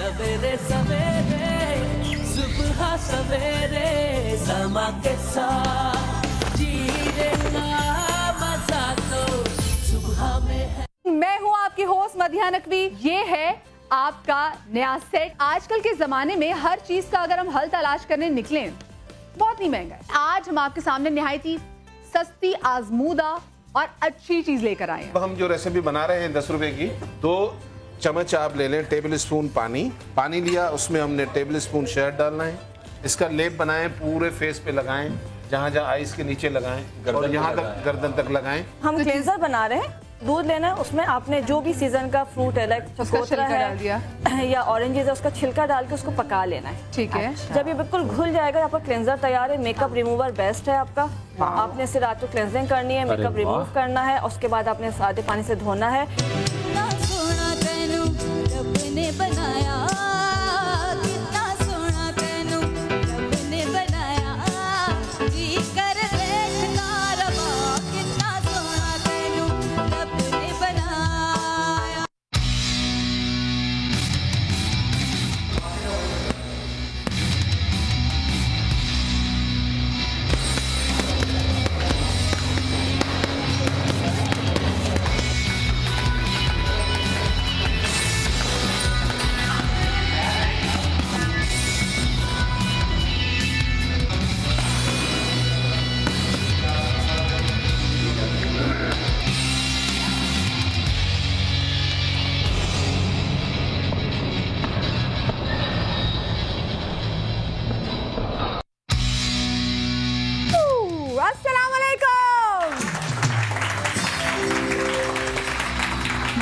सवेरे सवेरे सुबह सवेरे समा के साथ जीने का मजा तो सुबह में है। मैं हूँ आपकी होस्ट मधिया नकवी। ये है आपका नया सेट। आजकल के जमाने में हर चीज का अगर हम हल तलाश करने निकलें बहुत ही महंगा है। आज हम आपके सामने निहायत ही सस्ती, आजमूदा और अच्छी चीज लेकर आए हैं। हम जो रेसिपी बना रहे हैं 10 रुपए की, 2 चम्मच आप ले लें, टेबल स्पून पानी लिया, उसमें हमने टेबल स्पून शहद डालना है। इसका लेप बनाएं, पूरे फेस पे लगाएं, जहाँ जहाँ आइस के नीचे लगाएं और यहाँ तक गर्दन तक लगाएं। हम क्लेंजर बना रहे हैं। दूध लेना है, उसमें आपने जो भी सीजन का फ्रूट है, लाइक चकोतरा है या ऑरेंजेस है, उसका छिलका डाल के उसको पका लेना है। ठीक है। जब ये बिल्कुल घुल जाएगा, आपका क्लेंजर तैयार है। मेकअप रिमूवर बेस्ट है आपका। आपने सिर्फ रात को क्लेंजिंग करनी है, मेकअप रिमूव करना है, उसके बाद आपने सादे पानी से धोना है।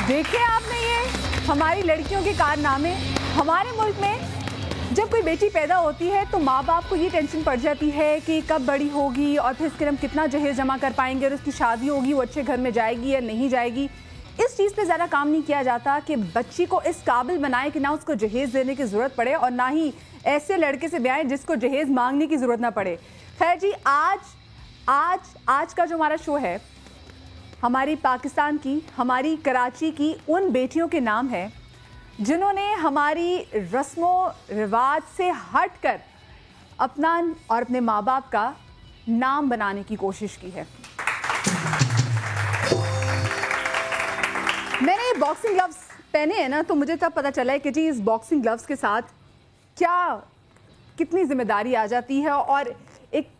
देखे आपने ये हमारी लड़कियों के कारनामे। हमारे मुल्क में जब कोई बेटी पैदा होती है तो माँ बाप को ये टेंशन पड़ जाती है कि कब बड़ी होगी और फिर इसके हम कितना जहेज जमा कर पाएंगे और उसकी शादी होगी, वो अच्छे घर में जाएगी या नहीं जाएगी। इस चीज़ पे ज़्यादा काम नहीं किया जाता कि बच्ची को इस काबिल बनाए कि ना उसको जहेज देने की ज़रूरत पड़े और ना ही ऐसे लड़के से ब्याह जिसको जहेज मांगने की ज़रूरत ना पड़े। खैर जी, आज का जो हमारा शो है हमारी पाकिस्तान की, हमारी कराची की उन बेटियों के नाम है जिन्होंने हमारी रस्मों रिवाज से हटकर अपना और अपने माँ बाप का नाम बनाने की कोशिश की है। मैंने ये बॉक्सिंग ग्लव्स पहने हैं ना, तो मुझे तब पता चला है कि जी इस बॉक्सिंग ग्लव्स के साथ कितनी जिम्मेदारी आ जाती है। और एक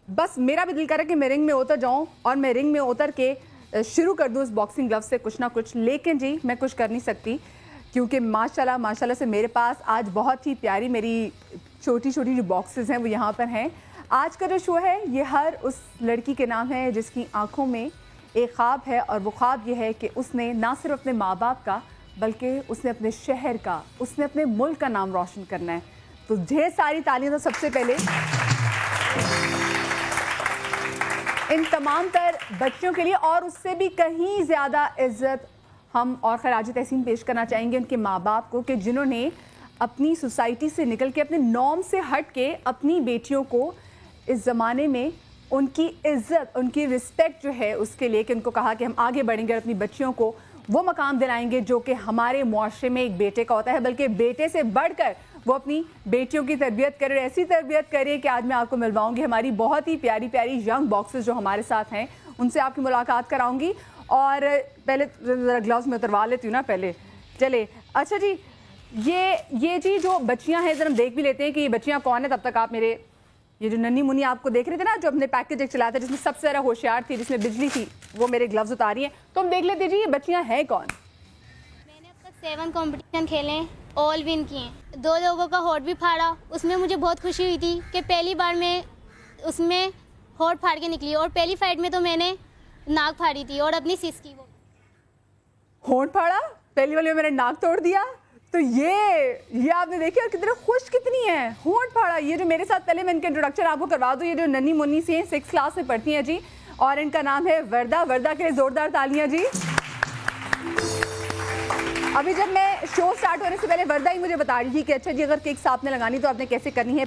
बस मेरा भी दिल कर रहा है कि मैं रिंग में उतर जाऊं और मैं रिंग में उतर के शुरू कर दूं इस बॉक्सिंग ग्लव से कुछ ना कुछ, लेकिन जी मैं कुछ कर नहीं सकती क्योंकि माशाल्लाह से मेरे पास आज बहुत ही प्यारी मेरी छोटी छोटी जो बॉक्सेस हैं वो यहाँ पर हैं। आज का जो शो है ये हर उस लड़की के नाम है जिसकी आंखों में एक ख्वाब है और वो ख्वाब ये है कि उसने ना सिर्फ अपने माँ बाप का बल्कि उसने अपने शहर का, उसने अपने मुल्क का नाम रोशन करना है। तो ढेर सारी तालियां। तो सबसे पहले इन तमाम तर बच्चियों के लिए और उससे भी कहीं ज़्यादा इज्जत हम और खराज तहसीन पेश करना चाहेंगे उनके माँ बाप को कि जिन्होंने अपनी सोसाइटी से निकल के, अपने नॉर्म से हट के अपनी बेटियों को इस ज़माने में उनकी इज्जत, उनकी रिस्पेक्ट जो है उसके लिए कि उनको कहा कि हम आगे बढ़ेंगे और अपनी बच्चियों को वो मकाम दिलाएंगे जो कि हमारे मुआशरे में एक बेटे का होता है, बल्कि बेटे से बढ़कर वो अपनी बेटियों की तरबियत करे, ऐसी तरबियत करे कि आज मैं आपको मिलवाऊंगी हमारी बहुत ही प्यारी प्यारी यंग बॉक्सेस जो हमारे साथ हैं, उनसे आपकी मुलाकात कराऊंगी। और पहले ग्लव्स में उतरवा लेती हूँ ना पहले, चले। अच्छा जी, ये जी जो बच्चियाँ हैं, ज़रा हम देख भी लेते हैं कि ये बच्चियाँ कौन है। तब तक आप मेरे ये जो नन्ही मुन्नी आपको देख रहे थे ना, जो अपने पैकेज एक चलाया था जिसमें सबसे ज़्यादा होशियार थी, जिसमें बिजली थी, वो मेरे ग्लव्स उतारी हैं। तो हम देख लेते जी ये बच्चियाँ हैं कौन। मैंने अब तक 7 कंपटीशन खेले हैं, ऑल विन किए। 2 लोगों का होठ भी फाड़ा, उसमें मुझे बहुत खुशी हुई थी कि पहली बार मैं उसमें होठ फाड़ के निकली। और पहली फाइट में तो मैंने नाक फाड़ी थी और अपनी सिस की। वो होठ फाड़ा, पहली वाली में मैंने नाक तोड़ दिया। तो ये आपने देखी और कितने खुश कितनी है, होठ फाड़ा। ये जो मेरे साथ, पहले मैं इनका इंट्रोडक्शन आपको करवा दूँ। ये जो नन्ही मुन्नी सी हैं, 6th क्लास में पढ़ती हैं जी, और इनका नाम है वर्दा। वर्दा के लिए जोरदार तालियां जी। अभी जब मैं शो स्टार्ट होने से पहले वर्दा ही मुझे बता रही थी कि अच्छा जी, अगर किक्स आपने लगानी तो आपने कैसे करनी है,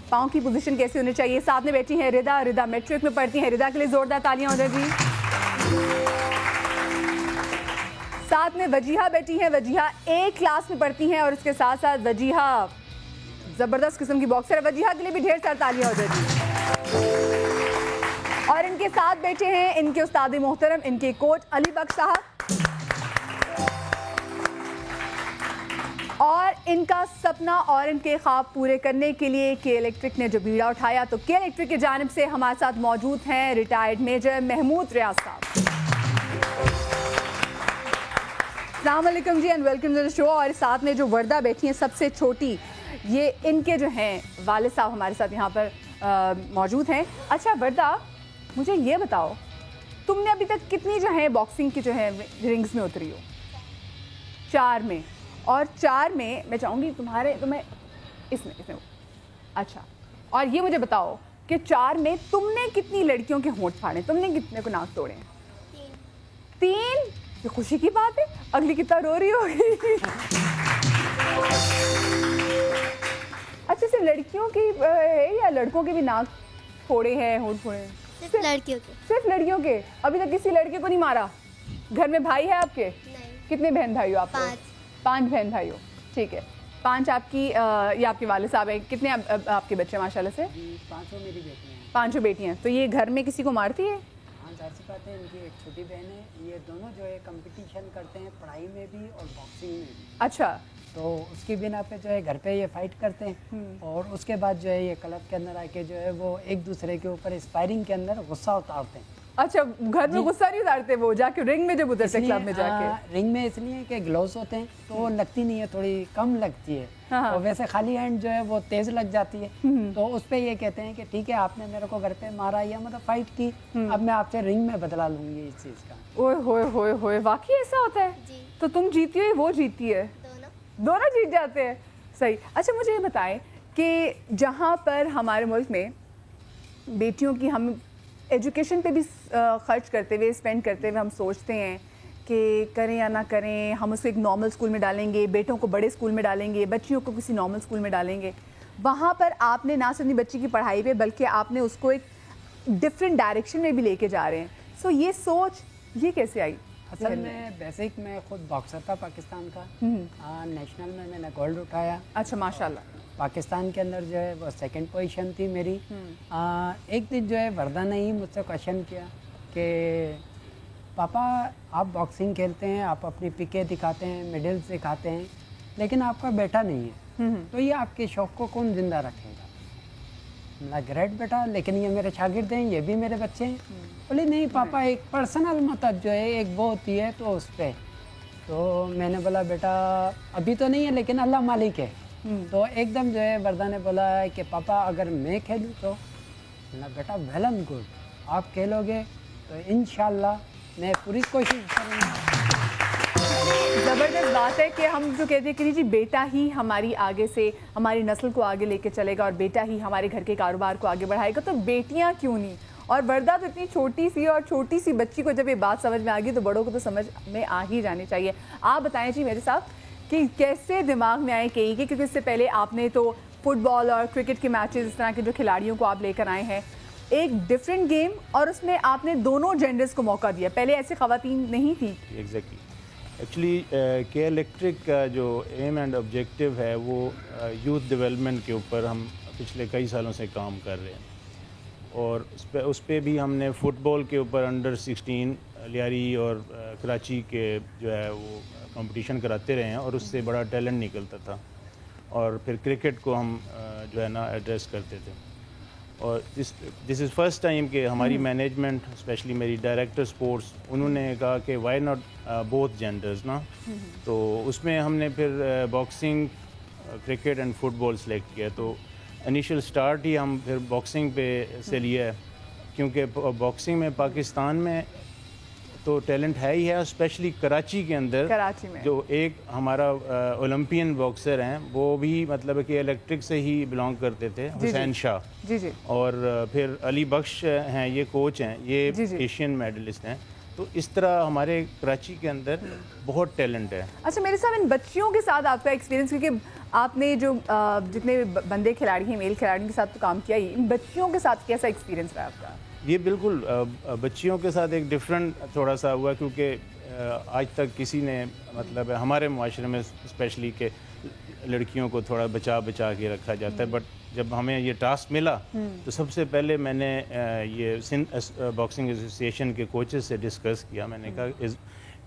पाँव की पोजीशन कैसे होनी चाहिए। साथ में बैठी हैं रिदा। रिदा मैट्रिक में पढ़ती हैं, रिदा के लिए जोरदार तालियां हो जाए जी। साथ साथ में वजीहा बैठी हैं। वजीहा एक क्लास में पढ़ती हैं और इसके साथ साथ वजीहा जबरदस्त किस्म की बॉक्सर है। वजीहा के लिए भी ढेर सारी तालियां हो जाती। और इनके साथ बैठे हैं इनके उस्ताद मोहतरम, इनके कोच अली बख्श साहब, और इनका सपना और इनके ख्वाब पूरे करने के लिए के इलेक्ट्रिक ने जो बीड़ा उठाया, तो के इलेक्ट्रिक की जानिब से हमारे साथ मौजूद हैं रिटायर्ड मेजर महमूद रियाज साहब। अस्सलाम वालेकुम जी and welcome to the show. और साथ में जो वर्दा बैठी हैं सबसे छोटी, ये इनके जो हैं वालिद साहब हमारे साथ यहाँ पर मौजूद हैं। अच्छा वर्दा, मुझे ये बताओ, तुमने अभी तक कितनी जो है बॉक्सिंग की जो है रिंग्स में उतरी हो? 4 में। और 4 में मैं चाहूँगी तुम्हें इसमें अच्छा, और ये मुझे बताओ कि 4 में तुमने कितनी लड़कियों के होंठ फाड़े, तुमने कितने को नाक तोड़े? 3। ये खुशी की बात है। अगली कितना रो रही होगी। अच्छा, सिर्फ लड़कियों की है या लड़कों के भी नाक फोड़े हैं, होंठ फोड़े हैं? सिर्फ लड़कियों के। सिर्फ लड़कियों के। अभी तक किसी लड़के को नहीं मारा? घर में भाई है आपके? नहीं। कितने बहन भाई हो आप? 5 बहन भाई हो, ठीक है। 5 आपकी ये आपके वाले साहब हैं। कितने आपके बच्चे माशाल्लाह से? 5 मेरी बेटियाँ हैं। 5 बेटियाँ। तो ये घर में किसी को मारती है? हाँ, जाहिर सी बात है। इनकी एक छोटी बहन है। ये दोनों जो है कंपटीशन करते हैं पढ़ाई में भी और बॉक्सिंग में भी। अच्छा। तो उसकी बिना पे जो है घर पे ये फाइट करते हैं और उसके बाद जो है ये क्लब के अंदर आके जो है वो एक दूसरे के ऊपर स्पायरिंग के अंदर गुस्सा उतारते हैं। अच्छा, घर में गुस्सा नहीं उतारते वो, जाके रिंग में जब उतरते क्लब में जाके? रिंग में इसलिए कि ग्लव्स होते हैं तो वो लगती नहीं है, थोड़ी कम लगती है। हाँ। और वैसे खाली हैंड जो है वो तेज लग जाती है। तो उस पे ये कहते हैं कि ठीक है, आपने मेरे को घर पे मारा या मतलब फाइट की, अब मैं आपसे रिंग में बदला लूंगी इस चीज़ का। ओए होए होए होए, वाकई ऐसा होता है? जी। तो तुम जीती हो, वो जीती है? दोनों जीत जाते हैं। सही। अच्छा, मुझे ये बताएं कि जहाँ पर हमारे मुल्क में बेटियों की हम एजुकेशन पे भी खर्च करते हुए, स्पेंड करते हुए हम सोचते हैं कि करें या ना करें, हम उसको एक नॉर्मल स्कूल में डालेंगे, बेटों को बड़े स्कूल में डालेंगे, बच्चियों को किसी नॉर्मल स्कूल में डालेंगे। वहाँ पर आपने ना सिर्फ अपनी बच्ची की पढ़ाई पे बल्कि आपने उसको एक डिफरेंट डायरेक्शन में भी लेके जा रहे हैं। सो ये सोच ये कैसे आई? असल में बेसिक मैं खुद बॉक्सर था पाकिस्तान का। नेशनल में मैंने गोल्ड उठाया। अच्छा, माशाल्लाह। पाकिस्तान के अंदर जो है वो 2nd पोजीशन थी मेरी। एक दिन जो है वर्दा ने ही मुझसे क्वेश्चन किया कि पापा आप बॉक्सिंग खेलते हैं, आप अपनी पिके दिखाते हैं, मेडल्स दिखाते हैं, लेकिन आपका बेटा नहीं है, तो ये आपके शौक़ को कौन जिंदा रखेगा? ना ग्रेट बेटा, लेकिन ये मेरे शागिर्द हैं, ये भी मेरे बच्चे हैं। बोले नहीं पापा, एक पर्सनल मतलब जो है एक वो होती है तो उस पर। तो मैंने बोला बेटा अभी तो नहीं है, लेकिन अल्लाह मालिक है। तो एकदम जो है वर्दा ने बोला है कि पापा अगर मैं खेलूँ तो? ना बेटा वेल एंड गुड, आप खेलोगे तो इंशाल्लाह मैं पूरी कोशिश करूँगा। ज़बरदस्त बात है कि हम जो कहते हैं कि जी बेटा ही हमारी आगे से हमारी नस्ल को आगे लेके चलेगा और बेटा ही हमारे घर के कारोबार को आगे बढ़ाएगा, तो बेटियां क्यों नहीं? और वर्दा तो इतनी छोटी सी और छोटी सी बच्ची को जब ये बात समझ में आ गई तो बड़ों को तो समझ में आ ही जानी चाहिए। आप बताएं जी मेरे साथ कि कैसे दिमाग में आए के, क्योंकि इससे पहले आपने तो फुटबॉल और क्रिकेट के मैचेस, इस तरह के जो खिलाड़ियों को आप लेकर आए हैं, एक डिफरेंट गेम, और उसमें आपने दोनों जेंडर्स को मौका दिया। पहले ऐसी ख़वातीन नहीं थी। एग्जैक्टली। एक्चुअली के इलेक्ट्रिक का जो एम एंड ऑब्जेक्टिव है वो यूथ डेवलपमेंट के ऊपर हम पिछले कई सालों से काम कर रहे हैं, और उस पर भी हमने फ़ुटबॉल के ऊपर अंडर 16 लियारी और कराची के जो है वो कंपटीशन कराते रहे हैं और उससे बड़ा टैलेंट निकलता था। और फिर क्रिकेट को हम जो है ना एड्रेस करते थे। और दिस इज़ फर्स्ट टाइम कि हमारी मैनेजमेंट, स्पेशली मेरी डायरेक्टर स्पोर्ट्स, उन्होंने कहा कि वाई नॉट बोथ जेंडर्स ना। तो उसमें हमने फिर boxing, cricket and football select किया। तो इनिशियल स्टार्ट ही हम फिर बॉक्सिंग पे से लिया है, क्योंकि बॉक्सिंग में पाकिस्तान में तो टैलेंट है ही है, स्पेशली कराची के अंदर। कराची में जो एक हमारा ओलंपियन बॉक्सर हैं वो भी मतलब कि इलेक्ट्रिक से ही बिलोंग करते थे, हुसैन शाह जी। और फिर अली बख्श हैं, ये कोच हैं, ये एशियन मेडलिस्ट हैं। तो इस तरह हमारे कराची के अंदर बहुत टैलेंट है। अच्छा, मेरे साथ इन बच्चियों के साथ आपका एक्सपीरियंस, क्योंकि आपने जो जितने बंदे खिलाड़ी हैं, मेल खिलाड़ियों के साथ तो काम किया ही, इन बच्चियों के साथ कैसा एक्सपीरियंस रहा आपका? ये बिल्कुल बच्चियों के साथ एक डिफरेंट थोड़ा सा हुआ, क्योंकि आज तक किसी ने मतलब हमारे मुआशरे में स्पेशली के लड़कियों को थोड़ा बचा बचा के रखा जाता है, बट जब हमें ये टास्क मिला तो सबसे पहले मैंने ये सिंध बॉक्सिंग एसोसिएशन के कोचेस से डिस्कस किया। मैंने कहा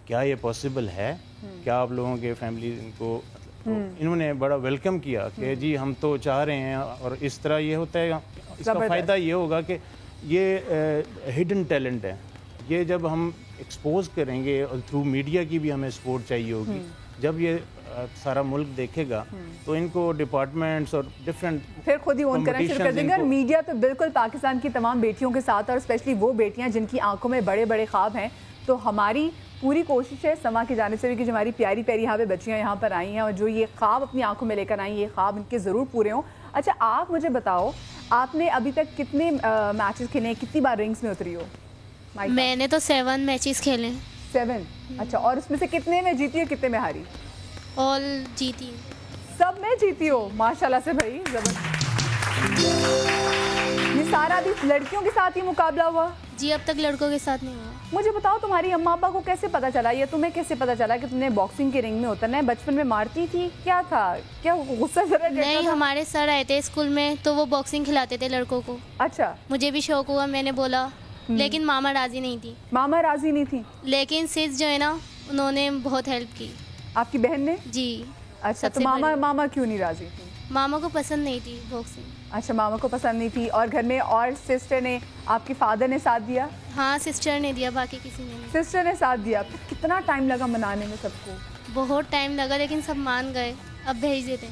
क्या ये पॉसिबल है, क्या आप लोगों के फैमिली इनको, तो इन्होंने बड़ा वेलकम किया कि जी हम तो चाह रहे हैं, और इस तरह ये होता है, इसका फ़ायदा ये होगा कि ये हिडन टैलेंट है, ये जब हम एक्सपोज करेंगे और थ्रू मीडिया की भी हमें सपोर्ट चाहिए होगी, जब ये सारा मुल्क देखेगा तो इनको डिपार्टमेंट्स और डिफरेंट फिर खुद ही ओन करना शुरू कर देंगे। और मीडिया तो बिल्कुल पाकिस्तान की तमाम बेटियों के साथ, और स्पेशली वो बेटियां जिनकी आंखों में बड़े बड़े ख्वाब हैं। तो हमारी पूरी कोशिश है समा की जानिब से भी कि जो हमारी प्यारी प्यारी यहाँ पे बच्चियाँ यहाँ पर आई हैं और जो ये ख्वाब अपनी आंखों में लेकर आई, ये ख्वाब इनके ज़रूर पूरे हों। अच्छा, आप मुझे बताओ, आपने अभी तक कितने मैचेस खेले, कितनी बार रिंग्स में उतरी हो? मैंने तो 7 मैचेस खेले। 7? अच्छा, और उसमें से कितने में जीती और कितने में हारी? ऑल जीती। सब में जीती हो, माशाल्लाह से भाई, जबरदस्त। ये सारा भी लड़कियों के साथ ही मुकाबला हुआ? जी, अब तक लड़कों के साथ नहीं हुआ। मुझे बताओ, तुम्हारी अम्मा अब्बा को कैसे पता चला, या तुम्हें कैसे पता चला कि तुमने बॉक्सिंग के रिंग में उतरना है? बचपन में मारती थी, क्या था, क्या गुस्सा जरा? नहीं, हमारे सर आए थे स्कूल में तो वो बॉक्सिंग खिलाते थे लड़कों को। अच्छा। मुझे भी शौक हुआ, मैंने बोला, लेकिन मामा राजी नहीं थी। मामा राजी नहीं थी? लेकिन सिस जो है ना, उन्होंने बहुत हेल्प की। आपकी बहन ने? जी। अच्छा, तो मामा क्यों नहीं राजी थी? मामा को पसंद नहीं थी बॉक्सिंग। अच्छा, मामा को पसंद नहीं थी। और घर में और सिस्टर ने, आपके फादर ने साथ दिया? हाँ, सिस्टर ने दिया, बाकी किसी ने नहीं। सिस्टर ने साथ दिया। फिर कितना टाइम लगा मनाने में सबको? बहुत टाइम लगा, लेकिन सब मान गए, अब भेज देते।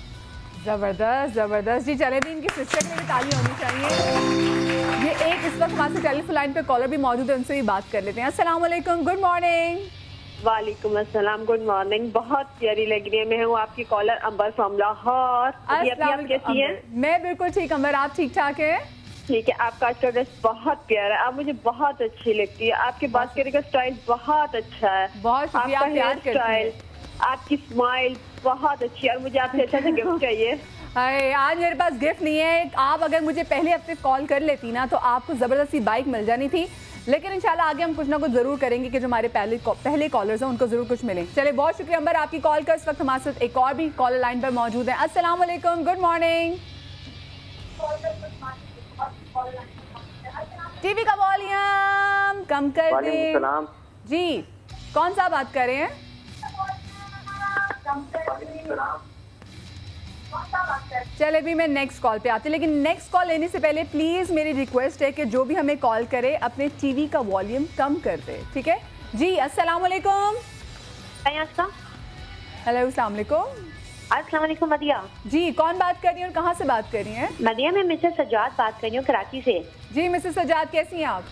ज़बरदस्त ज़बरदस्त जी। चले भी, इनकी सिस्टर के लिए भी ताली होनी चाहिए। ये एक इस वक्त हमारे टेलीफोन लाइन पे कॉलर भी मौजूद है, उनसे भी बात कर लेते हैं। अस्सलाम वालेकुम, गुड मॉर्निंग। वालेकुम अस्सलाम, गुड मॉर्निंग। बहुत प्यारी लग रही है। मैं हूँ आपकी कॉलर अंबर फ्रॉम लाहौर। आप कैसी हैं? मैं बिल्कुल ठीक। अंबर, आप ठीक ठाक हैं? ठीक है। आपका आज का ड्रेस बहुत प्यारा है, आप मुझे बहुत अच्छी लगती है। आपके बात करने का स्टाइल बहुत अच्छा है। बहुत शुक्रिया। आपका हेयर स्टाइल, आपकी स्माइल बहुत अच्छी है, और मुझे आपसे अच्छा सा गिफ्ट चाहिए। हाय, आज मेरे पास गिफ्ट नहीं है। आप अगर मुझे पहले हफ्ते कॉल कर लेती ना तो आपको ज़बरदस्ती बाइक मिल जानी थी, लेकिन इंशाल्लाह आगे हम कुछ ना कुछ ज़रूर करेंगे कि जो हमारे पहले कॉलर्स हैं उनको ज़रूर कुछ मिले। चले, बहुत शुक्रिया अंबर आपकी कॉल का। इस वक्त हमारे साथ एक और भी कॉलर लाइन पर मौजूद है। अस्सलाम वालेकुम, गुड मॉर्निंग। टीवी का वॉल्यूम कम कर दें जी। कौन सा बात कर रहे हैं? चले भी, मैं नेक्स्ट कॉल पे आती, लेकिन नेक्स्ट कॉल लेने से पहले प्लीज मेरी रिक्वेस्ट है कि जो भी हमें कॉल करे अपने टीवी का वॉल्यूम कम कर दे, ठीक है जी। अस्सलाम वालेकुम। हेलो, अस्सलाम वालेकुम। अस्सलाम वालेकुम मदिया जी। कौन बात कर रही है और कहाँ से बात कर रही हैं? मदिया, मैं मिसेस सजाद बात कर रही हूँ कराची से। जी मिसेस सजाद, कैसी हैं आप?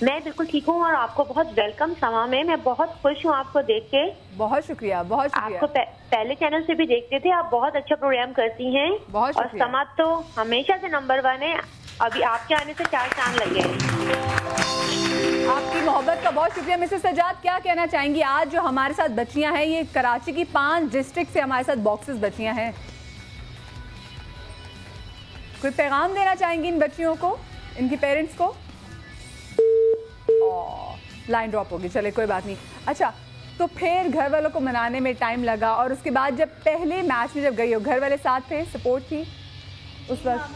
मैं बिल्कुल ठीक हूँ, और आपको बहुत वेलकम समा में। मैं बहुत खुश हूँ आपको देख के। बहुत शुक्रिया, बहुत शुक्रिया। आपको पहले चैनल से भी देखते थे, आप बहुत अच्छा प्रोग्राम करती हैं। बहुत और समा तो हमेशा से नंबर 1 है, अभी आपके आने से 4 चांद लग गए। आपकी मोहब्बत का बहुत शुक्रिया। मिसेस सजाद, क्या कहना चाहेंगी? आज जो हमारे साथ बच्चियां हैं, ये कराची की 5 डिस्ट्रिक्ट से हमारे साथ बॉक्सेस बच्चियां हैं, कोई पैगाम देना चाहेंगी इन बच्चियों को, इनकी पेरेंट्स को? लाइन ड्रॉप होगी, चले कोई बात नहीं। अच्छा, तो फिर घर वालों को मनाने में टाइम लगा, और उसके बाद जब पहले मैच में जब गई हो, घर वाले साथ थे, सपोर्ट थी उस वक्त?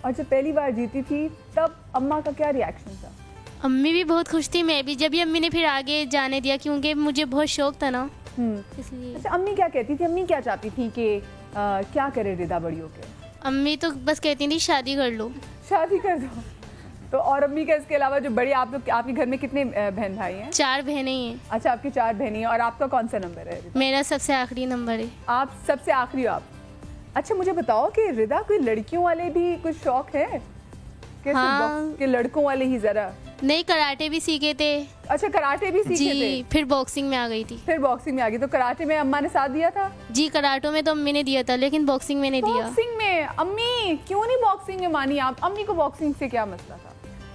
और जब पहली बार जीती थी तब अम्मा का क्या रिएक्शन था? अम्मी भी बहुत खुश थी, मैं भी। जब भी अम्मी ने फिर आगे जाने दिया, क्योंकि मुझे बहुत शौक था ना, इसलिए। अच्छा, अम्मी क्या कहती थी? अम्मी क्या चाहती थी कि क्या करे रिदा बड़ी होके? अम्मी तो बस कहती थी शादी कर लो। शादी कर दो। तो और अम्मी का इसके अलावा जो बड़ी, आप लोग, आपके घर में कितने बहन भाई हैं? 4 बहनें हैं। अच्छा, आपकी 4 बहनें हैं। और आपका कौन सा नंबर है? मेरा सबसे आखिरी नंबर है। आप सबसे आखिरी हो आप? अच्छा, मुझे बताओ कि रिदा कोई लड़कियों वाले भी कुछ शौक है? कैसे? हाँ। कि लड़कों वाले ही जरा? नहीं, कराटे भी सीखे थे। अच्छा, कराटे भी सीखे थे? फिर बॉक्सिंग में आ गई थी। फिर बॉक्सिंग में आ गई। तो कराटे में अम्मा ने साथ दिया था? जी, कराटों में तो अम्मी ने दिया था, लेकिन बॉक्सिंग में नहीं दिया। बॉक्सिंग में अम्मी क्यों नहीं बॉक्सिंग में मानी आप? अम्मी को बॉक्सिंग से क्या मसला था?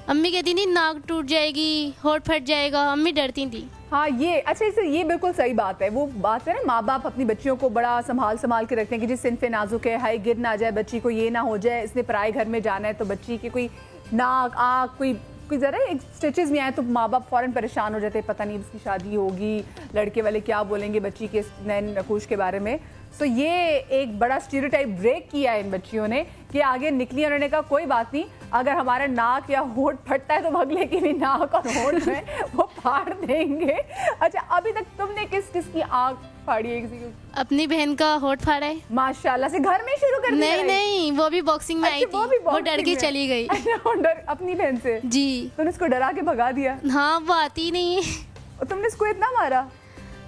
अम्मी कहती थी नाक टूट जाएगी, होठ फट जाएगा, अम्मी डरती थी। हाँ, ये अच्छा, इसे ये बिल्कुल सही बात है। वो बात है ना, माँ बाप अपनी बच्चियों को बड़ा संभाल के रखते हैं कि जिस सिनफे नाजुक है, हाय गिर ना जाए बच्ची को, ये ना हो जाए, इसने पराए घर में जाना है तो बच्ची की कोई नाक आँख कोई ज़रा एक स्टिचेस में आए तो माँ बाप फ़ौरन परेशान हो जाते, पता नहीं उसकी शादी होगी, लड़के वाले क्या बोलेंगे बच्ची के नैन नकूश के बारे में। सो ये एक बड़ा स्टीरियोटाइप ब्रेक किया है इन बच्चियों ने कि आगे निकली, उन्होंने कहा कोई बात नहीं, अगर हमारा नाक या होंठ फटता है तो अगले की भी नाक और होंठ में वो फाड़ देंगे। अच्छा, अभी तक तुमने किस की आँख फाड़ी है? किसी की? अपनी बहन का होठ फाड़ा है। माशाल्लाह से घर में शुरू कर दिया? नहीं, वो भी बॉक्सिंग में आई थी, वो डर के चली गई। अपनी बहन से? जी। तुमने उसको डरा के भगा दिया? हाँ, वो आती ही नहीं है। तुमने इसको इतना मारा?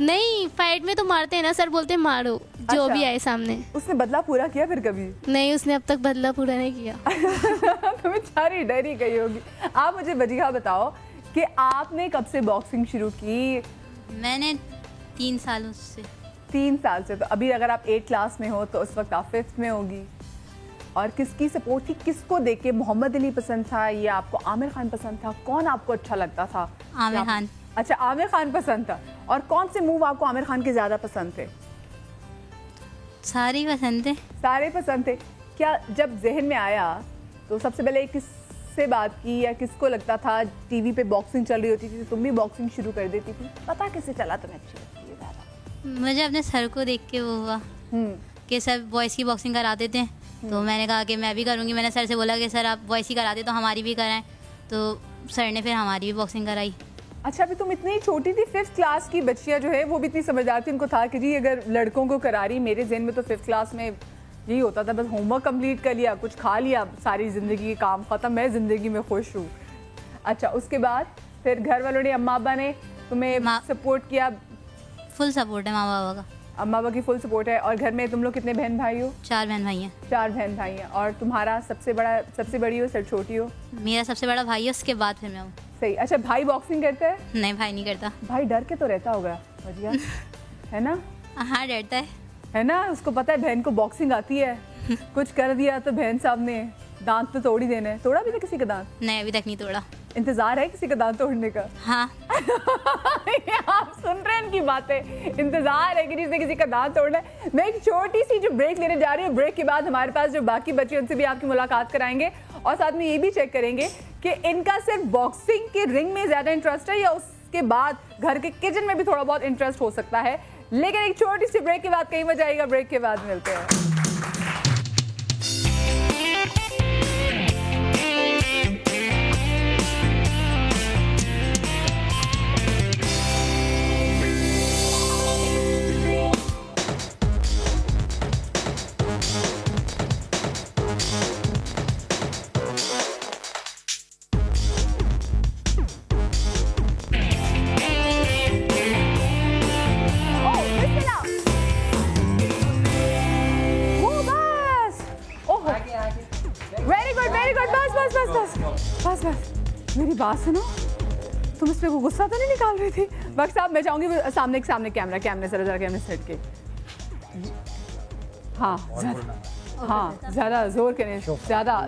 नहीं, फाइट में तो मारते हैं ना सर, बोलते हैं मारो जो भी आए सामने। उसने बदला पूरा किया फिर कभी? नहीं, उसने अब तक बदला पूरा नहीं किया। तो बेचारी डर ही गई होगी। आप मुझे वजीहा बताओ कि आपने कब से बॉक्सिंग शुरू की? मैंने 3 सालों से। 3 साल से। तो अभी अगर आप 8 क्लास में हो तो उस वक्त आप 5th में होगी। और किसकी सपोर्ट थी? किसको देख के? मोहम्मद अली पसंद था या आपको आमिर खान पसंद था? कौन आपको अच्छा लगता था? आमिर खान। अच्छा, आमिर खान पसंद था। और कौन से मूव आपको आमिर खान के ज़्यादा पसंद थे? सारे पसंद थे। सारे पसंद थे। क्या जब जहन में आया तो सबसे पहले किससे बात की या किसको लगता था टीवी पे बॉक्सिंग चल रही होती थी तुम भी बॉक्सिंग शुरू कर देती थी? पता कैसे चला तुम्हें अच्छी लगती है ज़्यादा? मुझे अपने सर को देख के वो हुआ कि सर बॉयज़ की बॉक्सिंग कराते थे, तो मैंने कहा कि मैं भी करूँगी। मैंने सर से बोला कि सर आप बॉयज़ की कराते तो हमारी भी कराएं, तो सर ने फिर हमारी भी बॉक्सिंग कराई। अच्छा, अभी तुम इतनी छोटी थी, 5th क्लास की बच्चियाँ जो है वो भी इतनी समझदार थी, उनको था कि जी अगर लड़कों को करा रही, मेरे जहन में तो 5th क्लास में यही होता था, बस होमवर्क कंप्लीट कर लिया, कुछ खा लिया, सारी ज़िंदगी काम ख़त्म, मैं ज़िंदगी में खुश हूँ। अच्छा, उसके बाद फिर घर वालों ने, अम्मा अब्बा ने तुम्हें सपोर्ट किया? फुल सपोर्ट है माँ बाबा का। अम्मा बाबा की फुल सपोर्ट है। और घर में तुम लोग कितने बहन भाई हो? 4 बहन भाई हैं। 4 बहन भाई हैं। और तुम्हारा सबसे बड़ी हो, सबसे छोटी हो? मेरा सबसे बड़ा भाई है, उसके बाद फिर मैं हूँ। सही। अच्छा, भाई बॉक्सिंग करता है? नहीं, भाई नहीं करता। भाई डर के तो रहता होगा बढ़िया, है ना? हाँ, डरता है ना? उसको पता है बहन को बॉक्सिंग आती है, कुछ कर दिया तो बहन साहब ने दांत तो तोड़ ही देना है। तोड़ा भी था किसी का दांत? नहीं, अभी तक नहीं तोड़ा। इंतजार है किसी का दांत तोड़ने का? हाँ। आप सुन रहे हैं इनकी बातें, इंतजार है कि जिसने किसी का दांत तोड़ना है। मैं एक छोटी सी जो ब्रेक लेने जा रही हूँ, ब्रेक के बाद हमारे पास जो बाकी बच्चे उनसे भी आपकी मुलाकात कराएंगे और साथ में ये भी चेक करेंगे कि इनका सिर्फ बॉक्सिंग के रिंग में ज्यादा इंटरेस्ट है या उसके बाद घर के किचन में भी थोड़ा बहुत इंटरेस्ट हो सकता है। लेकिन एक छोटी सी ब्रेक के बाद कहीं मजा आएगा, ब्रेक के बाद मिलते हैं। बस मेरी बात सुनो, तुम इस पे को गुस्सा तो नहीं निकाल रही थी? वक्त साहब, मैं चाहूंगी सामने कैमरे जरा कैमरे सेट के। हाँ ज़्यादा जोर के नहीं,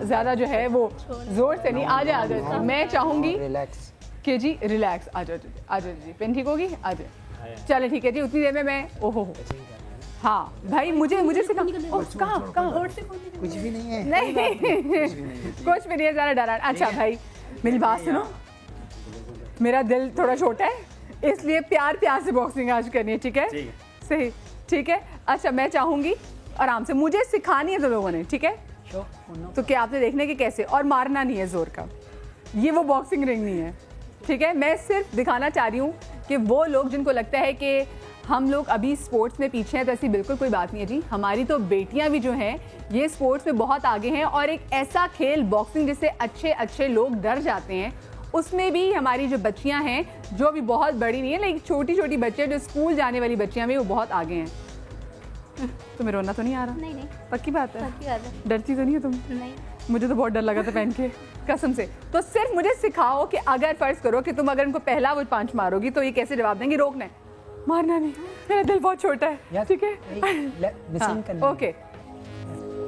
ज़्यादा जो है वो जोर से नहीं। आ जाए मैं चाहूंगी कि जी रिलैक्स। आ जाओ जी, पेन ठीक होगी? आ जाए, चले ठीक है जी। उतनी देर में मैं ओहो हाँ भाई, मुझे कहाँ कुछ भी नहीं है। नहीं कुछ भी नहीं है, ज़रा डरा। अच्छा भाई, मेरी बात सुनो, मेरा दिल थोड़ा छोटा है इसलिए प्यार से बॉक्सिंग आज करनी है, ठीक है? सही, ठीक है। अच्छा, मैं चाहूंगी आराम से, मुझे सिखानी है तो लोगों ने, ठीक है? तो क्या आपने देखने के कैसे, और मारना नहीं है जोर का, ये वो बॉक्सिंग रिंग नहीं है, ठीक है? मैं सिर्फ दिखाना चाह रही हूँ कि वो लोग जिनको लगता है कि हम लोग अभी स्पोर्ट्स में पीछे हैं, तो ऐसी बिल्कुल कोई बात नहीं है जी। हमारी तो बेटियां भी जो हैं ये स्पोर्ट्स में बहुत आगे हैं, और एक ऐसा खेल बॉक्सिंग जिससे अच्छे लोग डर जाते हैं, उसमें भी हमारी जो बच्चियां हैं, जो भी बहुत बड़ी नहीं है लेकिन छोटी बच्चियां जो स्कूल जाने वाली बच्चियां भी, वो बहुत आगे हैं। तुम्हें रोना तो नहीं आ रहा? नहीं। पक्की बात है? पक्की बात है। डरती तो नहीं हो तुम? नहीं। मुझे तो बहुत डर लगा था पहन के, कसम से। तो सिर्फ मुझे सिखाओ कि अगर फर्ज करो कि तुम अगर इनको पहला वो पंच मारोगी तो ये कैसे जवाब देंगे? रोकना है, मारना नहीं। मेरा दिल बहुत छोटा है, ठीक है? ओके,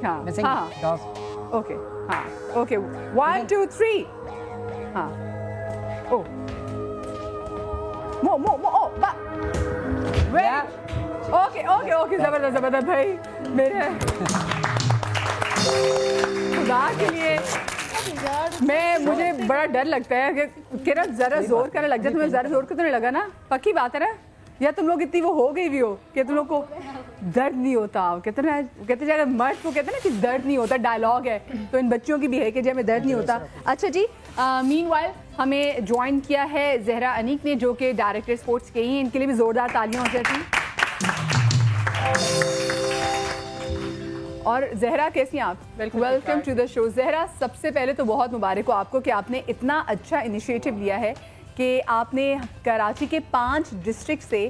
हाँ, ओके, हाँ, ओके, 1 2 3, हाँ, ओ, ओके, जबरदस्त भाई, मेरे खुदा के लिए मुझे बड़ा डर लगता है कि ना जरा जोर करने लग जाए। तुम्हें जरा जोर करने लगा ना, पक्की बात है ना, या तुम लोग इतनी वो हो गई भी हो कि तुम लोग को दर्द नहीं होता। कहते हैं मर्द को कहते हैं ना कि दर्द नहीं होता, डायलॉग है, तो इन बच्चों की भी है कि जब हमें दर्द नहीं होता। अच्छा जी, मीनवाइल हमें ज्वाइन किया है जहरा अनीक ने, जो कि डायरेक्टर स्पोर्ट्स के ही, इनके लिए भी जोरदार तालियां हो जाती। और जहरा कैसी हैं आप? Welcome to the show. Zahra, सबसे पहले तो बहुत मुबारक हो आपको कि आपने इतना अच्छा इनिशिएटिव लिया है कि आपने कराची के 5 डिस्ट्रिक्ट से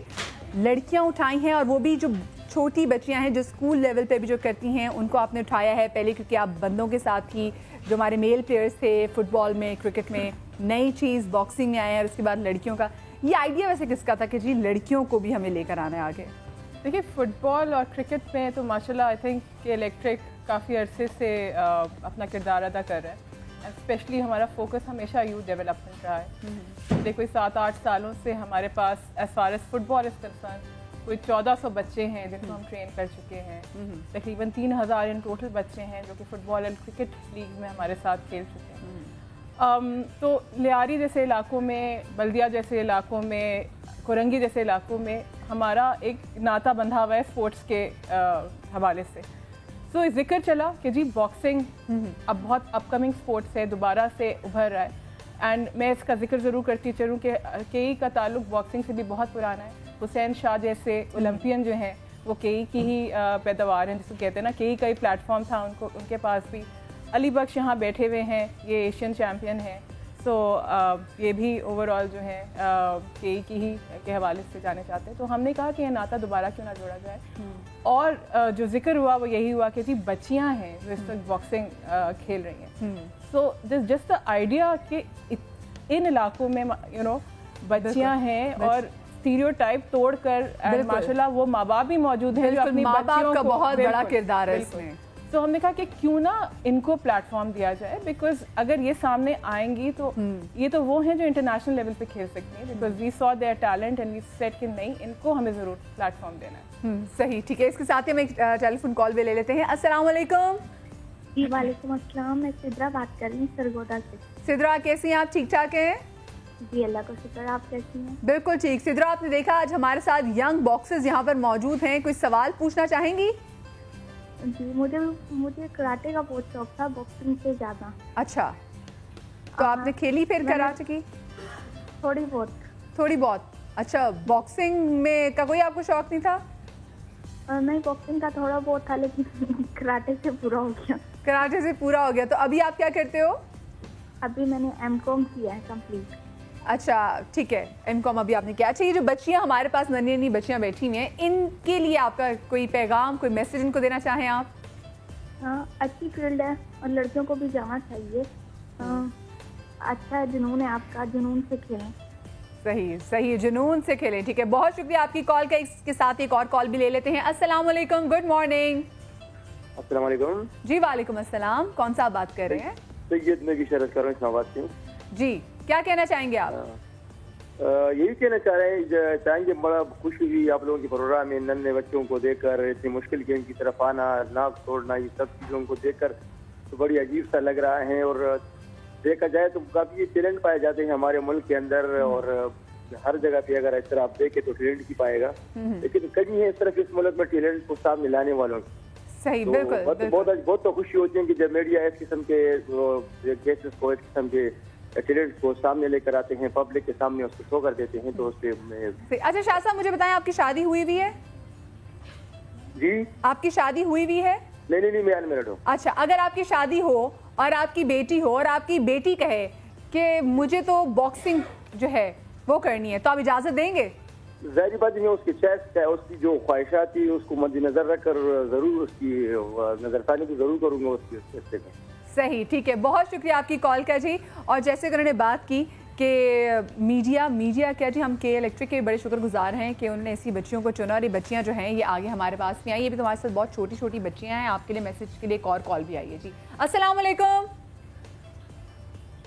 लड़कियां उठाई हैं, और वो भी जो छोटी बच्चियां हैं जो स्कूल लेवल पे भी जो करती हैं उनको आपने उठाया है। पहले क्योंकि आप बंदों के साथ ही जो हमारे मेल प्लेयर्स थे फुटबॉल में, क्रिकेट में, नई चीज़ बॉक्सिंग में आए हैं, और उसके बाद लड़कियों का ये आइडिया वैसे किसका था कि जी लड़कियों को भी हमें लेकर आना है आगे? देखिए, फुटबॉल और क्रिकेट में तो माशाल्लाह आई थिंक कि इलेक्ट्रिक काफ़ी अरसे से अपना किरदार अदा कर रहा है। स्पेशली हमारा फोकस हमेशा यूथ डेवलपमेंट रहा है। देखो, 7-8 सालों से हमारे पास as far as football is concern कोई 1400 बच्चे हैं जिनको हम ट्रेन कर चुके हैं। तकरीबन 3000 इन टोटल बच्चे हैं जो कि फुटबॉल और क्रिकेट लीग में हमारे साथ खेल चुके हैं। तो लियारी जैसे इलाकों में, बल्दिया जैसे इलाकों में, कोरंगी जैसे इलाकों में हमारा एक नाता बंधा हुआ है स्पोर्ट्स के हवाले से। तो जिक्र चला कि जी बॉक्सिंग अब बहुत अपकमिंग स्पोर्ट्स है, दोबारा से उभर रहा है। एंड मैं इसका जिक्र ज़रूर करती चलूँ कि केई का ताल्लुक बॉक्सिंग से भी बहुत पुराना है। हुसैन शाह जैसे ओलंपियन जो हैं वो केई की ही पैदावार हैं, जिसको कहते हैं ना, केई का ही प्लेटफॉर्म था उनके पास भी। अली बख्श यहाँ बैठे हुए हैं, ये एशियन चैम्पियन हैं। सो ये भी ओवरऑल जो है केई की ही के हवाले से जाने चाहते हैं। तो हमने कहा कि ये नाता दोबारा क्यों ना जोड़ा जाए। और जो जिक्र हुआ वो यही हुआ कि जी बच्चियां हैं जो इस वक्त बॉक्सिंग खेल रही हैं। सो जस्ट द आइडिया कि इन इलाकों में बच्चियां हैं और स्टीरियोटाइप तोड़कर, माशाल्लाह वो माँ बाप भी मौजूद हैं जो अपनी बच्चियों का बहुत बड़ा किरदार है इसमें। तो हमने कहा कि क्यों ना इनको प्लेटफॉर्म दिया जाए, बिकॉज अगर ये सामने आएंगी तो ये तो वो हैं जो इंटरनेशनल लेवल पे खेल सकती हैं। Because we saw their talent and we said कि नहीं, इनको हमें ज़रूर प्लेटफॉर्म देना है। सही, ठीक है। इसके साथ ही हम एक टेलीफोन कॉल भी ले लेते हैं। अस्सलाम वालेकुम। जी वालेकुम अस्सलाम, मैं सिद्रा बात कर रही हूँ सरगोदा से। सिद्रा, कैसी हैं आप? ठीक ठाक हैं? जी अल्लाह का शुक्र, आप कैसी हैं? बिल्कुल ठीक। सिद्रा, आपने देखा आज हमारे साथ यंग बॉक्सर्स यहाँ पर मौजूद हैं, कोई सवाल पूछना चाहेंगी? जी, मुझे कराटे का बहुत शौक था, बॉक्सिंग से ज़्यादा। अच्छा, तो आपने खेली फिर कराटे की? थोड़ी बहुत। अच्छा, बॉक्सिंग में का कोई आपको शौक नहीं था? नहीं, बॉक्सिंग का थोड़ा बहुत था, लेकिन कराटे से पूरा हो गया। कराटे से पूरा हो गया। तो अभी आप क्या करते हो? अभी मैंने M.Com किया है कंप्लीट। अच्छा, ठीक है, M.Com अभी आपने किया। अच्छा, ये जो बच्चियां हमारे पास नन्ही नन्ही बच्चियां बैठी हुई हैं, इनके लिए आपका कोई पैगाम, कोई मैसेज इनको देना चाहें आप? हाँ, अच्छी फील्ड है और लड़कियों को भी जाना चाहिए। अच्छा जुनून है आपका, जुनून से खेलें। सही, जुनून से खेलें। ठीक है, बहुत शुक्रिया आपकी कॉल का। इसके साथ एक और कॉल भी ले लेते हैं। अस्सलाम वालेकुम, गुड मॉर्निंग। अस्सलाम वालेकुम। जी वालेकुम अस्सलाम, कौन सा आप बात कर रहे हैं? सैयद नबी शरत कर रहा हूँ इस्लामाबाद से। जी, क्या कहना चाहेंगे आप? यही कहना चाहेंगे, बड़ा खुशी हुई आप लोगों के प्रोग्राम में नन्हे बच्चों को देखकर, इतनी मुश्किल गेम की तरफ आना, नाक तोड़ना, ये सब चीज़ों को देखकर तो बड़ी अजीब सा लग रहा है। और देखा जाए तो काफ़ी टैलेंट पाए जाते हैं हमारे मुल्क के अंदर, और हर जगह पे अगर इस तरह आप देखें तो टैलेंट ही पाएगा, लेकिन कमी है इस तरह इस मुल्क में टैलेंट को सामने लाने वालों की। सही, तो बिल्कुल। बहुत तो खुशी होती है कि जब मीडिया इस किस्म के केसेस को, इस किस्म के टैलेंट को सामने लेकर आते हैं, पब्लिक के सामने उसको शो कर देते हैं, तो उस पे। अच्छा शाह साहब, मुझे बताएं, आपकी शादी हुई भी है? जी, आपकी शादी हुई भी है? नहीं, मैं अनमैरिड हूँ। अच्छा, अगर आपकी शादी हो और आपकी बेटी हो और आपकी बेटी कहे कि मुझे तो बॉक्सिंग जो है वो करनी है, तो आप इजाजत देंगे? जाहिर बात है, उसकी चॉइस है, उसकी जो ख्वाहिशात थी उसको मद्देनजर रखकर जरूर उसकी नजरसानी तो जरूर करूंगा उसकी हिस्से में। सही, ठीक है, बहुत शुक्रिया आपकी कॉल का जी। और जैसे कि उन्होंने बात की कि मीडिया क्या जी, हम के इलेक्ट्रिक के बड़े शुक्रगुजार हैं कि उन्होंने ऐसी बच्चियों को चुना, और ये बच्चियां जो हैं ये आगे हमारे पास भी आई। ये भी तुम्हारे साथ बहुत छोटी छोटी बच्चियां हैं। आपके लिए मैसेज के लिए एक और कॉल भी आई है जी। अस्सलाम वालेकुम।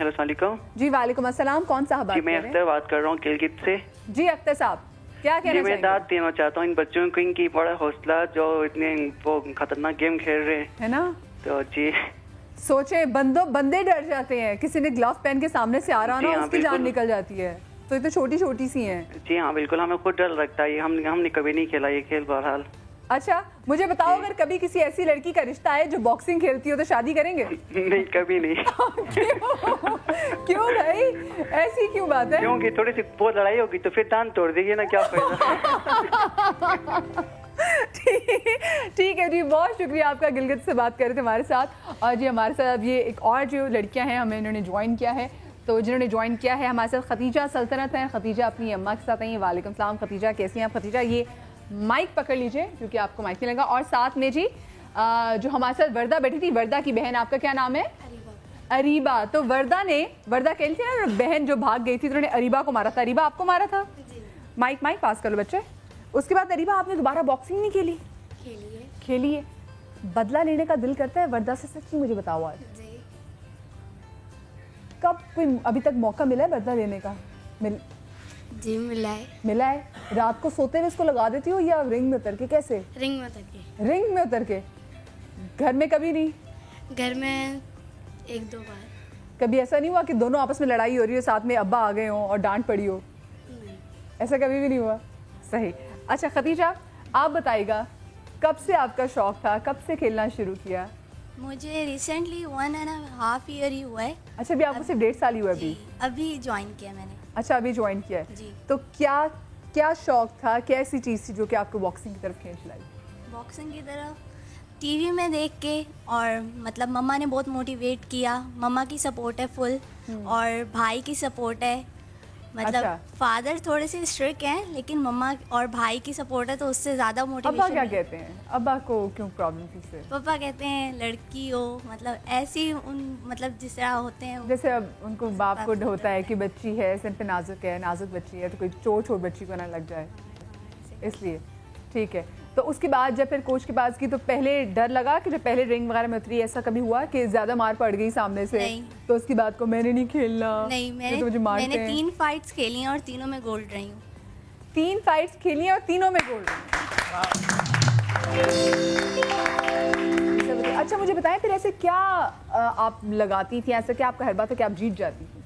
अस्सलाम जी वालेकुम अस्सलाम, कौन सा बात कर रहे हैं? मैं अख्तर बात कर रहा हूँ गिलगित से। जी अख्तर साहब, क्या कहना चाहिए? मैं दाद देना चाहता हूँ इन बच्चों को, इनकी बड़ा हौसला, जो इतने वो खतरनाक गेम खेल रहे हैं, है ना। तो जी सोचे बंदे डर जाते हैं, किसी ने ग्लव पहन के सामने से आ रहा हो ना, उसकी जान निकल जाती है। तो ये तो छोटी छोटी सी हैं। जी हाँ बिल्कुल, हमें खुद डर लगता है। हमने कभी नहीं खेला ये खेल बहरहाल। अच्छा मुझे बताओ, अगर कभी किसी ऐसी लड़की का रिश्ता है जो बॉक्सिंग खेलती हो तो शादी करेंगे? नहीं कभी नहीं। क्यों भाई, ऐसी क्यों बात है? क्योंकि थोड़ी सी बहुत लड़ाई होगी तो फिर दांत तोड़ देगी ना, क्या फायदा। ठीक है जी, बहुत शुक्रिया आपका, गिलगित से बात कर रहे थे हमारे साथ। और जी हमारे साथ अब ये एक और जो लड़कियां हैं हमें इन्होंने ज्वाइन किया है, तो जिन्होंने ज्वाइन किया है हमारे साथ खतीजा सल्तनत है। खतीजा अपनी अम्मा के साथ हैं। वालेकुम सलाम खतीजा, कैसी हैं आप खतीजा? ये माइक पकड़ लीजिए क्योंकि आपको माइक नहीं लगा। और साथ में जी जो हमारे साथ वर्दा बैठी थी, वर्दा की बहन, आपका क्या नाम है? अरीबा। तो वर्दा कहती थी ना, बहन जो भाग गई थी तो उन्होंने अरीबा को मारा था। अरीबा आपको मारा था? माइक पास कर लो बच्चे। उसके बाद अरीबा आपने दोबारा बॉक्सिंग नहीं खेली? खेली है। बदला लेने का दिल करता है वर्दा से, सच्ची मुझे बताओ आज कब कोई अभी तक मौका मिला है बदला लेने का? जी मिला है। रात को सोते हुए इसको लगा देती हो या रिंग में उतर के? कैसे? रिंग में उतर के। रिंग में उतर के। घर में कभी नहीं? घर में 1-2 बार। कभी ऐसा नहीं हुआ कि दोनों आपस में लड़ाई हो रही हो, साथ में अब्बा आ गए हो और डांट पड़ी हो? नहीं। ऐसा कभी भी नहीं हुआ? सही। अच्छा खतीजा आप बताइएगा, कब से आपका शौक था, कब से खेलना शुरू किया? मुझे रिसेंटली 1.5 ईयर ही हुआ है। अच्छा अभी आपको सिर्फ 1.5 साल ही हुआ? अभी ज्वाइन किया मैंने। अच्छा अभी ज्वाइन किया है जी। तो क्या शौक था, क्या ऐसी चीज़ थी जो कि आपको बॉक्सिंग की तरफ खींच लाई? बॉक्सिंग की तरफ टीवी में देख के, और मतलब मम्मा ने बहुत मोटिवेट किया। मम्मा की सपोर्ट है फुल, और भाई की सपोर्ट है। मतलब अच्छा। फादर थोड़े से स्ट्रिक्ट हैं, लेकिन मम्मा और भाई की सपोर्ट है तो उससे ज़्यादा मोटिवेशन। अब्बा क्या कहते हैं? अब्बा को क्यों प्रॉब्लम थी इससे? पापा कहते हैं लड़की हो, मतलब ऐसी मतलब जिस तरह होते हैं, जैसे अब उनको बाप को होता है कि बच्ची है, सिर पे नाजुक बच्ची है, तो कोई चोट बच्ची को ना लग जाए, इसलिए। ठीक है, तो उसके बाद जब फिर कोच के पास की तो पहले डर लगा कि जब पहले रिंग वगैरह में उतरी, ऐसा कभी हुआ कि ज्यादा मार पड़ गई सामने से? नहीं। तो उसकी बात को मैंने नहीं खेलना? नहीं, मैंने 3 फाइट्स खेली हैं और तीनों में गोल्ड रही हूँ। 3 फाइट्स खेली हैं और तीनों में गोल्ड? अच्छा मुझे बताएं फिर ऐसे क्या आप लगाती थी, ऐसा क्या आपका हर बात है कि आप जीत जाती थी?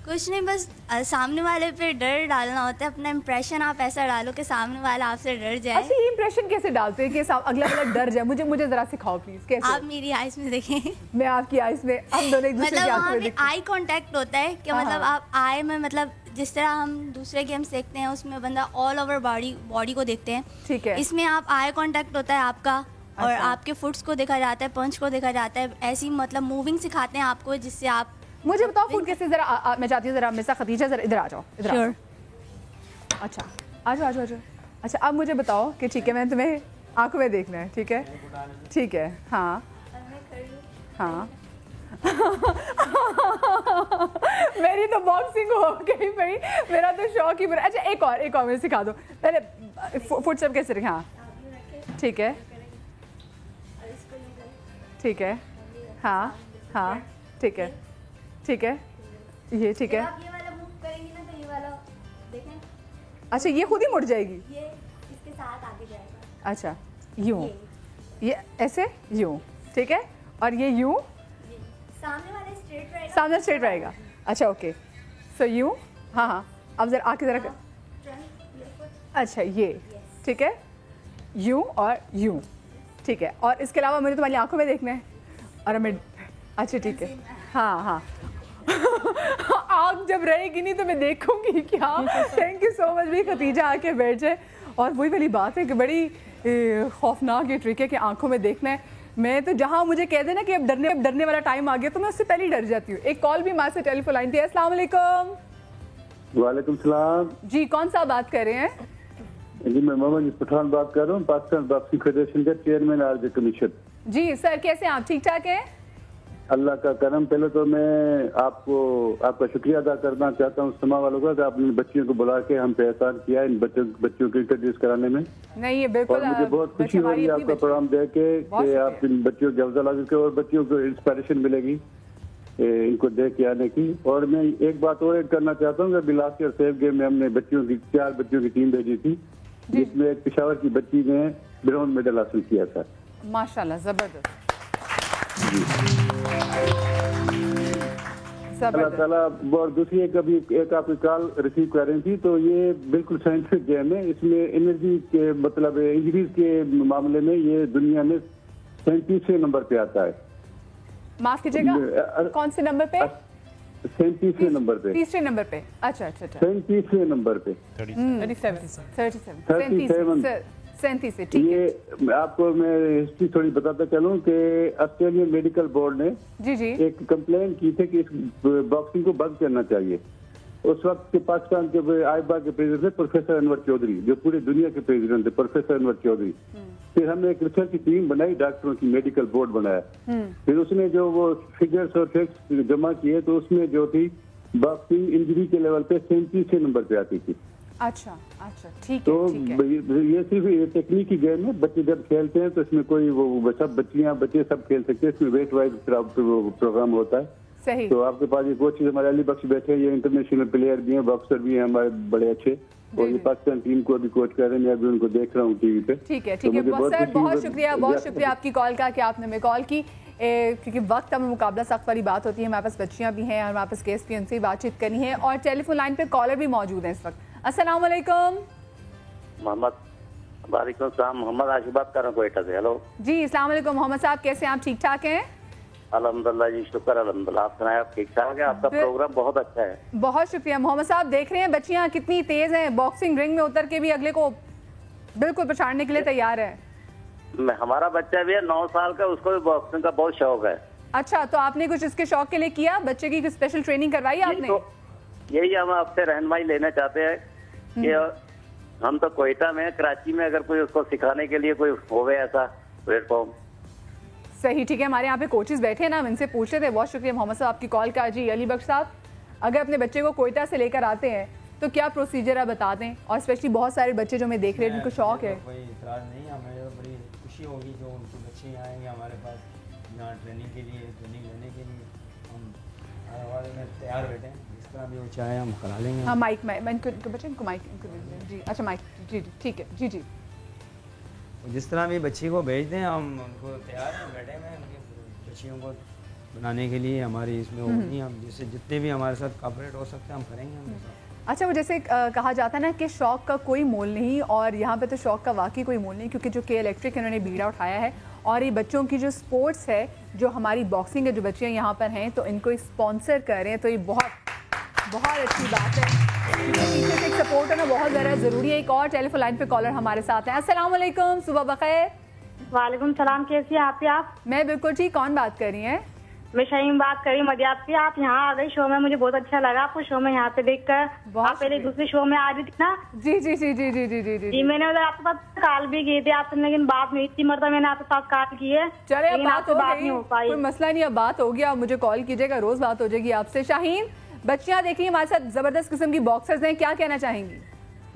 कुछ नहीं, बस सामने वाले पे डर डालना होता है। अपना इंप्रेशन आप ऐसा डालो कि सामने वाला आपसे डर जाए। अच्छा ये इंप्रेशन कैसे डालते हैं कि अगला वाला डर जाए? मुझे जरा सिखाओ प्लीज, कैसे? आप मेरी आईज में देखें। मैं आपकी आईज में, हम दोनों एक दूसरे की आंखों में देखते हैं। आई कांटेक्ट होता है कि मतलब आप आई में, मतलब जिस तरह हम दूसरे गेम्स देखते हैं उसमें बंदा ऑल ओवर बॉडी को देखते हैं। ठीक है। इसमें आप आई कांटेक्ट होता है आपका, और आपके फुट्स को देखा जाता है, पंच को देखा जाता है। ऐसी मतलब मूविंग सिखाते हैं आपको, जिससे आप। मुझे बताओ फुट कैसे, जरा मैं चाहती हूँ जरा मिसा खतीजा जरा इधर आ जाओ, इधर Sure. अच्छा आ जाओ। अच्छा अब मुझे बताओ कि ठीक है, मैंने तुम्हें आंखों में देखना है, ठीक है? ठीक है, हाँ। मेरी तो बॉक्सिंग हो गई भाई, मेरा तो शौक ही पूरा। अच्छा एक और मुझे सिखा दो पहले, फुट सब कैसे रखें? हाँ ठीक है, हाँ ठीक है, ये ठीक है। आप ये वाला मूव करेंगे ना तो ये वाला देखें। अच्छा ये खुद ही मुड़ जाएगी? ये इसके साथ आगे जाएगा। अच्छा यूं, ये ऐसे यूं, ठीक है? और ये यूं, सामने वाला स्ट्रेट रहेगा। सामने स्ट्रेट रहेगा। अच्छा ओके, सो यूं, हाँ अब जरा आके जरा। अच्छा ये ठीक है, यूं और यूं, ठीक है। और इसके अलावा मुझे तुम्हारी आंखों में देखना है, और हमें। अच्छा ठीक है, हाँ आँख जब रहेगी नहीं तो मैं देखूंगी क्या? थैंक यू सो मच भी, खतीजा आके बैठ जाए। और वही वाली बात है कि बड़ी खौफनाक ये ट्रिक है कि आंखों में देखना है। मैं तो जहाँ मुझे कह देना कि अब डरने वाला टाइम आ गया तो मैं उससे पहले ही डर जाती हूँ। एक कॉल भी हमारे से टेलीफोन लाइन थी। अस्सलाम वालेकुम। वालेकुम सलाम जी, कौन सा बात कर रहे हैं? जी मैं मोहम्मद पठान बात कर रहा हूँ, पाकिस्तान बॉक्सिंग फेडरेशन का चेयरमैन आरजे कमीशन। जी सर, कैसे हैं आप? ठीक ठाक हैं? अल्लाह का करम। पहले तो मैं आपका शुक्रिया अदा करना चाहता हूँ समा वालों का कि आपने बच्चियों को बुला के हम पे एहसान किया इन बच्चों को इंट्रोड्यूस कराने में। नहीं ये बिल्कुल, और मुझे बहुत खुशी हो रही है आपका प्रोग्राम देख के कि आप इन बच्चों के अफजल आगे के, और बच्चियों को इंस्पायरेशन मिलेगी इनको देख के आने की। और मैं एक बात और ऐड करना चाहता हूँ कि लास्ट ईयर सेफ गेम में हमने 4 बच्चियों की टीम भेजी थी, जिसमें एक पेशावर की बच्ची ने ब्रॉन्ज मेडल हासिल किया था। माशाल्लाह, जबरदस्त। अल्लाह ताला। और दूसरी एक अभी एक आपकी कॉल रिसीव कर रही थी, तो ये बिल्कुल साइंटिफिक गेम है। इसमें एनर्जी के मतलब इंजरीज के मामले में ये दुनिया में 37वें नंबर पे आता है। माफ कीजिएगा, कौन से नंबर पे? 37वें नंबर पे। तीसरे नंबर पे। अच्छा अच्छा अच्छा, 37वें नंबर पे। 37 ये आपको मैं हिस्ट्री थोड़ी बताता चलूं कि ऑस्ट्रेलियन मेडिकल बोर्ड ने जी एक कंप्लेन की थी कि इस बॉक्सिंग को बंद करना चाहिए। उस वक्त के पाकिस्तान के आईबा के प्रेसिडेंट थे प्रोफेसर अनवर चौधरी, जो पूरी दुनिया के प्रेसिडेंट थे, प्रोफेसर अनवर चौधरी। फिर हमने एक रिसर्च की टीम बनाई, डॉक्टरों की मेडिकल बोर्ड बनाया। फिर उसने जो वो फिगर्स और फैक्ट्स जमा किए, तो उसमें जो थी बॉक्सिंग इंजरी के लेवल पे 37वें नंबर पे आती थी। अच्छा अच्छा, ठीक तो है। ये सिर्फ ये टेक्निकी गेम है। बच्चे जब खेलते हैं तो इसमें कोई वो सब बच्चे सब खेल सकते हैं। इसमें वेट वाइज प्रोग्राम होता है। सही। तो आपके पास ये कोच हमारे अली बख्श बैठे हैं, ये इंटरनेशनल प्लेयर भी हैं, बॉक्सर भी हैं हमारे बड़े अच्छे, और ये पाकिस्तान टीम को अभी कोच कर रहे हैं। मैं अभी उनको देख रहा हूँ टीवी पे। ठीक है ठीक है, सर बहुत शुक्रिया आपकी कॉल का कि आपने हमें कॉल की, क्योंकि वक्त हमें मुकाबला सख्त वाली बात होती है। हमारे पास बच्चियां भी हैं और हमारे पास गेस्ट भी, उनसे भी बातचीत करनी है। और टेलीफोन लाइन पे कॉलर भी मौजूद हैं इस वक्त। अस्सलाम वालेकुम। वालेकुम सलाम, मोहम्मद आशिफ बात कर रहा हूँ कोयटा से। हेलो जी, अस्सलाम वालेकुम मोहम्मद साहब, कैसे हैं आप? ठीक ठाक हैं? अल्हम्दुलिल्लाह जी, शुक्र अल्हम्दुलिल्लाह। आप सुनाए, आप ठीक ठाक है? आपका प्रोग्राम बहुत अच्छा है। बहुत शुक्रिया मोहम्मद साहब। देख रहे हैं बच्चियां कितनी तेज हैं, बॉक्सिंग रिंग में उतर के भी अगले को बिल्कुल पछाड़ने के लिए तैयार है। हमारा बच्चा भी है 9 साल का, उसको भी बॉक्सिंग का बहुत शौक है। अच्छा, तो आपने कुछ इसके शौक के लिए किया? बच्चे की स्पेशल ट्रेनिंग करवाई आपने? यही हम आपसे रहनुमाई लेना चाहते हैं कि हम तो कोयटा में, कराची में अगर कोई उसको सिखाने के लिए कोई होवे ऐसा प्लेटफॉर्म। सही, ठीक है। हमारे यहाँ पे कोचेस बैठे हैं ना, हम इनसे पूछ रहे थे। बहुत शुक्रिया मोहम्मद साहब आपकी कॉल का। जी अली बख्श साहब, अगर अपने बच्चे को कोयटा से लेकर आते हैं तो क्या प्रोसीजर है बता दें। और स्पेशली बहुत सारे बच्चे जो मैं देख रहे हैं जिनको शौक है। कोई इतराज़ नहीं, हमें तो बड़ी खुशी होगी जो उनके बच्चे आएंगे हमारे पास यहाँ ट्रेनिंग के लिए, ट्रेनिंग लेने के लिए। हम हर हवाले में तैयार बैठे हैं, जिस तरह भी वो चाहे हम करा लेंगे। हाँ माइक बच्चे इनको माइक जी। अच्छा माइक जी ठीक है जी जी। जिस तरह भी बच्ची को भेज दें, हम उनको तैयार हैं, बैठे हुए हैं उनकी बच्चियों को बनाने के लिए। हमारी इसमें होगी, हम जैसे जितने भी हमारे साथ कॉपरेट हो सकते हैं हम करेंगे उनके साथ। अच्छा, वो जैसे कहा जाता है ना कि शौक का कोई मोल नहीं, और यहाँ पे तो शौक का वाकई कोई मोल नहीं, क्योंकि जो के इलेक्ट्रिक इन्होंने बीड़ा उठाया है और ये बच्चों की जो स्पोर्ट्स है, जो हमारी बॉक्सिंग है, जो बच्चियाँ यहाँ पर हैं तो इनको स्पॉन्सर कर रहे हैं, तो ये बहुत अच्छी बात है। पीछे से एक सपोर्ट होना बहुत ज़्यादा ज़रूरी है। एक और टेलीफोन लाइन पे कॉलर हमारे साथ हैं। अस्सलाम वालेकुम, सुबह बखैर। वालेकुम सलाम, कैसी हैं आप? मैं बिल्कुल ठीक। कौन बात कर रही हैं? मैं शहीम बात कर रही हूँ मदियाब से। आप यहाँ आ गई शो में, मुझे बहुत अच्छा लगा आपको शो में यहाँ पे देखकर। आप पहले दूसरे शो में आ रही थी ना? जी जी जी जी जी जी जी जी। मैंने उधर आपके पास कॉल भी की थी आपसे, लेकिन बात नहीं, इतनी मरतबा मैंने आपके पास कॉल की है। चले, अब बात नहीं हो पाई, कोई मसला नहीं, अब बात हो गया। आप मुझे कॉल कीजिएगा, रोज बात हो जाएगी आपसे। शाहीन, बच्चियाँ देखिए हमारे साथ जबरदस्त किस्म की बॉक्सर्स हैं, क्या कहना चाहेंगी?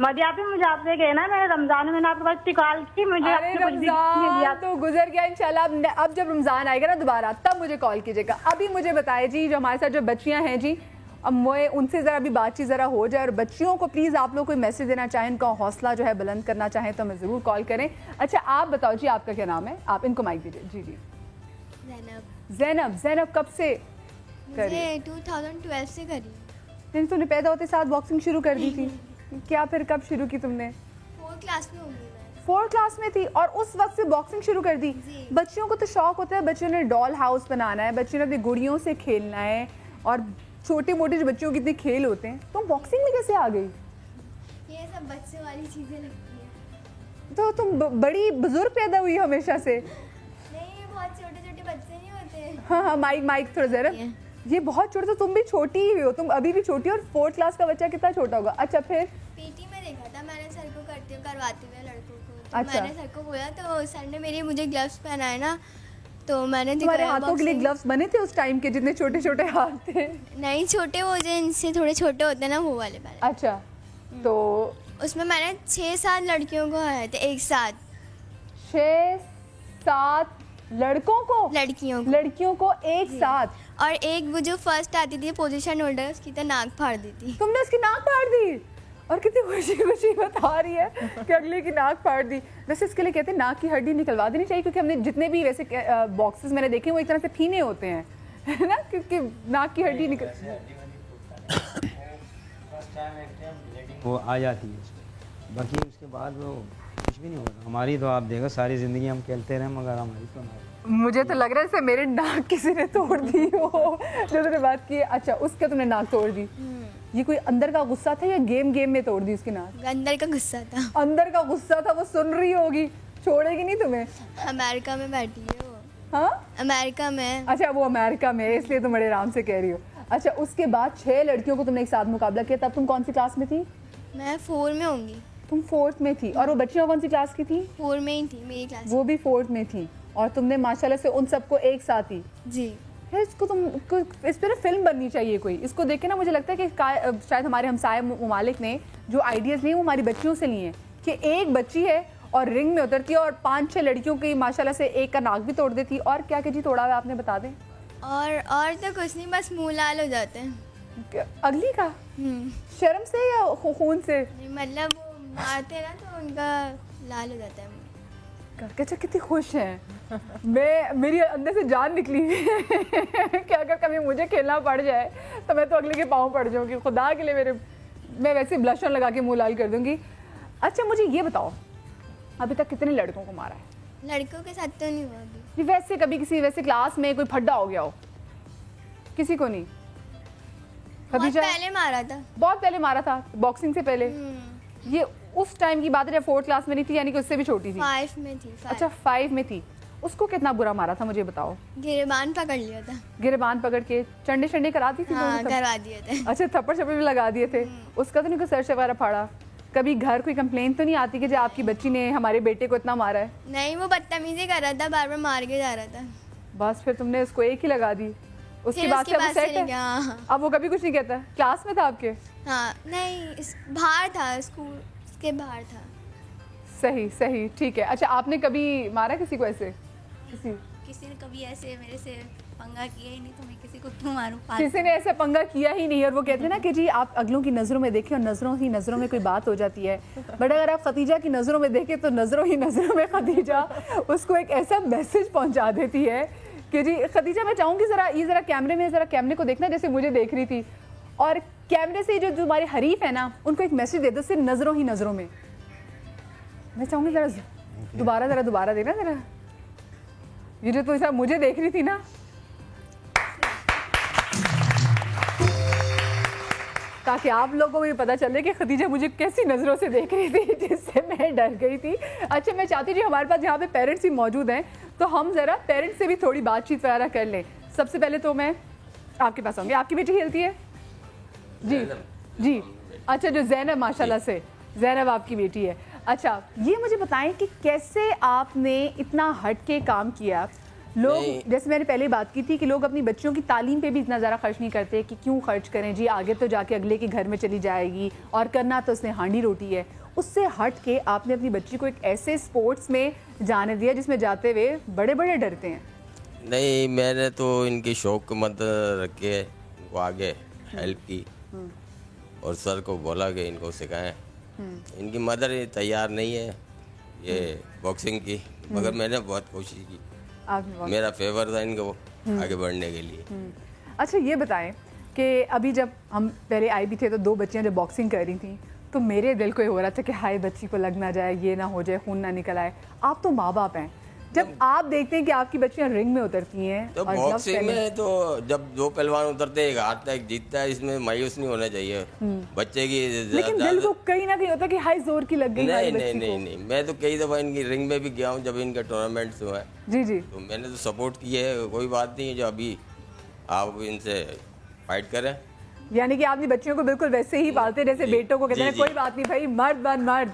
मदियाब, मुझे आपसे कहना, मैंने रमजान में मैंने आपके पास कॉल की, मुझे रमजान तो गुजर गया इंशाल्लाह। अब जब रमजान आएगा ना दोबारा, तब मुझे कॉल कीजिएगा। अभी मुझे बताइए जी, जो हमारे साथ जो बच्चियां हैं जी, अब मैं उनसे ज़रा भी बातचीत ज़रा हो जाए। और बच्चियों को प्लीज़ आप लोग कोई मैसेज देना चाहें, उनका हौसला जो है बुलंद करना चाहें तो हमें ज़रूर कॉल करें। अच्छा, आप बताओ जी, आपका क्या नाम है? आप इनको माइक दीजिए। जी जी। ज़ैनब कब से करी? 2012 से करी। तूने पैदा होते साथ बॉक्सिंग शुरू कर दी थी क्या? फिर कब शुरू की तुमने? 4th क्लास में होगी मैं। 4th क्लास में थी और उस वक्त से बॉक्सिंग शुरू कर दी। बच्चियों को तो शौक होता है, बच्चों ने डॉल हाउस बनाना है, बच्चों ने अपनी गुड़ियों से खेलना है, और छोटे मोटे जो बच्चों के इतने खेल होते हैं। तो बॉक्सिंग में कैसे आ गई? ये सब बच्चों वाली चीजें लगती हैं। तो तुम बड़ी बुजुर्ग पैदा हुई हमेशा से? नहीं, बहुत छोटे छोटे बच्चे नहीं होते। हाँ, माइक थोड़ा जरा। ये बहुत छोटे, तो तुम भी छोटी ही हो, तुम अभी भी छोटी हो। और 4th क्लास का बच्चा कितना छोटा होगा? अच्छा, फिर पीटी में देखा था मैंने सर को करवाते हुए लड़कों को। तो अच्छा। मैंने सर को बोला, तो सर ने मुझे ग्लव्स पहनाए ना, तो मैंने तुम्हारे हाथों के लिए ग्लव्स बने थे उस टाइम के, जितने छोटे छोटे हाथ थे? नहीं, छोटे वो जो इनसे थोड़े छोटे होते हैं ना, वो वाले पहने। अच्छा, तो उसमें मैंने 6-7 लड़कियों को हराए थे एक साथ। 6-7 लड़कियों को एक साथ? और एक वो जो फर्स्ट आती थी पोजीशन होल्डर, उसकी तो नाक फाड़ दी थी। तुमने उसकी नाक फाड़ दी? और कितनी खुशी बता रही है कि अगले की नाक फाड़ दी। वैसे इसके लिए कहते हैं नाक की हड्डी निकलवा देनी चाहिए, क्योंकि हमने जितने भी वैसे बॉक्सेस मैंने देखे वो एक तरह से फीने होते हैं, है ना, क्योंकि नाक की हड्डी निकल वो आ जाती है उसमें, बाकी उसके बाद वो कुछ भी नहीं होता। हमारी तो आप देखो सारी ज़िंदगी हम खेलते रहे मगर हमारी तो ना। मुझे तो लग रहा है जैसे मेरे नाक किसी ने तोड़ दी हो जो तुमने बात की। अच्छा, उसके तुमने नाक तोड़ दी, ये कोई अंदर का गुस्सा था या गेम में तोड़ दी उसकी नाक? अंदर का गुस्सा था। अंदर का गुस्सा था, वो सुन रही होगी, छोड़ेगी नहीं तुम्हें। अमेरिका में बैठी है वो। हाँ, अमेरिका में। अच्छा, वो अमेरिका में है इसलिए तुम बड़े आराम से कह रही हो। अच्छा, उसके बाद 6 लड़कियों को तुमने एक साथ मुकाबला किया, तब तुम कौन सी क्लास में थी? मैं 4 में होंगी। तुम 4th में थी, और वो बच्चियाँ कौन सी क्लास की थी? 4 में ही थी मेरी क्लास। वो भी 4th में थी, और तुमने माशाल्लाह से उन सबको एक साथ ही। जी। इसको इस पर फिल्म बननी चाहिए कोई। इसको देख के ना मुझे लगता है कि शायद हमारे हमसाये ममालिक ने जो आइडियाज़ लिए वो हमारी बच्चियों से लिए हैं, कि एक बच्ची है और रिंग में उतरती है और 5-6 लड़कियों की माशाल्लाह से एक का नाक भी तोड़ देती। और क्या जी तोड़ा हुआ आपने, बता दें। और तो कुछ नहीं, बस मुँह लाल हो जाते हैं। अगली का शर्म से या खून से? मतलब वो मारते ना तो उनका लाल हो जाता है। अच्छा, कितनी खुश हैं। मेरी अंदर से जान निकली कि अगर कभी मुझे खेलना पड़ जाए तो मैं तो अगले के पाँव पड़ जाऊंगी, खुदा के लिए। मैं वैसे ब्लश ऑन लगा के मुंह लाल कर दूंगी। अच्छा, मुझे ये बताओ, अभी तक कितने लड़कों को मारा है? लड़कों के साथ तो नहीं हुआ अभी। वैसे कभी किसी वैसे क्लास में कोई फड्डा हो गया हो? किसी को नहीं? बहुत पहले मारा था। बहुत पहले मारा था, बॉक्सिंग से पहले? ये उस टाइम की बात है जब 4th क्लास में नहीं थी, यानी कि उससे भी छोटी थी? 5 में थी। अच्छा, 5 में थी। उसको कितना बुरा मारा था मुझे बताओ? गिरबान पकड़ लिया था। गिरबान पकड़ के चंडे शंडे करा दी थी? हाँ, करवा दिए थे। अच्छा, थप्पड़ छप्पड़ भी लगा दिए थे। उसका तो नहीं कोई सर वगैरह फाड़ा? कभी घर कोई कंप्लेन तो नहीं आती कि जो आपकी बच्ची ने हमारे बेटे को इतना मारा है? नहीं, वो बदतमीजी कर रहा था, बार बार मार के जा रहा था। बस फिर तुमने उसको एक ही लगा दी? उसके बाद से वो सेट है? अब वो कभी कुछ नहीं कहता? क्लास में था आपके? हाँ, नहीं, बाहर था, स्कूल के बाहर था। सही सही, ठीक है। अच्छा, आपने कभी मारा किसी को ऐसे? किसी ने कभी ऐसे मेरे से पंगा किया ही नहीं, तो मैं किसी को क्यों मारूं? किसी ने ऐसे पंगा किया ही नहीं। और वो कहते हैं ना कि जी आप अगलों की नज़रों में देखें और नज़रों ही नज़रों में कोई बात हो जाती है, बट अगर आप खतीजा की नज़रों में देखें तो नज़रों ही नज़रों में खतीजा उसको एक ऐसा मैसेज पहुंचा देती है कि जी खतीजा, मैं चाहूँगी ज़रा कैमरे को देखना जैसे मुझे देख रही थी, और कैमरे से जो हमारे हरीफ है ना उनको एक मैसेज दे दो, सिर्फ नज़रों ही नज़रों में। मैं चाहूँगी ज़रा दोबारा देखना ज़रा, ये जो तो मुझे देख रही थी ना। ताकि आप लोगों को भी पता चले कि खदीजा मुझे कैसी नज़रों से देख रही थी जिससे मैं डर गई थी। अच्छा, मैं चाहती थी हमारे पास यहाँ पे पेरेंट्स भी मौजूद हैं, तो हम ज़रा पेरेंट्स से भी थोड़ी बातचीत वगैरह कर लें। सबसे पहले तो मैं आपके पास आऊँगी। आपकी बेटी खेलती है? जी। अच्छा, जो ज़ैनब, माशाल्लाह से ज़ैनब आपकी बेटी है। अच्छा, ये मुझे बताएं कि कैसे आपने इतना हट के काम किया। लोग, जैसे मैंने पहले बात की थी कि लोग अपनी बच्चियों की तालीम पे भी इतना ज़्यादा खर्च नहीं करते कि क्यों खर्च करें जी, आगे तो जाके अगले के घर में चली जाएगी और करना तो उसने हांडी रोटी है। उससे हट के आपने अपनी बच्ची को एक ऐसे स्पोर्ट्स में जाने दिया जिसमें जाते हुए बड़े बड़े डरते हैं। नहीं, मैंने तो इनकी शौक को मत रख के इनको आगे हेल्प की और सर को बोला कि इनको सिखाएं। इनकी मदर तैयार नहीं है ये बॉक्सिंग की, मगर मैंने बहुत कोशिश की, मेरा फेवर था इनको आगे बढ़ने के लिए। अच्छा, ये बताएं कि अभी जब हम पहले आए भी थे तो 2 बच्चियां जब बॉक्सिंग कर रही थी तो मेरे दिल को ये हो रहा था कि हाय बच्ची को लग ना जाए, ये ना हो जाए, खून ना निकल आए। आप तो माँ बाप हैं, जब आप देखते हैं कि आपकी बच्चियां रिंग में उतरती हैं तो बॉक्सिंग में तो जब 2 पहलवान उतरते एक हाथ तक जीतता है, इसमें मायूस नहीं होना चाहिए बच्चे की। लेकिन दिल को कहीं ना कहीं होता है कि हाय जोर की लग गई। नहीं, मैं तो कई दफा इनकी रिंग में भी गया हूँ जब इनके टूर्नामेंट्स हुए। जी, तो मैंने तो सपोर्ट की है, कोई बात नहीं है जो अभी आप इनसे फाइट करें। यानी कि आपने बच्चियों को बिल्कुल वैसे ही पालते हैं जैसे बेटों को कहते हैं कोई बात नहीं भाई, मर्द बन मर्द,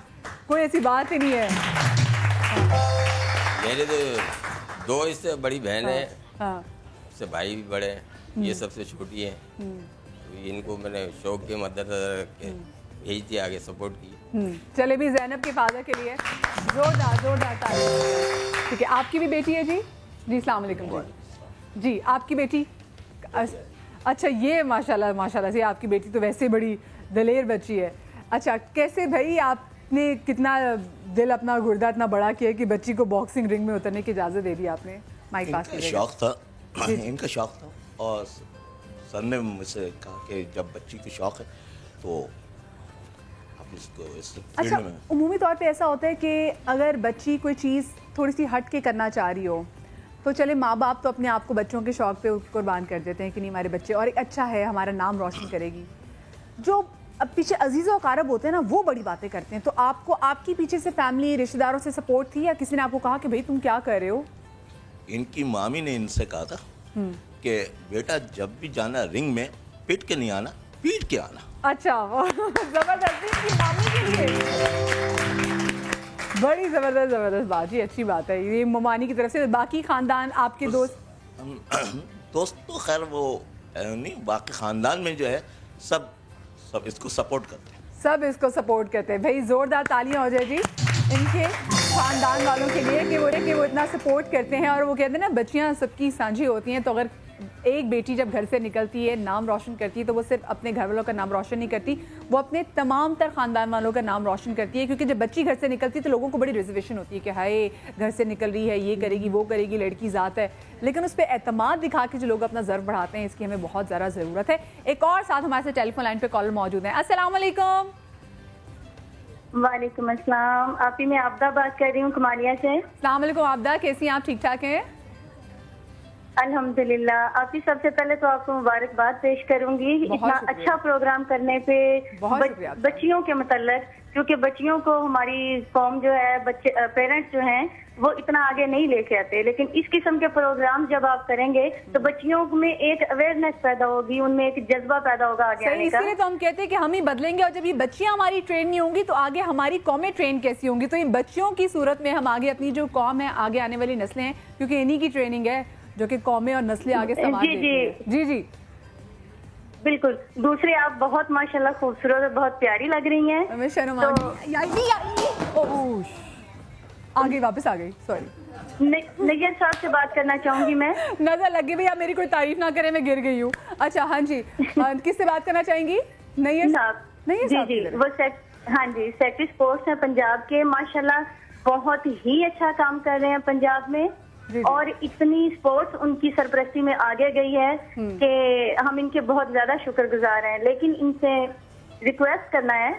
कोई ऐसी बात ही नहीं है। मेरे तो 2 इससे बड़ी बहन है, उससे भाई भी बड़े हैं, ये सबसे छोटी है। तो इनको मैंने शौक के मदद रख के भेज दिया, आगे सपोर्ट की। चले भी ज़ैनब के फादर के लिए जोरदार तारीफ। ठीक है, आपकी भी बेटी है जी? जी, अस्सलाम वालेकुम जी। आपकी बेटी? अच्छा, ये माशाल्लाह से आपकी बेटी तो वैसे बड़ी दलेर बच्ची है। अच्छा, कैसे भाई आपने कितना दिल अपना गुर्दा इतना बड़ा किया कि बच्ची को बॉक्सिंग रिंग में उतरने की इजाज़त दे दी आपने? माइक पास कीजिएगा। शौक था, इनका शौक था और सर ने मुझसे कहा कि जब बच्ची को शौक है तो आप इसको इस फील्ड में। उमूमी तौर पे ऐसा होता है कि अगर बच्ची कोई चीज़ थोड़ी सी हट के करना चाह रही हो तो चले माँ बाप तो अपने आप को बच्चों के शौक पे कुर्बान कर देते हैं कि नहीं हमारे बच्चे और एक अच्छा है, हमारा नाम रोशन करेगी। जो अब पीछे अजीज़ और कारब होते हैं ना, वो बड़ी बातें करते हैं। तो आपको आपकी पीछे से फैमिली रिश्तेदारों से सपोर्ट थी या किसी ने आपको कहा कि भाई तुम क्या कर रहे हो? इनकी मामी ने इनसे कहा था कि बेटा जब भी जाना रिंग में पिट के नहीं आना, पीट के आना। अच्छा, जबरदस्ती की मामी के लिए बड़ी जबरदस्त बात जी, अच्छी बात है ये ममानी की तरफ से। बाकी खानदान आपके दोस्त तो खैर वो नहीं, बाकी खानदान में जो है सब इसको सपोर्ट करते हैं। सब इसको सपोर्ट करते हैं। भाई जोरदार तालियां हो जाए जी इनके खानदान वालों के लिए कि वो इतना सपोर्ट करते हैं। और वो कहते हैं ना बच्चियां सबकी साझी होती हैं, तो अगर एक बेटी जब घर से निकलती है नाम रोशन करती है तो वो सिर्फ अपने घर वालों का नाम रोशन नहीं करती, वो अपने तमाम तर खानदान वालों का नाम रोशन करती है। क्योंकि जब बच्ची घर से निकलती है तो लोगों को बड़ी रिजर्वेशन होती है कि हाय घर से निकल रही है, ये करेगी वो करेगी, लड़की ज़ात है। लेकिन उस पर एतमाद दिखा के जो लोग अपना ज़र्व बढ़ाते हैं, इसकी हमें बहुत ज़्यादा ज़रूरत है। एक और साथ हमारे साथ टेलीफोन लाइन पर कॉलर मौजूद है। अस्सलाम वालेकुम। वालेकुम अस्सलाम। आप ही मैं आबदा बात कर रही हूँ कुमारिया से। अस्सलाम वालेकुम आबदा, कैसी हैं आप? ठीक ठाक हैं? अल्हम्दुलिल्लाह। आप ही सबसे पहले तो आपको मुबारकबाद पेश करूंगी इतना अच्छा प्रोग्राम करने पे बच्चियों के मतलब, क्योंकि बच्चियों को हमारी कौम जो है बच्चे पेरेंट्स जो हैं वो इतना आगे नहीं लेके आते, लेकिन इस किस्म के प्रोग्राम जब आप करेंगे तो बच्चियों में एक अवेयरनेस पैदा होगी, उनमें एक जज्बा पैदा होगा आगे आने का। इसलिए तो हम कहते हैं कि हम ही बदलेंगे, और जब ये बच्चियां हमारी ट्रेन नहीं होंगी तो आगे हमारी कौमें ट्रेन कैसी होंगी? तो इन बच्चियों की सूरत में हम आगे अपनी जो कौम है, आगे आने वाली नस्लें हैं, क्योंकि इन्हीं की ट्रेनिंग है जो कि कौमें और नस्लें आगे संभाल जी जी जी जी बिल्कुल। दूसरे आप बहुत माशाल्लाह खूबसूरत और बहुत प्यारी लग रही हैं। आगे वापस आ गई, सॉरी। नैयर साहब से बात करना चाहूंगी मैं। नजर लगी भैया, मेरी कोई तारीफ ना करे, मैं गिर गई हूँ। अच्छा हाँ जी, किससे बात करना चाहेंगी? नैयर साहब। जी जी वो हाँ जी सेक्रेटरी स्पोर्ट्स हैं पंजाब के, माशाल्लाह बहुत ही अच्छा काम कर रहे हैं पंजाब में, और इतनी स्पोर्ट्स उनकी सरपरस्ती में आगे गई है कि हम इनके बहुत ज्यादा शुक्रगुजार हैं। लेकिन इनसे रिक्वेस्ट करना है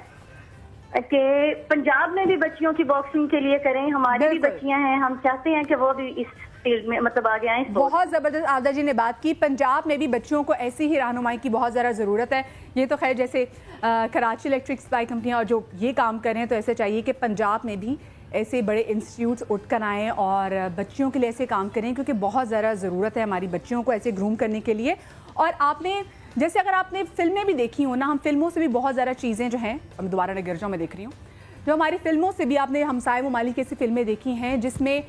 कि पंजाब में भी बच्चियों की बॉक्सिंग के लिए करें। हमारी भी बच्चियां हैं, हम चाहते हैं कि वो भी इस फील्ड में मतलब आगे आए। बहुत ज़बरदस्त आदा जी ने बात की। पंजाब में भी बच्चियों को ऐसी ही रहनुमाई की बहुत ज़्यादा ज़रूरत है। ये तो खैर जैसे कराची इलेक्ट्रिक सप्लाई कंपनियाँ और जो ये काम कर रहे हैं, तो ऐसे चाहिए कि पंजाब में भी ऐसे बड़े इंस्टीट्यूट्स उठ कर आएँ और बच्चियों के लिए ऐसे काम करें, क्योंकि बहुत ज़्यादा ज़रूरत है हमारी बच्चियों को ऐसे ग्रूम करने के लिए। और आपने जैसे अगर आपने फिल्में भी देखी हो ना, हम फिल्मों से भी बहुत ज़्यादा चीज़ें जो हैं, अब दोबारा नगर जाऊँ मैं देख रही हूँ, जो हमारी फिल्मों से भी आपने हमसाए ममालिक ऐसी फिल्में देखी हैं जिसमें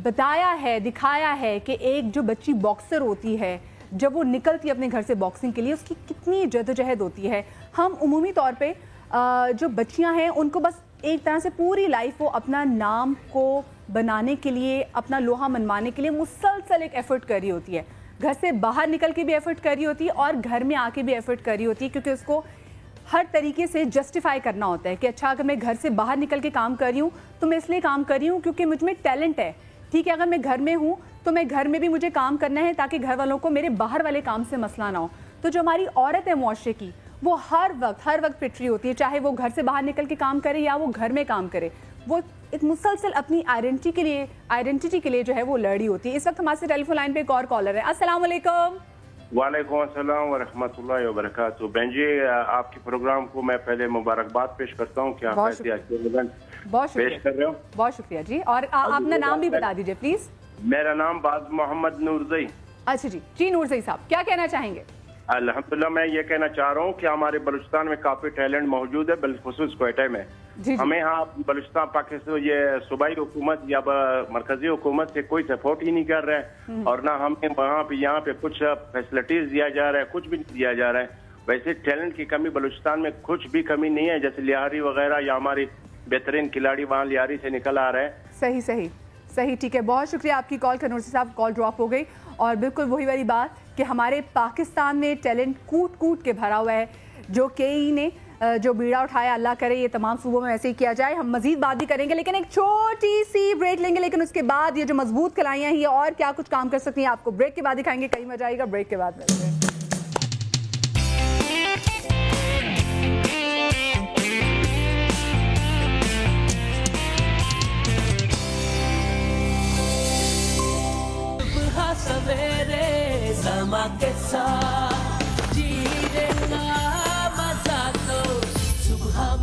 बताया है, दिखाया है कि एक जो बच्ची बॉक्सर होती है, जब वो निकलती है अपने घर से बॉक्सिंग के लिए, उसकी कितनी जद्दोजहद होती है। हम उमूमी तौर पे जो बच्चियां हैं उनको बस एक तरह से पूरी लाइफ वो अपना नाम को बनाने के लिए, अपना लोहा मनवाने के लिए मुसलसल एक एफर्ट कर रही होती है। घर से बाहर निकल के भी एफर्ट कर रही होती है और घर में आके भी एफर्ट कर रही होती है, क्योंकि उसको हर तरीके से जस्टिफाई करना होता है कि अच्छा अगर मैं घर से बाहर निकल के काम कर रही हूँ तो मैं इसलिए काम कर रही हूँ क्योंकि मुझ में टैलेंट है। ठीक है, अगर मैं घर में हूँ तो मैं घर में भी मुझे काम करना है ताकि घर वालों को मेरे बाहर वाले काम से मसला ना हो। तो जो हमारी औरत है मुआशरे की, वो हर वक्त फिट रही होती है, चाहे वो घर से बाहर निकल के काम करे या वो घर में काम करे, वो एक मुसलसल अपनी आइडेंटिटी के लिए जो है वो लड़ी होती है। इस वक्त हमारे टेलीफोन लाइन पे एक और कॉलर है। अस्सलाम वालेकुम। वालेकुम अस्सलाम व रहमतुल्लाहि व बरकातहू। बहन जी, आपके प्रोग्राम को मैं पहले मुबारकबाद पेश करता हूँ कि आप ऐसे अच्छे इवेंट पेश कर रहे हो। बहुत शुक्रिया जी। और अपना नाम भी बता दीजिए प्लीज। मेरा नाम बाज मोहम्मद नूरजई। अच्छा जी नूरजई साहब, क्या कहना चाहेंगे? अल्हम्दुलिल्लाह, मैं ये कहना चाह रहा हूँ कि हमारे बलूचिस्तान में काफी टैलेंट मौजूद है, बिलखुसूस क्वेटा में। हमें यहाँ बलूचिस्तान पाकिस्तान ये सूबाई हुकूमत या मरकजी हुकूमत से कोई सपोर्ट ही नहीं कर रहा है, और ना हमें वहाँ पे यहाँ पे कुछ फैसिलिटीज दिया जा रहा है, कुछ भी नहीं दिया जा रहा है। वैसे टैलेंट की कमी बलूचिस्तान में कुछ भी कमी नहीं है, जैसे लियारी वगैरह या हमारी बेहतरीन खिलाड़ी वहाँ लियारी से निकल आ रहे हैं। सही ठीक है, बहुत शुक्रिया आपकी कॉल का। नूरजई साहब कॉल ड्रॉप हो गई, और बिल्कुल वही वाली बात कि हमारे पाकिस्तान में टैलेंट कूट कूट के भरा हुआ है, जो कई ने जो बीड़ा उठाया, अल्लाह करे ये तमाम सूबों में ऐसे ही किया जाए। हम मजीद बात भी करेंगे, लेकिन एक छोटी सी ब्रेक लेंगे, लेकिन उसके बाद ये जो मजबूत कलाइयाँ हैं ये और क्या कुछ काम कर सकती हैं आपको ब्रेक के बाद दिखाएंगे। कहीं मजा आएगा, ब्रेक के बाद मिलते हैं। सवेरे समा के साथ जीना मजा तो सुबह।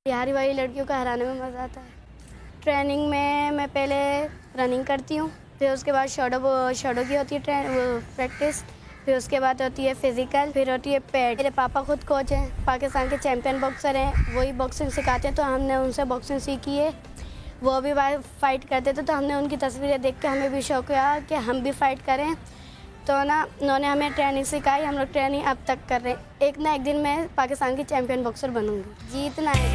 बिहारी वाली लड़कियों को हराने में मज़ा आता है। ट्रेनिंग में मैं पहले रनिंग करती हूँ, फिर उसके बाद शॉडो की होती है प्रैक्टिस, फिर उसके बाद होती है फिज़िकल, फिर होती है पैड। मेरे पापा खुद कोच हैं, पाकिस्तान के चैम्पियन बॉक्सर हैं, वही बॉक्सिंग सिखाते हैं, तो हमने उनसे बॉक्सिंग सीखी है। वो भी फाइट करते थे, तो हमने उनकी तस्वीरें देख के हमें भी शौक हुआ कि हम भी फाइट करें। तो ना उन्होंने हमें ट्रेनिंग सिखाई, हम लोग ट्रेनिंग अब तक कर रहे हैं। एक ना एक दिन मैं पाकिस्तान की चैम्पियन बॉक्सर बनूंगी। जीतना है।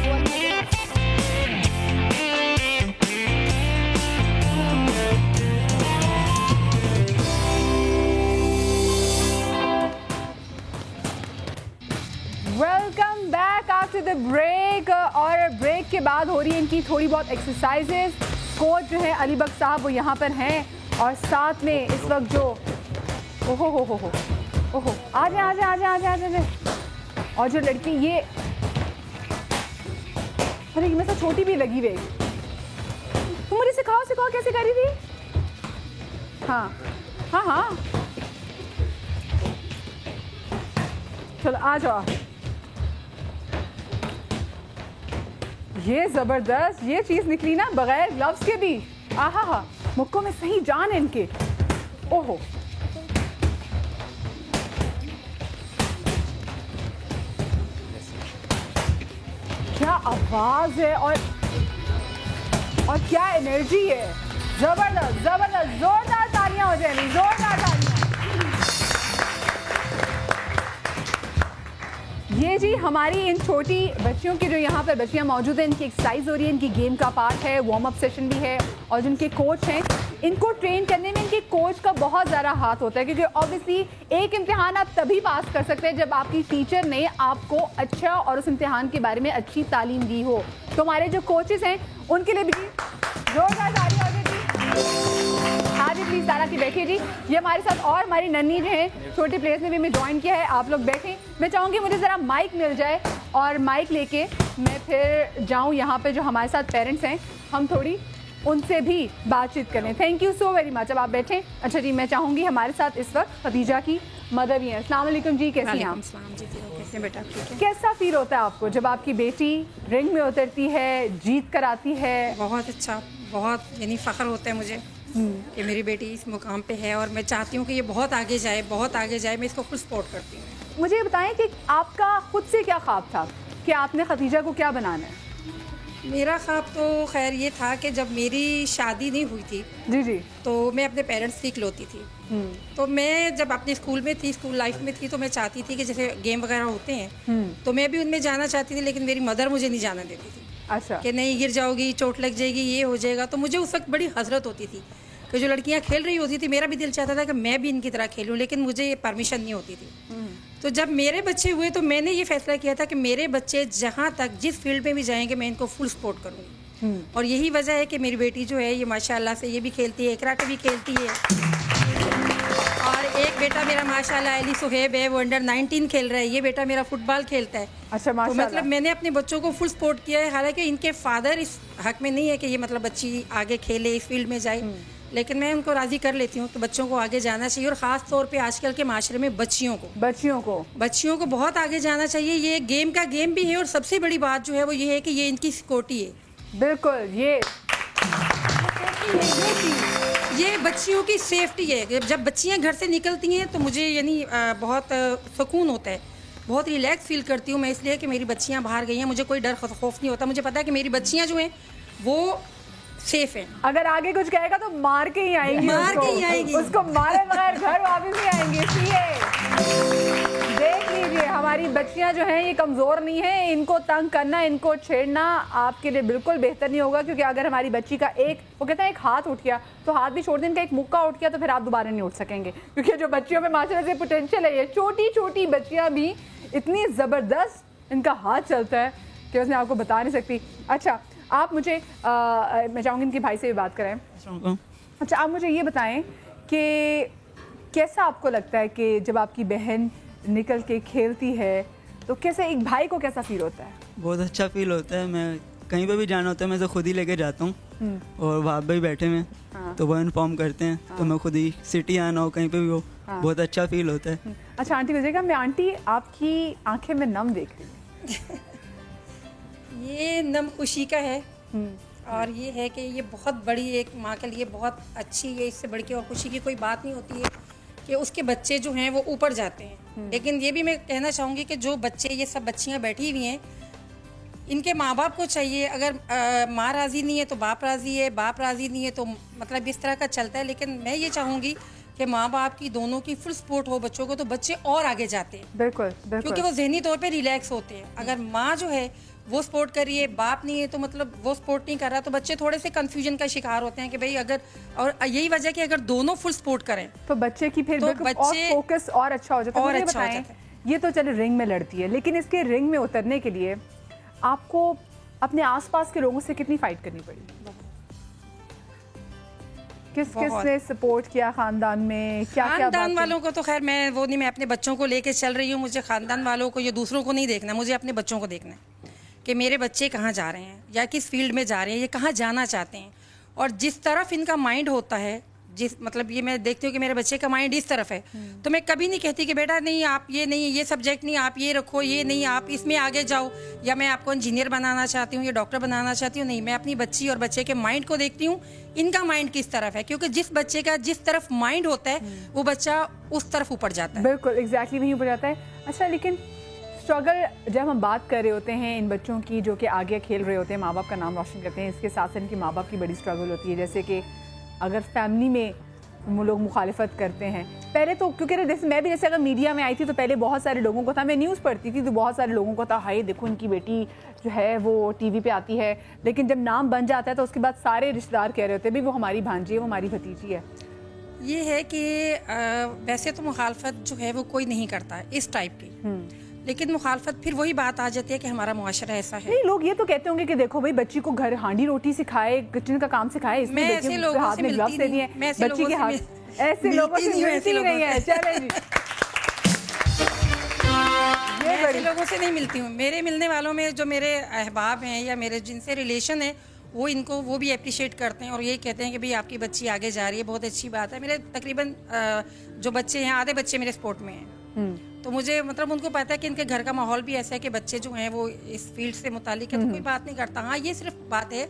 Welcome back after the break. और ब्रेक के बाद हो रही है इनकी थोड़ी बहुत एक्सरसाइजेस। कोच जो है अली बख्श साहब वो यहाँ पर हैं, और साथ में इस वक्त जो ओहो आ जाए। और जो लड़की ये अरे मैं तो छोटी भी लगी हुई, तुम मुझे सिखाओ कैसे करी थी। हाँ चलो आ जाओ। ये जबरदस्त ये चीज निकली ना बगैर ग्लव्स के भी। आहा मुक्कों में सही जान है इनके। ओहो क्या आवाज है और क्या एनर्जी है। जबरदस्त जोरदार तालियां हो जाएंगी, जोरदार तालियां। ये जी हमारी इन छोटी बच्चियों की जो यहाँ पर बच्चियाँ मौजूद हैं, इनकी एक्सरसाइज हो रही है, इनकी गेम का पार्ट है, वार्म अप सेशन भी है। और जिनके कोच हैं इनको ट्रेन करने में इनके कोच का बहुत ज़्यादा हाथ होता है, क्योंकि ऑब्वियसली एक इम्तिहान आप तभी पास कर सकते हैं जब आपकी टीचर ने आपको अच्छा और उस इम्तिहान के बारे में अच्छी तालीम दी हो। तो हमारे जो कोचेस हैं उनके लिए भी जोरदार ताली हो जाएगी। हाँ जी प्लीज़ सारा की बैठिए जी। ये हमारे साथ और हमारी नन्ही जो हैं छोटे प्लेयर्स ने भी हमें ज्वाइन किया है। आप लोग बैठें, मैं चाहूँगी मुझे ज़रा माइक मिल जाए और माइक लेके मैं फिर जाऊँ यहाँ पे जो हमारे साथ पेरेंट्स हैं, हम थोड़ी उनसे भी बातचीत करें। Thank you so very much. अब आप बैठें। अच्छा जी, मैं चाहूँगी हमारे साथ इस वक्त खदीजा की मदर भी हैं। अस्सलाम वालेकुम जी, कैसी हैं आप? कैसे बेटा? ठीक है। कैसा फील होता है आपको जब आपकी बेटी रिंग में उतरती है, जीत कर आती है? बहुत अच्छा, बहुत यानी फ़ख्र होता है मुझे कि मेरी बेटी इस मुकाम पे है, और मैं चाहती हूँ कि ये बहुत आगे जाए, बहुत आगे जाए। मैं इसको फुल सपोर्ट करती हूँ। मुझे बताएं कि आपका खुद से क्या ख्वाब था कि आपने खदीजा को क्या बनाना है? मेरा ख्वाब तो खैर ये था कि जब मेरी शादी नहीं हुई थी जी तो मैं अपने पेरेंट्स की इकलौती थी। तो मैं जब अपने स्कूल में थी, स्कूल लाइफ में थी, तो मैं चाहती थी कि जैसे गेम वगैरह होते हैं तो मैं भी उनमें जाना चाहती थी, लेकिन मेरी मदर मुझे नहीं जाना देती थी। अच्छा। कि नहीं गिर जाओगी, चोट लग जाएगी, ये हो जाएगा। तो मुझे उस वक्त बड़ी हसरत होती थी कि जो लड़कियां खेल रही होती थी, मेरा भी दिल चाहता था कि मैं भी इनकी तरह खेलूं, लेकिन मुझे ये परमिशन नहीं होती थी। तो जब मेरे बच्चे हुए तो मैंने ये फैसला किया था कि मेरे बच्चे जहाँ तक जिस फील्ड में भी जाएंगे मैं इनको फुल सपोर्ट करूँगी। और यही वजह है कि मेरी बेटी जो है ये माशाल्लाह से ये भी खेलती है, कराटे भी खेलती है। और एक बेटा मेरा माशाल्लाह अली सुहेब है, वो अंडर 19 खेल रहा है। ये बेटा मेरा फुटबॉल खेलता है। अच्छा, तो मतलब मैंने अपने बच्चों को फुल सपोर्ट किया है। हालांकि इनके फादर इस हक में नहीं है कि ये मतलब बच्ची आगे खेले, इस फील्ड में जाए, लेकिन मैं उनको राज़ी कर लेती हूँ कि बच्चों को आगे जाना चाहिए। और ख़ास तौर पे आजकल के माशरे में बच्चियों को बहुत आगे जाना चाहिए। ये गेम का गेम भी है, और सबसे बड़ी बात जो है वो ये है कि ये इनकी सिक्योरिटी है। बिल्कुल, ये बच्चियों की सेफ्टी है। जब बच्चियां घर से निकलती हैं तो मुझे यानी बहुत सुकून होता है, बहुत रिलैक्स फील करती हूँ मैं, इसलिए कि मेरी बच्चियां बाहर गई हैं। मुझे कोई डर खौफ नहीं होता, मुझे पता है कि मेरी बच्चियां जो हैं वो सेफ है। अगर आगे कुछ कहेगा तो मार के ही आएंगी, उसको मारे बगैर घर वापस नहीं आएंगे। इसलिए देख लीजिए, हमारी बच्चियां जो हैं ये कमज़ोर नहीं है, इनको तंग करना, इनको छेड़ना आपके लिए बिल्कुल बेहतर नहीं होगा। क्योंकि अगर हमारी बच्ची का वो कहते हैं एक हाथ उठ गया तो हाथ भी छोड़ दें, इनका एक मुक्का उठ गया तो फिर आप दोबारा नहीं उठ सकेंगे। क्योंकि जो बच्चियों में माशाल्लाह से पोटेंशियल है, ये छोटी छोटी बच्चियाँ भी इतनी ज़बरदस्त इनका हाथ चलता है कि उसने आपको बता नहीं सकती। अच्छा, आप मुझे मैं चाहूँगी इनके भाई से भी बात करें। अच्छा, आप मुझे ये बताएं कि कैसा आपको लगता है कि जब आपकी बहन निकल के खेलती है तो कैसे एक भाई को कैसा फील होता है? बहुत अच्छा फील होता है। मैं कहीं पे भी जाना होता है मैं तो खुद ही लेके जाता हूँ, और वहाँ पे बैठे हैं तो वो इन्फॉर्म करते हैं, तो मैं खुद ही सिटी आना हो कहीं पे भी हो, बहुत अच्छा फील होता है। अच्छा आंटी गुजरेगा, मैं आंटी आपकी आंखें में नम देख रही हूँ। ये नम खुशी का है, और ये है कि ये बहुत बड़ी एक माँ के लिए बहुत अच्छी है। इससे बढ़ के और खुशी की कोई बात नहीं होती है कि उसके बच्चे जो हैं वो ऊपर जाते हैं। लेकिन ये भी मैं कहना चाहूँगी कि जो बच्चे, ये सब बच्चियाँ बैठी हुई हैं, इनके माँ बाप को चाहिए, अगर माँ राज़ी नहीं है तो बाप राज़ी है, बाप राज़ी नहीं है तो मतलब इस तरह का चलता है। लेकिन मैं ये चाहूँगी कि माँ बाप की दोनों की फुल सपोर्ट हो बच्चों को, तो बच्चे और आगे जाते हैं। बिल्कुल, क्योंकि वो जहनी तौर पे रिलैक्स होते हैं। अगर माँ जो है वो सपोर्ट करिए, बाप नहीं है तो मतलब वो सपोर्ट नहीं कर रहा, तो बच्चे थोड़े से कंफ्यूजन का शिकार होते हैं कि भाई अगर, और यही वजह कि अगर दोनों फुल सपोर्ट करें तो बच्चे की फिर तो बच्चे फोकस और अच्छा हो जाता है। और अच्छा हो जाता है। ये तो चलो रिंग में लड़ती है, लेकिन इसके रिंग में उतरने के लिए आपको अपने आसपास के लोगों से कितनी फाइट करनी पड़ी? किसने सपोर्ट किया खानदान में? खानदान वालों को तो खैर मैं वो नहीं, मैं अपने बच्चों को लेके चल रही हूँ। मुझे खानदान वालों को या दूसरों को नहीं देखना, मुझे अपने बच्चों को देखना है कि मेरे बच्चे कहाँ जा रहे हैं या किस फील्ड में जा रहे हैं, ये कहाँ जाना चाहते हैं। और जिस तरफ इनका माइंड होता है, जिस मतलब ये मैं देखती हूँ कि मेरे बच्चे का माइंड इस तरफ है, तो मैं कभी नहीं कहती कि बेटा नहीं आप ये नहीं, ये सब्जेक्ट नहीं, आप ये रखो, ये नहीं, आप इसमें आगे जाओ, या मैं आपको इंजीनियर बनाना चाहती हूँ या डॉक्टर बनाना चाहती हूँ। नहीं, मैं अपनी बच्ची और बच्चे के माइंड को देखती हूँ, इनका माइंड किस तरफ है। क्योंकि जिस बच्चे का जिस तरफ माइंड होता है वो बच्चा उस तरफ ऊपर जाता है। बिल्कुल, एग्जैक्टली वहीं ऊपर जाता है। अच्छा, लेकिन स्ट्रगल जब हम बात कर रहे होते हैं इन बच्चों की जो कि आगे खेल रहे होते हैं, माँ बाप का नाम रोशन करते हैं, इसके साथ साथ इनकी माँ बाप की बड़ी स्ट्रगल होती है। जैसे कि अगर फैमिली में वो लोग मुखालिफत करते हैं, पहले तो क्योंकि जैसे मैं भी जैसे अगर मीडिया में आई थी तो पहले बहुत सारे लोगों को था, मैं न्यूज़ पढ़ती थी तो बहुत सारे लोगों को था हाय देखो इनकी बेटी जो है वो टीवी पे आती है, लेकिन जब नाम बन जाता है तो उसके बाद सारे रिश्तेदार कह रहे होते हैं भी वो हमारी भांजी है, वो हमारी भतीजी है। ये है कि वैसे तो मुखालफत जो है वो कोई नहीं करता इस टाइप की, लेकिन मुखालफत फिर वही बात आ जाती है कि हमारा मुआशरा ऐसा है। नहीं, लोग ये तो कहते होंगे कि देखो भाई बच्ची को घर हांडी रोटी सिखाए, किचन का काम सिखाए, इसमें ऐसे लोगों हाथ में ग्लव्स दे दिए बच्ची के हाथ, ऐसे लोगों से मिलती नहीं है। चले जी, ऐसे लोगों से नहीं मिलती हूँ। मेरे मिलने वालों में जो मेरे अहबाब हैं या मेरे जिनसे रिलेशन है वो इनको वो भी अप्रिशिएट करते हैं और यही कहते हैं कि भाई आपकी बच्ची आगे जा रही है, बहुत अच्छी बात है। मेरे तकरीबन जो बच्चे हैं आधे बच्चे मेरे स्पोर्ट में हैं, तो मुझे मतलब उनको पता है कि इनके घर का माहौल भी ऐसा है कि बच्चे जो हैं वो इस फील्ड से मुतालिक है, तो कोई बात नहीं करता। हाँ, ये सिर्फ बात है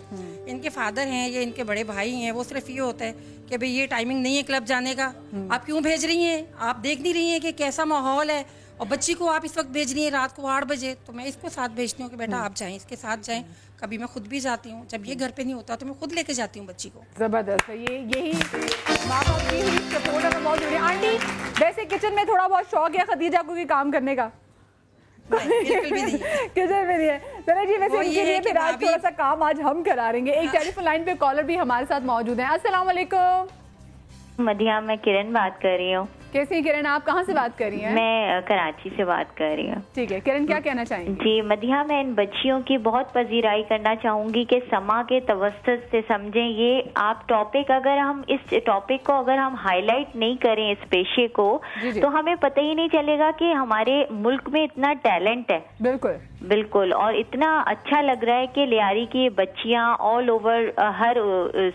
इनके फादर हैं या इनके बड़े भाई हैं, वो सिर्फ ये होता है कि भाई ये टाइमिंग नहीं है क्लब जाने का, आप क्यों भेज रही हैं, आप देख नहीं रही हैं कि कैसा माहौल है, और बच्ची को आप इस वक्त भेज रही हैं रात को 8 बजे, तो मैं इसको साथ भेजती हूँ कि बेटा आप जाएं, इसके साथ जाएं। कभी मैं खुद भी जाती हूँ, जब ये घर पे नहीं होता तो मैं खुद लेके जाती हूँ बच्ची को। जबरदस्त है, ये यही माँ बाप की ही सपोर्ट है, बहुत जरूरी। आंटी वैसे किचन में थोड़ा बहुत शौक है खदीजा को भी काम करने का? बिल्कुल भी नहीं, किचन में नहीं है। चलो जी, वैसे इनके लिए फिर आज थोड़ा सा काम आज हम करा लेंगे। एक टेलीफोन लाइन पे कॉलर भी हमारे साथ मौजूद है। अस्सलाम वालेकुम। मदिया, मैं किरण बात कर रही हूँ। कैसी हैं किरण, आप कहाँ से बात कर रही हैं? मैं कराची से बात कर रही हूँ। ठीक है किरण, क्या कहना चाहेंगी? जी मदिया, मैं इन बच्चियों की बहुत पजीराई करना चाहूंगी कि समा के तवस्सुत से समझें ये आप टॉपिक, अगर हम इस टॉपिक को अगर हम हाईलाइट नहीं करें इस पेशे को, तो हमें पता ही नहीं चलेगा कि हमारे मुल्क में इतना टैलेंट है। बिल्कुल बिल्कुल, और इतना अच्छा लग रहा है कि लियारी की बच्चियां ऑल ओवर हर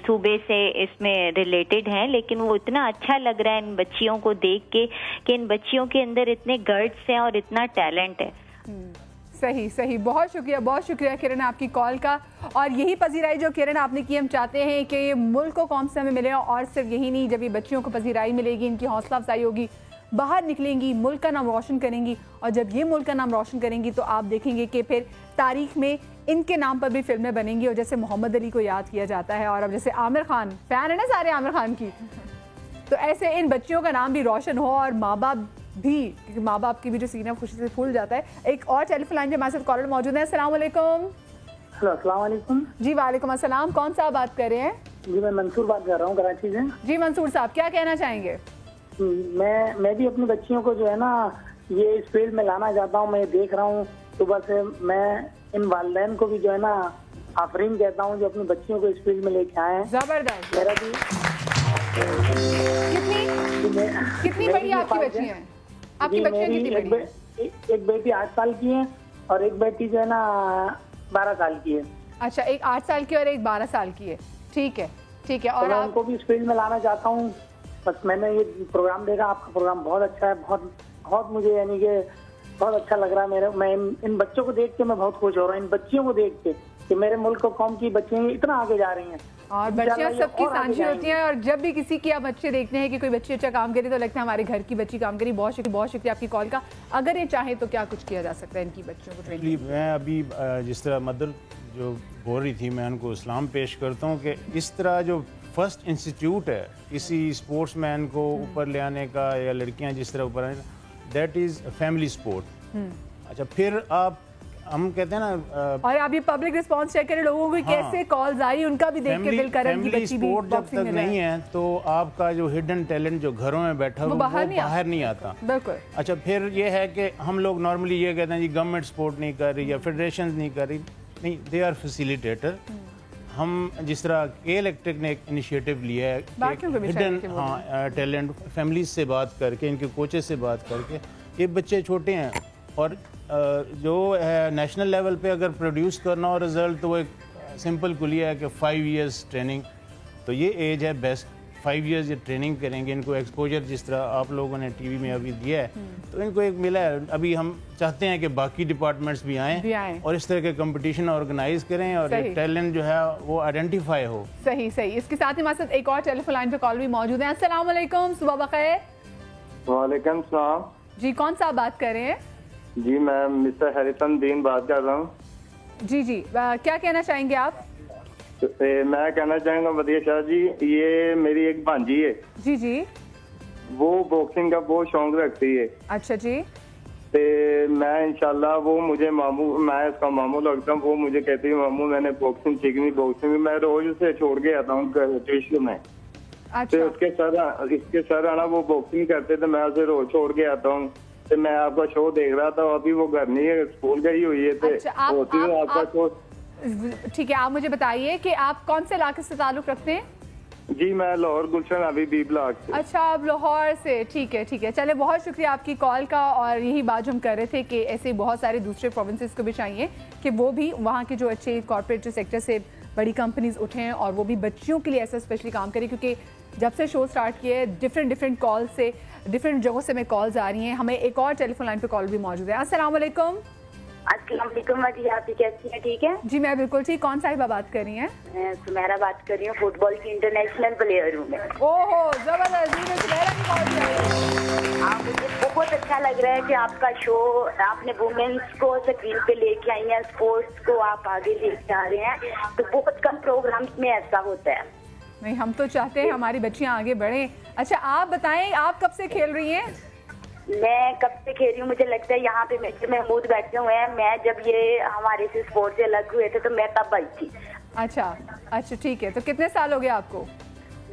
सूबे से इसमें रिलेटेड हैं, लेकिन वो इतना अच्छा लग रहा है इन बच्चियों को देख के कि इन बच्चियों के अंदर इतने गट्स हैं और इतना टैलेंट है। सही सही, बहुत शुक्रिया किरण आपकी कॉल का। और यही पजीराई जो किरण आपने की, हम चाहते हैं कि ये मुल्क को कौम से हमें मिले, और सिर्फ यही नहीं, जब ये बच्चियों को पजीराई मिलेगी, इनकी हौसला अफजाई होगी, बाहर निकलेंगी, मुल्क का नाम रोशन करेंगी, और जब ये मुल्क का नाम रोशन करेंगी तो आप देखेंगे कि फिर तारीख में इनके नाम पर भी फिल्में बनेंगी। और जैसे मोहम्मद अली को याद किया जाता है, और अब जैसे आमिर खान, फैन है ना सारे आमिर खान की, तो ऐसे इन बच्चियों का नाम भी रोशन हो, और माँ बाप भी, क्योंकि माँ बाप की भी जो सीना खुशी से फूल जाता है। एक और टेलीफोन लाइन पे हमारे साथ कॉलर मौजूद है। अस्सलाम वालेकुम। अस्सलाम वालेकुम। जी वालेकुम अस्सलाम, कौन सा बात कर रहे हैं? जी मैं मंसूर बात कर रहा हूँ कराची से। जी मंसूर साहब, क्या कहना चाहेंगे? मैं भी अपनी बच्चियों को जो है ना ये इस फील्ड में लाना चाहता हूँ। मैं देख रहा हूँ सुबह से, मैं इन वालिदैन को भी जो है ना आफरीन कहता हूँ जो अपनी बच्चियों को इस फील्ड में लेके आए हैं। जबरदस्त। मेरा भी कितनी बड़ी आपकी बच्ची हैं? आपकी बच्चियाँ कितनी बड़ी? एक बेटी 8 साल की है और एक बेटी जो है ना 12 साल की है। अच्छा, एक 8 साल की और एक 12 साल की है। ठीक है ठीक है। और मैं उनको भी इस फील्ड में लाना चाहता हूँ। बस मैंने ये प्रोग्राम देखा, आपका प्रोग्राम बहुत अच्छा है, बहुत मुझे यानी कि बहुत अच्छा लग रहा है मेरे। मैं इन बच्चों को देख के मैं बहुत खुश हो रहा हूँ, इन बच्चियों को देख के कि मेरे मुल्क और कौम की बच्चियाँ इतना आगे जा रही हैं। और बच्चियाँ सबकी सांझी होती हैं, और जब भी किसी की आप बच्चे देखते हैं कि कोई बच्ची अच्छा काम करी तो लगता है हमारे घर की बच्ची काम करी। बहुत शुक्रिया आपकी कॉल का। अगर ये चाहे तो क्या कुछ किया जा सकता है इनकी बच्चों को ट्रेन? मैं अभी जिस तरह मदर जो बोल रही थी, मैं उनको इस्लाम पेश करता हूँ कि इस तरह जो फर्स्ट इंस्टीट्यूट है किसी स्पोर्ट्समैन को ऊपर ले आने का, या लड़कियां जिस तरह ऊपर आने, दैट इज़ फैमिली स्पोर्ट। अच्छा, फिर हम कहते हैं ना, और आप ये पब्लिक रिस्पांस चेक करें, लोगों को कैसे कॉल्स आ रही, उनका भी देख के दिल कर रहा है कि बच्ची भी बॉक्सिंग में नहीं है, तो आपका जो हिडन टैलेंट जो घरों में बैठा वो बाहर नहीं आता। बिल्कुल। अच्छा, फिर ये है कि हम लोग नॉर्मली ये कहते हैं जी गवर्नमेंट सपोर्ट नहीं कर रही या फेडरेशन नहीं कर रही, नहीं, दे आर फैसिलिटेटर। हम जिस तरह के इलेक्ट्रिक ने एक इनिशिएटिव लिया है, हिडन टैलेंट फैमिलीज से बात करके, इनके कोचेस से बात करके, ये बच्चे छोटे हैं और जो है नेशनल लेवल पे अगर प्रोड्यूस करना हो रिजल्ट, तो वो एक सिंपल कुलिया है कि 5 इयर्स ट्रेनिंग, तो ये एज है बेस्ट। 5 इयर्स ये ट्रेनिंग करेंगे, इनको एक्सपोजर जिस तरह आप लोगों ने टीवी में अभी दिया है तो इनको एक मिला है। अभी हम चाहते हैं कि बाकी डिपार्टमेंट्स भी आएँ और इस तरह के कंपटीशन ऑर्गेनाइज करें और ये टैलेंट जो है वो आइडेंटिफाई हो। सही। इसके साथ ही हमारे साथ एक और टेलीफोन लाइन पे कॉल भी मौजूद है। अस्सलाम वालेकुम, सुबह बखैर। वालेकुम सलाम जी, कौन सा बात कर रहे हैं? जी मैं मिस्टर हैरिसन दीन बात कर रहा हूँ। जी क्या कहना चाहेंगे आप? मैं कहना चाहूँगा वधिया शाह जी, ये मेरी एक भांजी है जी, वो बॉक्सिंग का बहुत शौक रखती है। अच्छा जी। ते मैं इंशाल्लाह, वो मुझे मामू, मैं उसका मामू लगता हूँ, वो मुझे कहती है मामू मैंने बॉक्सिंग सीखनी, बॉक्सिंग मैं रोज उसे छोड़ के आता हूँ ट्यूशन में। अच्छा। तो इसके सर आना वो बॉक्सिंग करते थे, मैं उसे रोज छोड़ के आता हूँ। तो मैं आपका शो देख रहा था, अभी वो घर नहीं है, स्कूल गई हुई है। अच्छा, आपका शो ठीक है। आप मुझे बताइए कि आप कौन से इलाके से ताल्लुक रखते हैं? जी मैं लाहौर गुलशन अभी बी ब्लॉक से। अच्छा, आप लाहौर से, ठीक है। चले, बहुत शुक्रिया आपकी कॉल का। और यही बात हम कर रहे थे कि ऐसे बहुत सारे दूसरे प्रोविंसेस को भी चाहिए कि वो भी वहाँ के जो अच्छे कॉर्पोरेट सेक्टर से बड़ी कंपनीज उठें और वो भी बच्चियों के लिए ऐसा स्पेशली काम करें, क्योंकि जब से शो स्टार्ट किए डिफरेंट कॉल से, डिफरेंट जगहों से हमें कॉल्स आ रही हैं। हमें एक और टेलीफोन लाइन पे कॉल भी मौजूद है। अस्सलाम वालेकुम। अस्सलाम वालेकुम जी, आप कैसी हैं? ठीक है जी, मैं बिल्कुल ठीक। कौन साहिबा बात कर रही हैं? मैं सुमेरा बात कर रही हूँ, फुटबॉल की इंटरनेशनल प्लेयर हूँ मैं। ओहो, जबरदस्त। मुझे बहुत अच्छा लग रहा है कि आपका शो, आपने वुमेन्स को स्क्रीन पे लेके आई हैं, स्पोर्ट्स को आप आगे लेके आ रहे हैं, तो बहुत कम प्रोग्राम्स में ऐसा होता है। नहीं, हम तो चाहते हैं हमारी बच्चियां आगे बढ़ें। अच्छा, आप बताएं, आप कब से खेल रही हैं? मैं कब से खेल रही हूँ, मुझे लगता है यहाँ पे मिस्टर महमूद बैठे हुए हैं, मैं जब ये हमारे से स्पोर्ट से अलग हुए थे तो मैं तब आई थी। अच्छा, ठीक है। तो कितने साल हो गए आपको?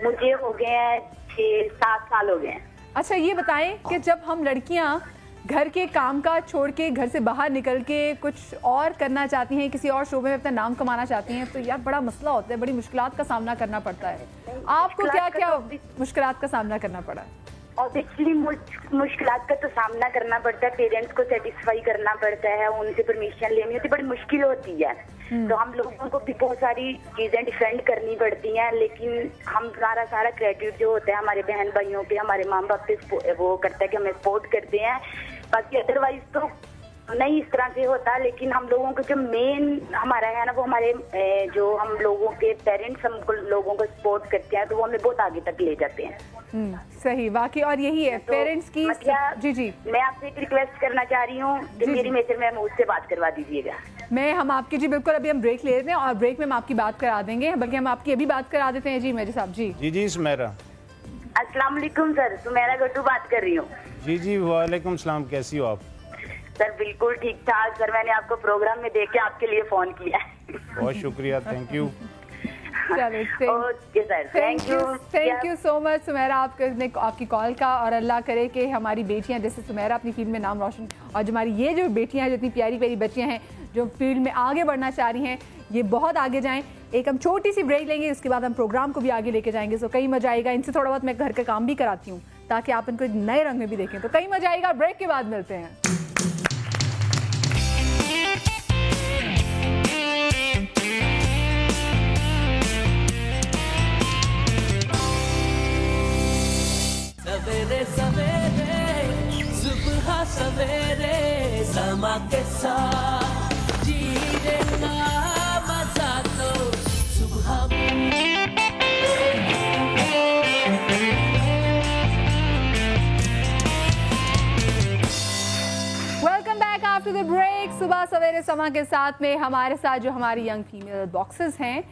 मुझे हो गए हैं 6-7 साल हो गए हैं। अच्छा, ये बताएं कि जब हम लड़कियां घर के काम काज छोड़ के घर से बाहर निकल के कुछ और करना चाहती हैं, किसी और शोबे में अपना नाम कमाना चाहती हैं, तो यार बड़ा मसला होता है, बड़ी मुश्किलात का सामना करना पड़ता है। आपको क्या क्या मुश्किलात का सामना करना पड़ा? ऑब्वियसली मुश्किलात का तो सामना करना पड़ता है, पेरेंट्स को सेटिस्फाई करना पड़ता है, उनसे परमिशन लेनी होती है, बड़ी मुश्किल होती है। तो हम लोगों को भी बहुत सारी चीजें डिफेंड करनी पड़ती हैं, लेकिन हमारा सारा क्रेडिट जो होता है हमारे बहन भाइयों पे, हमारे माँ बाप पे वो करता है कि हमें सपोर्ट करते हैं। बाकी अदरवाइज तो नहीं इस तरह से होता, लेकिन हम लोगों को जो मेन हमारा है ना, वो हमारे जो हम लोगों के पेरेंट्स हमको लोगों को सपोर्ट करते हैं, तो वो हमें बहुत आगे तक ले जाते हैं। सही, वाकई। और यही है तो पेरेंट्स की। जी जी, मैं आपसे एक रिक्वेस्ट करना चाह रही हूँ कि मेरी मेजर मैम उससे बात करवा दीजिएगा। हम आपकी जी बिल्कुल, अभी हम ब्रेक ले लेते हैं और ब्रेक में हम आपकी बात करा देंगे, बल्कि हम आपकी अभी बात करा देते हैं। जी मेजर साहब। जी जी जी सुमेरा। अस्सलाम वालेकुम सर, सुमेरा गट्टू बात कर रही हूँ। जी जी वालेकुम सलाम, कैसी हो आप? सर बिल्कुल ठीक ठाक सर, मैंने आपको प्रोग्राम में देख के आपके लिए फोन किया है। बहुत शुक्रिया, thank you. Okay sir, thank you so much Sumera आपकी कॉल का। और अल्लाह करे कि हमारी बेटियां जैसे सुमेरा अपनी फील्ड में नाम रोशन, और जो हमारी ये जो बेटियां हैं, जो इतनी प्यारी प्यारी बच्चियां हैं जो फील्ड में आगे बढ़ना चाह रही हैं, ये बहुत आगे जाएं। एक हम छोटी सी ब्रेक लेंगे, उसके बाद हम प्रोग्राम को भी आगे लेके जाएंगे। सो कई मजा आएगा। इनसे थोड़ा बहुत मैं घर का काम भी कराती हूँ ताकि आप इनको नए रंग में भी देखें, तो कई मजा आएगा। ब्रेक के बाद मिलते हैं। सवेरे सवेरे सुबह सवेरे समा के साथ जीने का मजा तो सुबह में। Welcome back after the break. सुबह सवेरे समा के साथ में हमारे साथ जो हमारी यंग फीमेल बॉक्सेस हैं,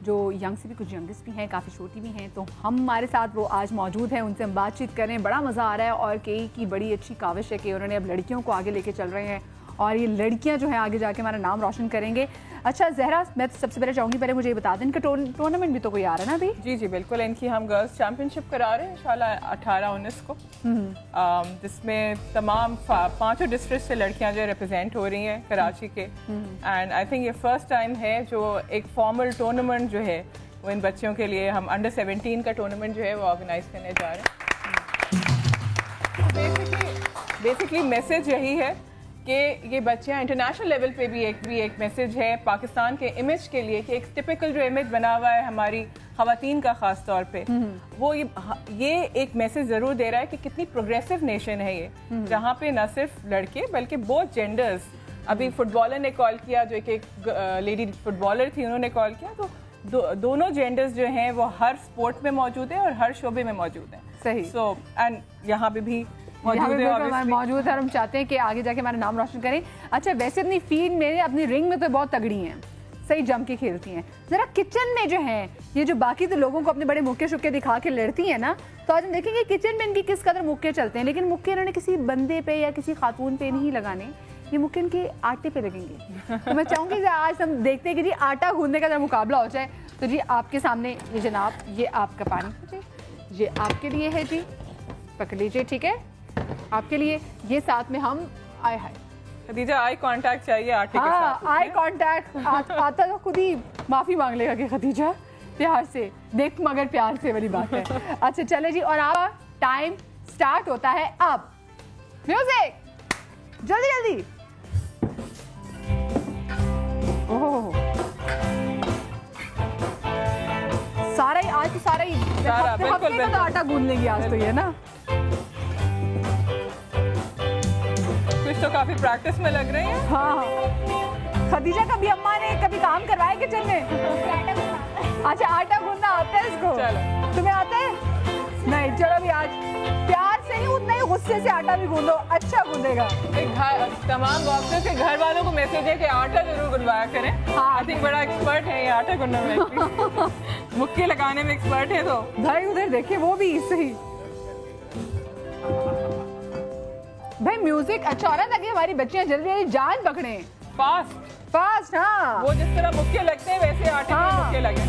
जो यंग से भी कुछ यंगेस्ट भी हैं, काफ़ी छोटी भी हैं, तो हमारे साथ वो आज मौजूद हैं। उनसे हम बातचीत करें, बड़ा मज़ा आ रहा है। और कई की बड़ी अच्छी काविश है कि उन्होंने अब लड़कियों को आगे लेके चल रहे हैं, और ये लड़कियां जो हैं आगे जाके हमारा नाम रोशन करेंगे। अच्छा ज़हरा, मैं तो सबसे पहले चाहूँगी, पहले मुझे ये बता दें इनका टूर्नामेंट भी तो कोई आ रहा है ना अभी? जी जी बिल्कुल, इनकी हम गर्ल्स चैम्पियनशिप करा रहे हैं इंशाल्लाह 18-19 को, जिसमें तमाम 5 डिस्ट्रिक्ट से लड़कियां जो रिप्रेजेंट हो रही हैं कराची के। एंड आई थिंक ये फर्स्ट टाइम है जो एक फॉर्मल टूर्नामेंट जो है वो इन बच्चियों के लिए, हम अंडर 17 का टूर्नामेंट जो है वो ऑर्गेनाइज करने जा रहे हैं। बेसिकली मैसेज यही है कि ये बच्चियाँ इंटरनेशनल लेवल पे भी एक मैसेज है पाकिस्तान के इमेज के लिए, कि एक टिपिकल जो इमेज बना हुआ है हमारी ख़वातीन का ख़ास तौर पे, वो ये एक मैसेज ज़रूर दे रहा है कि कितनी प्रोग्रेसिव नेशन है ये, जहाँ पे न सिर्फ लड़के बल्कि बोथ जेंडर्स। अभी फुटबॉलर ने कॉल किया, जो एक लेडी फुटबॉलर थी, उन्होंने कॉल किया, तो दोनों जेंडर्स जो हैं वो हर स्पोर्ट में मौजूद है और हर शोबे में मौजूद हैं। सही। सो एंड यहाँ पे भी मौजूद है। हम चाहते हैं कि आगे जाके हमारा नाम रोशन करें। अच्छा, वैसे अपनी फील्ड में, अपनी रिंग में तो बहुत तगड़ी हैं, सही जम के खेलती हैं। जरा किचन में जो है, ये जो बाकी तो लोगों को अपने बड़े मुक्के शुक्के दिखा के लड़ती हैं ना, तो आज हम देखेंगे किचन में इनकी किस कदर मुक्के चलते हैं। लेकिन मुक्के इन्होंने किसी बंदे पे या किसी खातून पे नहीं लगाने, ये मुक्के इनके आटे पे लगेंगे। तो मैं चाहूँगी कि आज हम देखते हैं कि जी आटा गूंदने का जब मुकाबला हो जाए, तो जी आपके सामने ये जनाब, ये आपका पानी, ये आपके लिए है जी, पकड़ लीजिए, ठीक है, आपके लिए। ये साथ में हम आए हाय खदीजा, आई कांटेक्ट चाहिए आटे के साथ। आई कांटेक्ट आता तो खुद ही माफी मांग लेगा कि खदीजा प्यार से देख, मगर प्यार से वाली बात है। अच्छा चले जी, और आप टाइम स्टार्ट होता है अब। म्यूजिक, जल्दी जल्दी। ओह, सारा ही आज तो सारा ही हफ्ते का तो आटा गूंद लेंगी आज तो, ये ना कुछ तो काफी प्रैक्टिस में लग रही है। हाँ, खदीजा कभी अम्मा ने कभी काम करवाया किचन में? अच्छा, आटा गूंदना आता है इसको? तुम्हें आता है? नहीं, चलो भी आज प्यार से ही, उतना ही गुस्से से आटा भी गूंदो, अच्छा गूंदेगा। तमाम बॉक्सर्स के घर वालों को मैसेज है कि आटा जरूर गुनवाया करें। हाँ, आई थिंक बड़ा एक्सपर्ट है ये आटा गूंदने में, मुक्के लगाने में एक्सपर्ट है। तो भाई उधर देखिए, वो भी सही। भाई म्यूजिक अच्छा हो रहा है ताकि हमारी बच्चियां जल्दी जल्दी जान पकड़े। फास्ट, हाँ, वो जिस तरह मुक्के लगते हैं वैसे आटे में मुक्के लगे।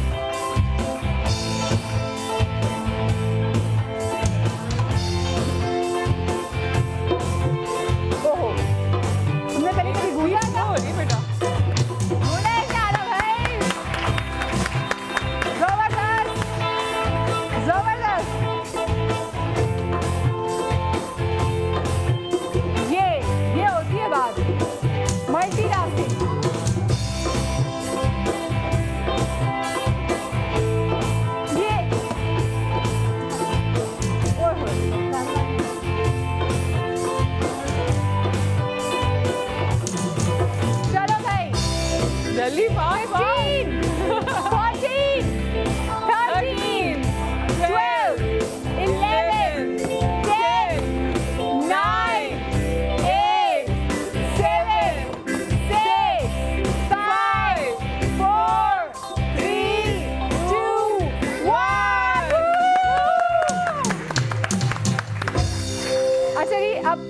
ओहो, तुमने कभी गूंदा था? हो रही बेटा, गूंदा है क्या भाई? जबरदस्त, जबरदस्त। ये होती है बात, मल्टीटास्किंग।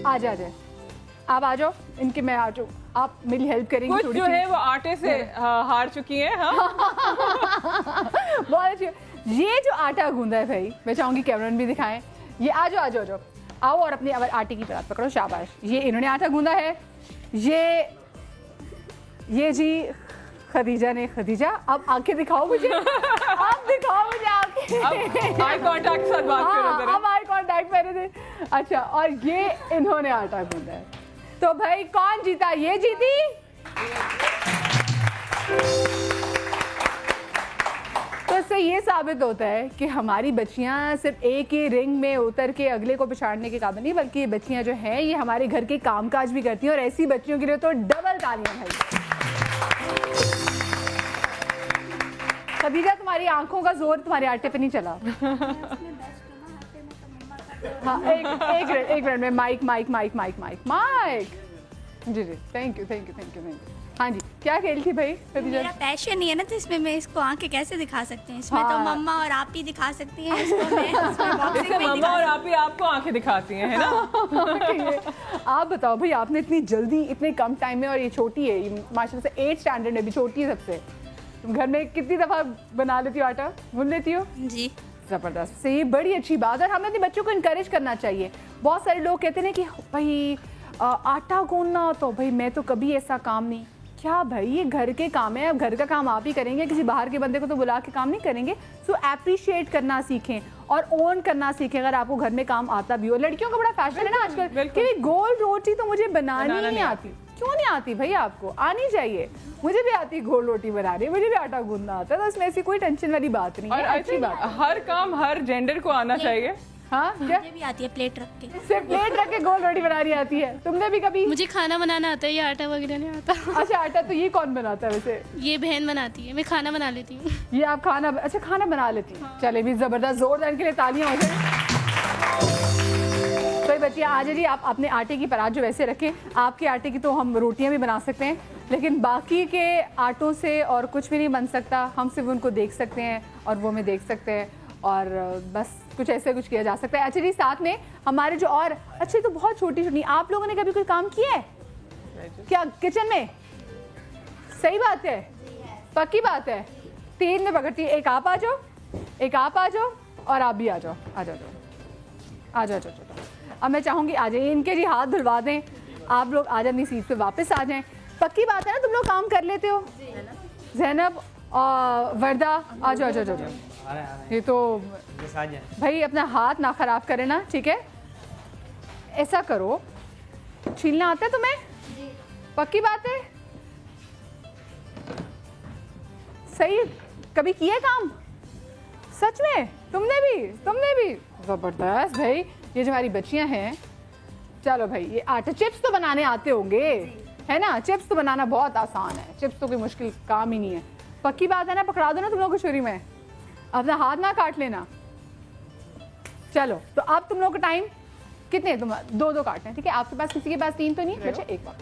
आ जाए, आप आ जाओ, इनके मैं आ जाऊँ, आप मेरी हेल्प करेंगे कुछ जो है वो आटे से हार चुकी हैं। हाँ बहुत अच्छी। ये जो आटा गूंदा है भाई, मैं चाहूंगी कैमरामैन भी दिखाएं। ये आ जाओ आ जाओ जाओ, आओ और अपनी आटे की परात पकड़ो, शाबाश। ये इन्होंने आटा गूंदा है, ये जी खदीजा ने। खदीजा अब आंखें दिखाओ मुझे, आप दिखाओ मुझे आंखें। आई कांटेक्ट के साथ बात करो। अब आई कांटेक्ट मेरे से। अच्छा, और ये इन्होंने आटा गूंदा है। तो भाई कौन जीता? ये जीती। तो इससे ये साबित होता है कि हमारी बच्चियां सिर्फ एक ही रिंग में उतर के अगले को पछाड़ने के काबिल नहीं, बल्कि ये बच्चियां जो हैं ये हमारे घर के कामकाज भी करती हैं, और ऐसी बच्चियों के लिए तो डबल तालियां भाई। खदीजा, तुम्हारी आंखों का जोर तुम्हारे आटे पे नहीं चला। हाँ, एक मिनट में माइक। Ji thank you. हाँ जी, क्या खेल थी भाई खदीजा? मेरा पैशन ही है ना, तो इसमें मैं इसको आंखें कैसे दिखा सकते हैं? इसमें तो मम्मा और आप ही दिखा सकती हैं इसको, मैं मम्मा और आप ही आपको आंखें दिखाती हैं, है ना? आप बताओ भाई, आपने इतनी जल्दी इतने कम टाइम में, और ये छोटी है, ये माशाल्लाह से 8th स्टैंडर्ड में भी छोटी है सबसे, तुम घर में कितनी दफा बना लेती हो, आटा गूंद लेती हो? जी, जबरदस्त। से ये बड़ी अच्छी बात है, और हमें अपने बच्चों को इनकरेज करना चाहिए। बहुत सारे लोग कहते हैं कि भाई आटा गूंदना, तो भाई मैं तो कभी ऐसा काम नहीं। क्या भाई, ये घर के काम है, अब घर का काम आप ही करेंगे, किसी बाहर के बंदे को तो बुला के काम नहीं करेंगे। सो अप्रिशिएट करना सीखें और ओन करना सीखें अगर आपको घर में काम आता भी हो। लड़कियों का बड़ा फैशन है ना आजकल कि गोल रोटी तो मुझे बनानी नहीं आती। क्यों नहीं आती भाई? आपको आनी चाहिए। मुझे भी आती है गोल रोटी बनानी, मुझे भी आटा गूंदना आता है, तो इसमें ऐसी कोई टेंशन वाली बात नहीं है। अच्छी बात, हर काम हर जेंडर को आना चाहिए। हाँ, मुझे भी आती है प्लेट रख के। सिर्फ प्लेट रख के गोल रोटी बनानी आती है? तुमने भी कभी? मुझे खाना बनाना आता है, ये आटा वगैरह नहीं आता। अच्छा, आटा तो ये कौन बनाता है वैसे? ये बहन बनाती है, मैं खाना बना लेती हूँ। ये आप खाना, अच्छा खाना बना लेती हैं। चले भी जबरदस्त, जोरदार इनके लिए तालियां हो जाए। तो बच्चियाँ आज जी, आप अपने आटे की परात जो वैसे रखें, आपके आटे की तो हम रोटियां भी बना सकते हैं, लेकिन बाकी के आटों से और कुछ भी नहीं बन सकता। हम सिर्फ उनको देख सकते हैं और वो हमें देख सकते हैं, और बस कुछ ऐसे कुछ किया जा सकता है। अच्छा जी, साथ में हमारे जो और अच्छे, तो बहुत छोटी छोटी, आप लोगों ने कभी कोई काम किया है क्या किचन में? सही बात है, पक्की बात है। 3 में पकड़ती है, एक आप आ जाओ, एक आप आ जाओ, और आप भी आ जाओ, आ जाओ। अब मैं चाहूंगी आ जाइए, इनके जी हाथ धुलवा दें, आप लोग आ जाए अपनी सीट पे वापस आ जाएं। पक्की बात है ना, तुम लोग काम कर लेते हो? ज़ैनब और वर्दा, आ जाओ। ये तो भाई अपना हाथ ना खराब करे ना, ठीक है? ऐसा करो, छीलना आता है तुम्हें? पक्की बात है? सही, कभी किया काम सच में? तुमने भी जबरदस्त भाई। ये जो हमारी बच्चियां हैं, चलो भाई, ये आटा चिप्स तो बनाने आते होंगे, है ना? चिप्स तो बनाना बहुत आसान है, चिप्स तो कोई मुश्किल काम ही नहीं है। पक्की बात है ना? पकड़ा दो ना तुम लोग को छुरी में, अपना हाथ ना काट लेना। चलो, तो अब तुम लोग का टाइम कितने? तुम 2 काटने, ठीक है? आपके पास, किसी के पास 3 तो नहीं बच्चे? एक बार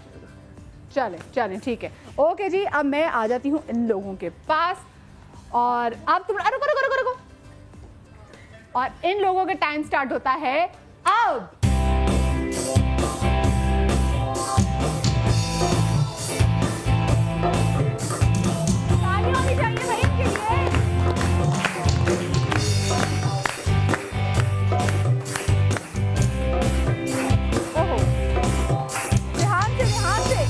चलें, ठीक है, ओके जी। अब मैं आ जाती हूँ इन लोगों के पास, और अब तुम रुको, और इन लोगों का टाइम स्टार्ट होता है अब। तालियां होनी चाहिए भाई इनके लिए। ओहो, ध्यान से।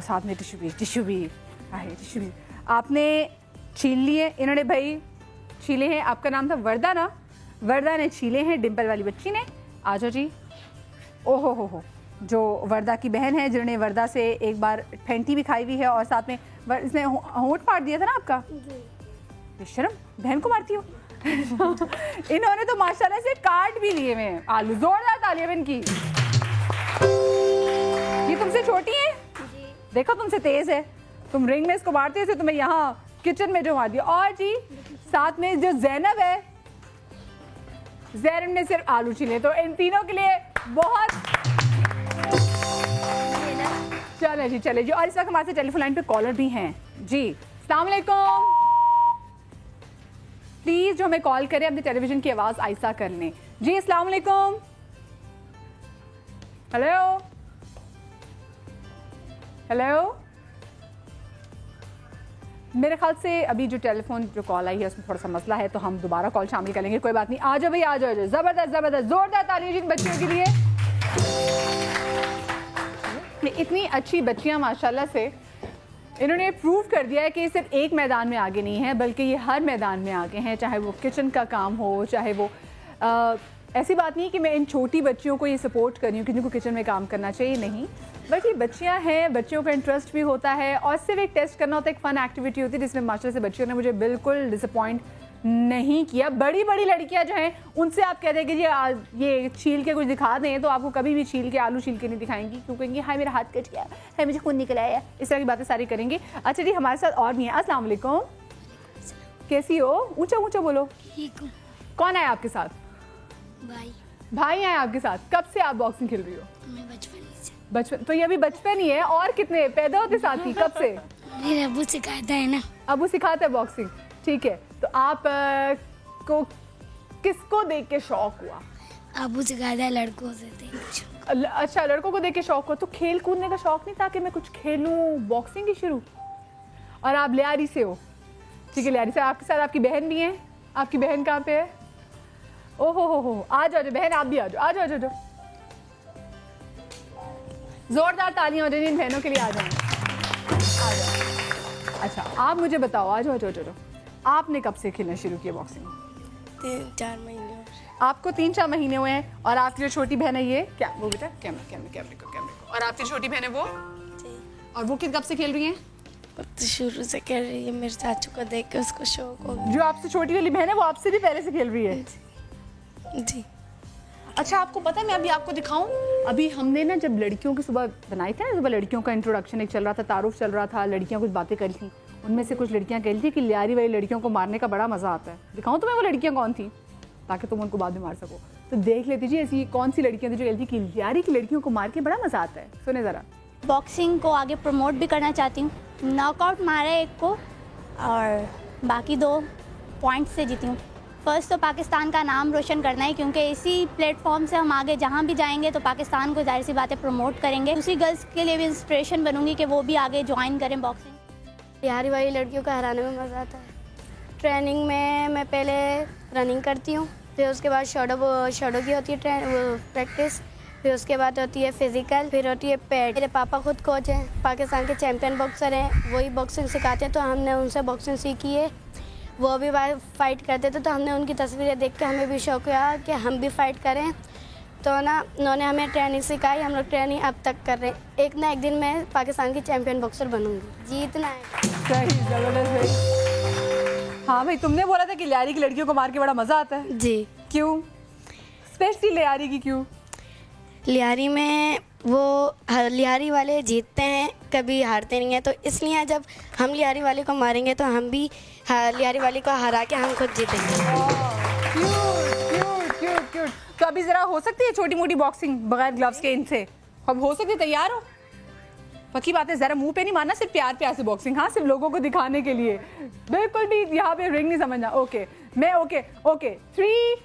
साथ में टिश्यू भी आहे, टिश्यू भी आपने छील लिए, इन्होंने भाई छीले हैं। आपका नाम था वर्दा ना, वर्दा ने छीले हैं, डिम्पल वाली बच्ची ने। आ जाओ जी। ओहो हो, जो वर्दा की बहन है जिन्होंने वर्दा से एक बार फेंटी भी खाई हुई है और साथ में इसने होंठ फाड़ दिया था ना आपका। बेशरम, बहन को मारती हो। इन्होंने तो माशाल्लाह से काट भी लिए हुए हैं आलू। जोरदार तालियां इनकी। ये तुमसे छोटी है, देखो तुमसे तेज है, तुम रिंग में इसको मारते हो, तुम्हें यहाँ किचन में जो मार दिया। और जी साथ में जो जैनब है, जैनब ने सिर्फ आलू छीले। तो इन तीनों के लिए बहुत चले जी, चले जी। और इस वक्त हमारे साथ टेलीफोन लाइन पे कॉलर भी हैं जी। अस्सलाम वालेकुम। प्लीज जो हमें कॉल करें अपने टेलीविजन की आवाज आहिस्ता कर लें जी। अस्सलाम वालेकुम। हेलो हेलो, मेरे ख्याल से अभी जो टेलीफोन जो कॉल आई है उसमें थोड़ा सा मसला है, तो हम दोबारा कॉल शामिल करेंगे, कोई बात नहीं। आ जाओ भाई, आ जाओ। जबरदस्त जबरदस्त, जोरदार तालियां जिन बच्चियों के लिए। इतनी अच्छी बच्चियां माशाल्लाह से, इन्होंने प्रूव कर दिया है कि सिर्फ एक मैदान में आगे नहीं है बल्कि ये हर मैदान में आगे हैं, चाहे वो किचन का काम हो, चाहे वो ऐसी बात नहीं कि मैं इन छोटी बच्चियों को ये सपोर्ट कर रही हूँ कि जिनको किचन में काम करना चाहिए, नहीं, बल्कि बच्चियां हैं, बच्चियों का इंटरेस्ट भी होता है और सिर्फ एक टेस्ट करना होता है, एक फन एक्टिविटी होती है जिसमें माशाल्लाह से बच्चियों ने मुझे बिल्कुल डिसअपॉइंट नहीं किया। बड़ी बड़ी लड़कियां जो हैं उनसे आप कह दें कि ये छील के कुछ दिखा दें तो आपको कभी भी छील के आलू छील के नहीं दिखाएंगी, क्यों कहेंगी हाय मेरा हाथ कट गया है, मुझे खून निकल आया, इस तरह की बातें सारी करेंगी। अच्छा जी, हमारे साथ और भी हैं। अस्सलाम वालेकुम, कैसी हो? ऊंचा ऊंचा बोलो। कौन है आपके साथ? भाई हैं आपके साथ। कब से आप बॉक्सिंग खेल रही हो? मैं बचपन से। बचपन? तो ये अभी बचपन ही है। और कितने पैदा होते साथ ही? कब से? मेरे अबू सिखाता है ना। अबू सिखाते हैं बॉक्सिंग, ठीक है। तो आप को किसको देख के शौक हुआ? अबू सिखाता है, लड़कों से देख। अच्छा, लड़कों को देख के शौक हुआ। तो खेल कूदने का शौक नहीं था कि मैं कुछ खेलूं, बॉक्सिंग ही शुरू? और आप लियारी से हो, ठीक है। लियारी से आपके साथ आपकी बहन भी है। आपकी बहन कहाँ पे है? ओहो हो, आ जाओ बहन, आप भी आ जाओ, आ जाओ, आ जाओ। जोरदार तालियां हो जाए इन बहनों के लिए। आ जाओ, आ जाओ। अच्छा, आप मुझे बताओ, आ जाओ, आ जाओ। आपने कब से खेलना शुरू किया बॉक्सिंग? 3-4 महीने। आपको 3-4 महीने हुए हैं। और आपकी जो छोटी बहन है, ये क्या वो बेटा, कैमरे को। और आपकी छोटी बहन है वो? और वो कब से खेल रही हैं? तो शुरू से खेल रही है, मेरे चाचू को देख के उसको शौक हो गया। जो आपसे छोटी वाली बहन है वो आपसे भी पहले से खेल रही है? जी। अच्छा, आपको पता है, मैं अभी आपको दिखाऊं, अभी हमने ना जब लड़कियों की सुबह बनाई थी ना, सुबह लड़कियों का इंट्रोडक्शन एक चल रहा था, तारुफ चल रहा था, लड़कियां कुछ बातें करी थी, उनमें से कुछ लड़कियां कह रही थी कि लियारी वाली लड़कियों को मारने का बड़ा मजा आता है। दिखाऊं तुम्हें वो लड़कियां कौन थी, ताकि तुम उनको बाद में मार सको। तो देख लेती जी ऐसी कौन सी लड़कियां थी जो कहती थी कि लियारी की लड़कियों को मार के बड़ा मजा आता है। सुने जरा। बॉक्सिंग को आगे प्रमोट भी करना चाहती हूँ। नॉकआउट मारा है एक को और बाकी 2 पॉइंट से जीती हूँ। फर्स्ट तो पाकिस्तान का नाम रोशन करना है, क्योंकि इसी प्लेटफॉर्म से हम आगे जहाँ भी जाएंगे तो पाकिस्तान को जाहिर सी बातें प्रमोट करेंगे। दूसरी गर्ल्स के लिए भी इंस्पिरेशन बनूंगी कि वो भी आगे ज्वाइन करें बॉक्सिंग। बिहारी वाली लड़कियों को हराने में मज़ा आता है। ट्रेनिंग में मैं पहले रनिंग करती हूँ, फिर उसके बाद शॉडो की होती है प्रैक्टिस, फिर उसके बाद होती है फिजिकल, फिर होती है पैड। मेरे पापा खुद कोच हैं, पाकिस्तान के चैम्पियन बॉक्सर हैं, वही बॉक्सिंग सिखाते हैं, तो हमने उनसे बॉक्सिंग सीखी है। वो भी फाइट करते थे तो हमने उनकी तस्वीरें देख के हमें भी शौक हुआ कि हम भी फाइट करें। तो ना उन्होंने हमें ट्रेनिंग सिखाई, हम लोग ट्रेनिंग अब तक कर रहे हैं। एक ना एक दिन मैं पाकिस्तान की चैम्पियन बॉक्सर बनूंगी, जीतना है। सही, जबरदस्त भाई। हाँ भाई, तुमने बोला था कि लियारी की लड़कियों को मार के बड़ा मजा आता है। जी। क्यों स्पेशली लियारी की? क्यों? लियारी में वो लियारी वाले जीतते हैं, कभी हारते नहीं हैं, तो इसलिए जब हम लियारी वाले को मारेंगे तो हम भी लियारी वाले को हरा के हम खुद जीतेंगे। क्यूट। तो अभी जरा हो सकती है छोटी मोटी बॉक्सिंग बगैर ग्लव्स के इनसे? अब हो सकती है? तैयार हो? पक्की बात है, जरा मुंह पे नहीं मारना, सिर्फ प्यार प्यार से बॉक्सिंग। हाँ, सिर्फ लोगों को दिखाने के लिए, बिल्कुल भी यहाँ पे रिंग नहीं समझना। ओके, मैं ओके 3,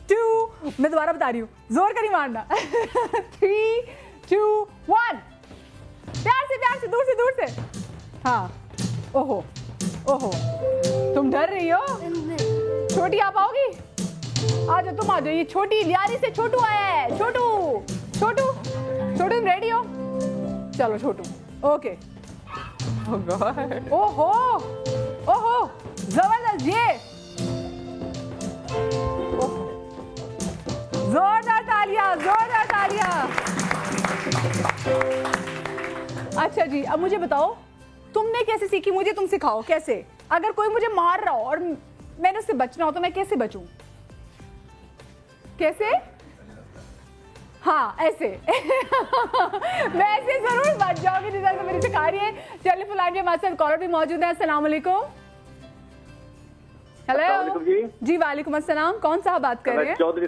2, मैं दोबारा बता रही हूँ, जोर का नहीं मारना। 3, 2, 1, प्यार से दूर से। हाँ, ओहो, तुम डर रही हो? छोटी आप आओगी? आ जाओ, तुम आ जाओ। ये छोटी लियारी से छोटू आया है। छोटू तुम रेडी हो? चलो छोटू, ओके। ओहो ओहो जबरदस्त, ये जोरदार तालियां, जोरदार तालियां। अच्छा जी, अब मुझे बताओ तुमने कैसे सीखी? मुझे तुम सिखाओ कैसे। अगर कोई मुझे मार रहा हो और मैंने उससे बचना हो तो मैं कैसे बचूं? कैसे? हाँ ऐसे मैं ऐसे जरूर बच जाऊंगी जिस तरह से मेरी सिखा रही है। टेलीफोन लाइन पे हमारे साथ कॉलर भी मौजूद है। अस्सलाम वालेकुम। हेलो जी, वालेकुम अस्सलाम। कौन साहब बात कर रहे हैं? चौधरी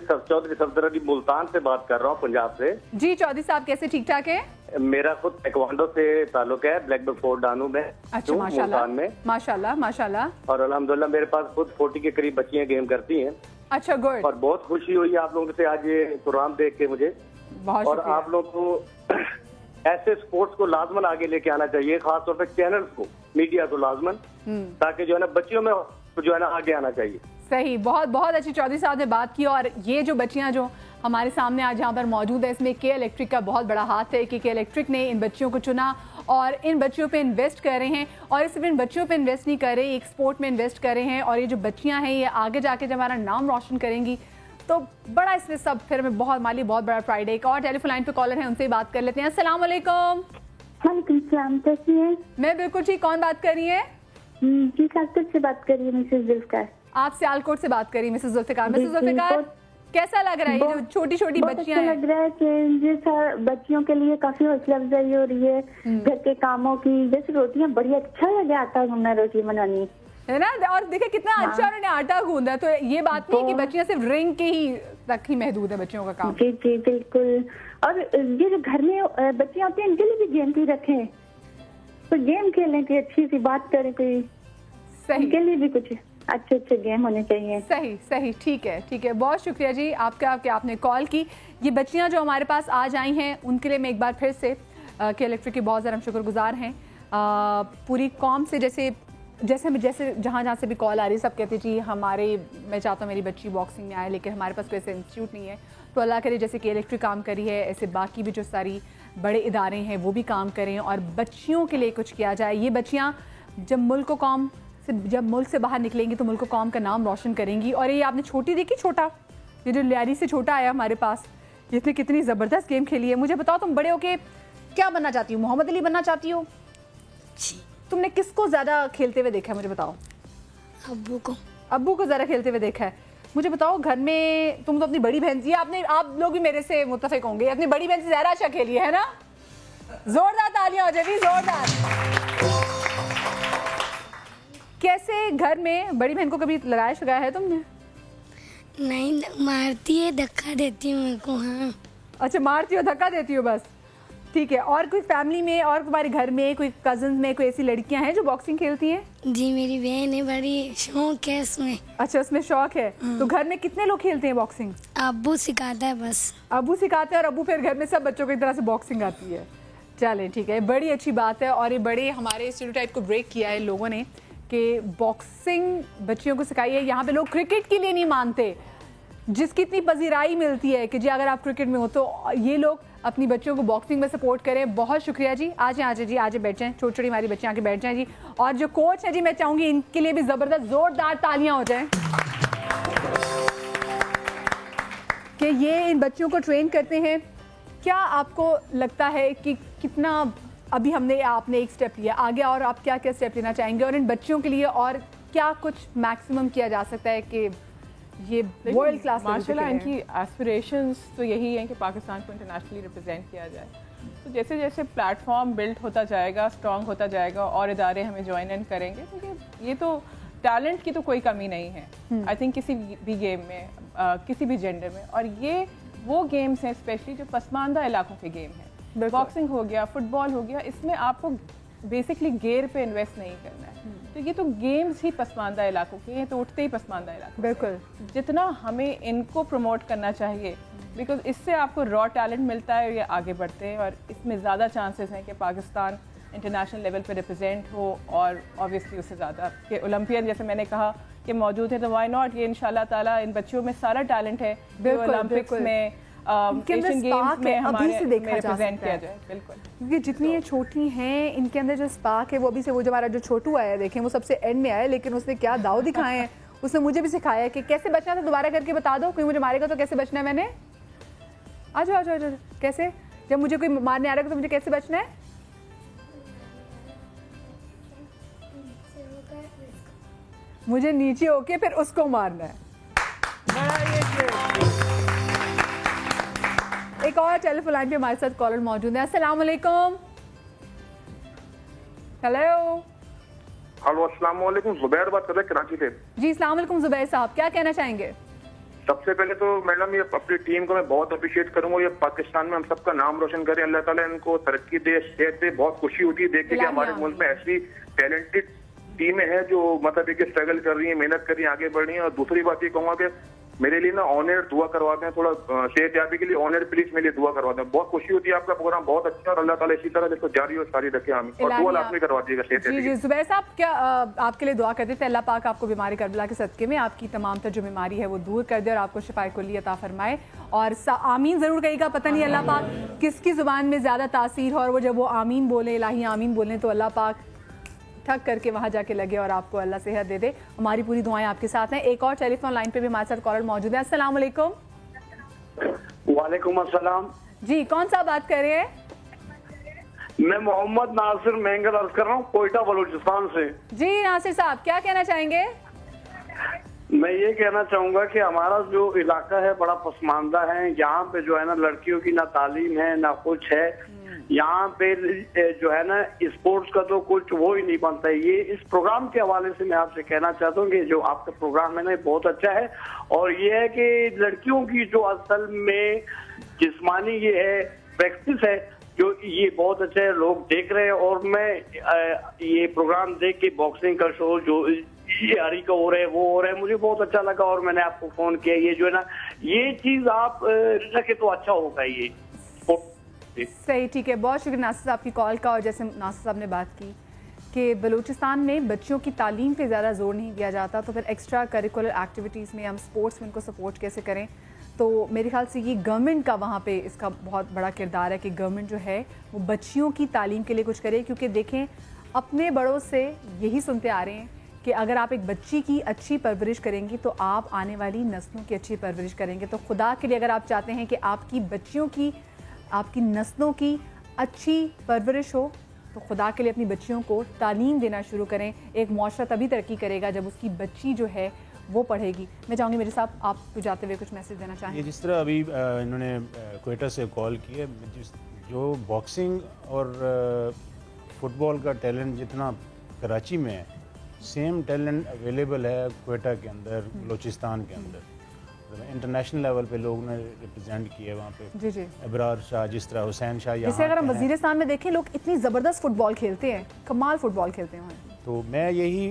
सफदर अली मुल्तान से बात कर रहा हूँ, पंजाब से। जी चौधरी साहब, कैसे? ठीक ठाक है? मेरा खुद टेक्वांडो से ताल्लुक है, ब्लैक बेल्ट फोर्ट डानू में। अच्छा माशाल्लाह में। माशाल्लाह माशाल्लाह। और अल्हम्दुलिल्लाह मेरे पास खुद 40 के करीब बच्चियां गेम करती हैं। अच्छा गुड। और बहुत खुशी हुई आप लोगों से आज ये प्रोग्राम देख के मुझे। बहुत और आप लोग को ऐसे स्पोर्ट्स को लाजमन आगे लेके आना चाहिए, खासतौर पर चैनल्स को, मीडिया को लाजमन, ताकि जो है ना बच्चियों में जो है ना आगे आना चाहिए। सही, बहुत बहुत अच्छी चौधरी साहब ने बात की। और ये जो बच्चियां जो हमारे सामने आज यहाँ पर मौजूद है, इसमें के इलेक्ट्रिक का बहुत बड़ा हाथ है कि के इलेक्ट्रिक ने इन बच्चियों को चुना और इन बच्चियों पे इन्वेस्ट कर रहे हैं। और सिर्फ इन बच्चियों पे इन्वेस्ट नहीं कर रहे, एक स्पोर्ट में इन्वेस्ट कर रहे हैं। और ये जो बच्चियां हैं ये आगे जाके जब हमारा नाम रोशन करेंगी तो बड़ा इसमें सब फिर हमें बहुत माली बहुत बड़ा प्राइड है। और टेलीफोन लाइन पे कॉलर है, उनसे बात कर लेते हैं। अस्सलाम वालेकुम। वालेकुम सलाम, कैसी हैं? मैं बिल्कुल ठीक। कौन बात कर रही है? जी सियालकोट से बात कर रही है मिसेस जुल्फिकार। आप सियालकोट से बात कर रही है मिसेस जुल्फिकार। मिसेस जुल्फिकार, कैसा लग रहा है ये जो छोटी छोटी बच्चियां हैं? लग रहा है कि बच्चियों के लिए काफी हौसला अफजाई हो रही है घर के कामों की। जैसे रोटियां बड़ी अच्छा लगे, आटा गूंदना, रोटी बनानी है ना। और देखिए कितना अच्छा उन्होंने आटा गूंदा है। तो ये बात नहीं कि बच्चियां सिर्फ रिंग के ही तक ही महदूद है बच्चियों का काम। जी जी बिल्कुल। और ये जो घर में बच्चियां होती हैं इनके लिए भी गेम भी रखें, तो गेम खेलें, कोई अच्छी सी बात करें, कोई सही के लिए भी कुछ अच्छे अच्छे गेम होने चाहिए। सही सही, ठीक है ठीक है। बहुत शुक्रिया जी आपका कि आपने कॉल की। ये बच्चियां जो हमारे पास आज आई हैं उनके लिए मैं एक बार फिर से के इलेक्ट्रिक की बहुत ज़्यादा हम शुक्रगुजार हैं। पूरी कौम से जैसे जहाँ जहाँ से भी कॉल आ रही है सब कहते जी हमारे, मैं चाहता हूँ मेरी बच्ची बॉक्सिंग में आए, लेकिन हमारे पास कोई ऐसा इंस्टीट्यूट नहीं है। तो अल्लाह करे जैसे कि इलेक्ट्रिक काम करी है, ऐसे बाकी भी जो सारी बड़े इदारे हैं वो भी काम करें और बच्चियों के लिए कुछ किया जाए। ये बच्चियाँ जब मुल्क से बाहर निकलेंगी तो मुल्क को कौम का नाम रोशन करेंगी। और ये आपने छोटी देखी, छोटा ये जो लियारी से छोटा आया हमारे पास, इसने कितनी ज़बरदस्त गेम खेली है। मुझे बताओ तुम बड़े होके क्या बनना चाहती हो? मोहम्मद अली बनना चाहती हो? तुमने किसको ज़्यादा खेलते हुए देखा है मुझे बताओ? अब्बू को ज़्यादा खेलते हुए देखा है। मुझे बताओ घर में तुम तो अपनी बड़ी बहन, ये आप लोग भी मेरे से मुत्तफिक होंगे, अपनी बड़ी बहन से ज़्यादा अच्छा खेली है ना? जोरदार तालियां हो जाए, जोरदार। कैसे घर में बड़ी बहन को कभी लगाया है तुमने? नहीं, मारती है, धक्का देती हूँ मेरे को। हाँ अच्छा, मारती हो, धक्का देती हो, बस ठीक है। और कोई फैमिली में और तुम्हारे घर में कोई कजन में कोई ऐसी लड़कियां हैं जो बॉक्सिंग खेलती हैं? जी मेरी बहन है, बड़ी शौक है उसमें। अच्छा, उसमें शौक है। तो घर में कितने लोग खेलते हैं बॉक्सिंग? अब्बू सिखाता है बस। अब्बू सिखाते हैं और अब्बू फिर घर में सब बच्चों को इस तरह से बॉक्सिंग आती है। चलें ठीक है, बड़ी अच्छी बात है। और ये बड़े हमारे स्टीरियोटाइप को ब्रेक किया है लोगों ने कि बॉक्सिंग बच्चियों को सिखाई है। यहाँ पे लोग क्रिकेट के लिए नहीं मानते, जिसकी इतनी पजीराई मिलती है कि जी अगर आप क्रिकेट में हो तो ये लोग अपनी बच्चियों को बॉक्सिंग में सपोर्ट करें। बहुत शुक्रिया जी। आज जी, आज बैठ जाएं, छोटी छोटी हमारी बच्चियाँ आके बैठ जाएं जी। और जो कोच है जी, मैं चाहूँगी इनके लिए भी ज़बरदस्त जोरदार तालियां हो जाएं कि ये इन बच्चों को ट्रेन करते हैं। क्या आपको लगता है कि कितना अभी आपने एक स्टेप लिया आगे, और आप क्या क्या स्टेप लेना चाहेंगे और इन बच्चियों के लिए और क्या कुछ मैक्सिमम किया जा सकता है कि ये वर्ल्ड क्लास? माशाल्लाह इनकी एस्पिरेशंस तो यही है कि पाकिस्तान को इंटरनेशनली रिप्रेजेंट किया जाए। तो जैसे जैसे प्लेटफॉर्म बिल्ड होता जाएगा, स्ट्रॉन्ग होता जाएगा और इदारे हमें ज्वाइन इन करेंगे, क्योंकि ये तो टैलेंट की तो कोई कमी नहीं है आई थिंक किसी भी गेम में, किसी भी जेंडर में। और ये वो गेम्स हैं स्पेशली जो पसमानदा इलाकों के गेम हैं। बॉक्सिंग हो गया, फुटबॉल हो गया, इसमें आपको बेसिकली गेयर पे इन्वेस्ट नहीं करना है। तो ये तो गेम्स ही पसमानदा इलाकों के हैं, तो उठते ही पसमानदा इलाकों। बिल्कुल, जितना हमें इनको प्रमोट करना चाहिए, बिकॉज इससे आपको रॉ टैलेंट मिलता है और ये आगे बढ़ते हैं और इसमें ज़्यादा चांसेस हैं कि पाकिस्तान इंटरनेशनल लेवल पे रिप्रेजेंट हो। और ऑब्वियसली उससे ज़्यादा कि ओलंपियन जैसे मैंने कहा कि मौजूद है, तो वाई नॉट, ये इंशाल्लाह ताला इन बच्चियों में सारा टैलेंट है, ओलंपिक्स में एशियन गेम्स में हमारे रिप्रेजेंट किया जाए। बिल्कुल, क्योंकि जितनी ये छोटी हैं इनके अंदर जो स्पार्क है वो अभी से, वो जो हमारा जो छोटू आया देखें वो सबसे एंड में आया, लेकिन उसने क्या दाव दिखाए हैं। उसने मुझे भी सिखाया है कि कैसे बचना था, दोबारा करके बता दो, कोई मुझे मारेगा तो कैसे बचना है। मैंने आ जाओ कैसे, जब मुझे कोई मारने आ रहा है तो मुझे कैसे बचना है? मुझे नीचे होके फिर उसको मारना है। एक और टेलीफोन लाइन पे हमारे साथ कॉलर मौजूद है। अस्सलाम वालेकुम। हेलो अस्सलाम वालेकुम, जुबैर बात कर रहे हैं कराची से। जी अस्सलाम वालेकुम जुबैर साहब, क्या कहना चाहेंगे? सबसे पहले तो मैडम ये अपनी टीम को मैं बहुत अप्रिशिएट करूंगा, ये पाकिस्तान में हम सबका नाम रोशन करें, अल्लाह ताला इनको तरक्की दे, सेहत दे। बहुत खुशी होती है देख के कि हमारे मुल्क में ऐसी टैलेंटेड टीमें हैं जो मतलब एक स्ट्रगल कर रही हैं, मेहनत कर रही हैं, आगे बढ़ रही हैं। और दूसरी बात ये कहूँगा कि मेरे लिए ना ऑनर दुआ करवाते हैं, थोड़ा सेहतयाबी के लिए ऑनर प्लीज मेरे लिए दुआ करवाते हैं। बहुत खुशी होती है, आपका प्रोग्राम बहुत अच्छा है और अल्लाह ताला इसी तरह इसको जारी और सारी रखे। हम और दुआ लाजमी करवा दिएगा सेहतयाबी। जी जुबैर साहब, क्या आपके लिए दुआ करते थे अल्लाह पाक आपको बीमारी करबला के सदके में आपकी तमाम तर जो बीमारी है वो दूर कर दे और आपको शिफाए कुल्ली अता फरमाए। और आमीन जरूर कहिएगा, पता नहीं अल्लाह पाक किसकी जुबान में ज्यादा तासीर हो और वो जब वो आमीन बोले, इलाही आमीन बोले, तो अल्लाह पाक ठक करके वहां जाके लगे और आपको अल्लाह सेहत दे दे। हमारी पूरी दुआएं आपके साथ हैं। एक और टेलीफोन लाइन पे भी हमारे साथ कॉलर मौजूद है। अस्सलाम वालेकुम। वालेकुम अस्सलाम। जी कौन सा बात कर रहे हैं? मैं मोहम्मद नासिर मेंगल अर्ज कर रहा हूँ कोयटा बलूचिस्तान से। जी नासिर साहब, क्या कहना चाहेंगे? मैं ये कहना चाहूंगा कि हमारा जो इलाका है बड़ा पसमानदा है। यहाँ पे जो है ना लड़कियों की ना तालीम है ना कुछ है। यहाँ पे जो है ना स्पोर्ट्स का तो कुछ वो ही नहीं बनता है। ये इस प्रोग्राम के हवाले से मैं आपसे कहना चाहता हूँ कि जो आपका प्रोग्राम है ना बहुत अच्छा है। और ये है कि लड़कियों की जो असल में जिस्मानी ये है प्रैक्टिस है जो ये बहुत अच्छा है, लोग देख रहे हैं। और मैं ये प्रोग्राम देख के बॉक्सिंग का शो जो ये हरी का हो रहा है वो हो रहा है, मुझे बहुत अच्छा लगा और मैंने आपको फोन किया। ये जो है ना ये चीज आप रखे तो अच्छा होगा ये। सही, ठीक है, बहुत शुक्रिया नासिर साहब की कॉल का। और जैसे नासिर साहब ने बात की कि बलूचिस्तान में बच्चों की तालीम पे ज़्यादा जोर नहीं दिया जाता, तो फिर एक्स्ट्रा करिकुलर एक्टिविटीज़ में हम स्पोर्ट्स में उनको सपोर्ट कैसे करें। तो मेरे ख्याल से ये गवर्नमेंट का वहाँ पे इसका बहुत बड़ा किरदार है कि गवर्नमेंट जो है वो बच्चियों की तालीम के लिए कुछ करे। क्योंकि देखें अपने बड़ों से यही सुनते आ रहे हैं कि अगर आप एक बच्ची की अच्छी परवरिश करेंगी तो आप आने वाली नस्लों की अच्छी परवरिश करेंगे। तो खुदा के लिए अगर आप चाहते हैं कि आपकी बच्चियों की, आपकी नस्लों की अच्छी परवरिश हो तो खुदा के लिए अपनी बच्चियों को तालीम देना शुरू करें। एक मुआशरा तभी तरक्की करेगा जब उसकी बच्ची जो है वो पढ़ेगी। मैं चाहूँगी मेरे साथ आप तो जाते हुए कुछ मैसेज देना चाहें। ये जिस तरह अभी इन्होंने क्वेटा से कॉल की है, जो बॉक्सिंग और फुटबॉल का टैलेंट जितना कराची में है, सेम टैलेंट अवेलेबल है क्वेटा के अंदर, बलूचिस्तान के अंदर। इंटरनेशनल लेवल पे लोगों ने रिप्रेजेंट किया है वहाँ पे। जी जी, अबरार शाह, जिस तरह हुसैन शाह। जैसे अगर हम वजीरिस्तान में देखें लोग इतनी ज़बरदस्त फुटबॉल खेलते हैं, कमाल फुटबॉल खेलते हैं वहाँ। तो मैं यही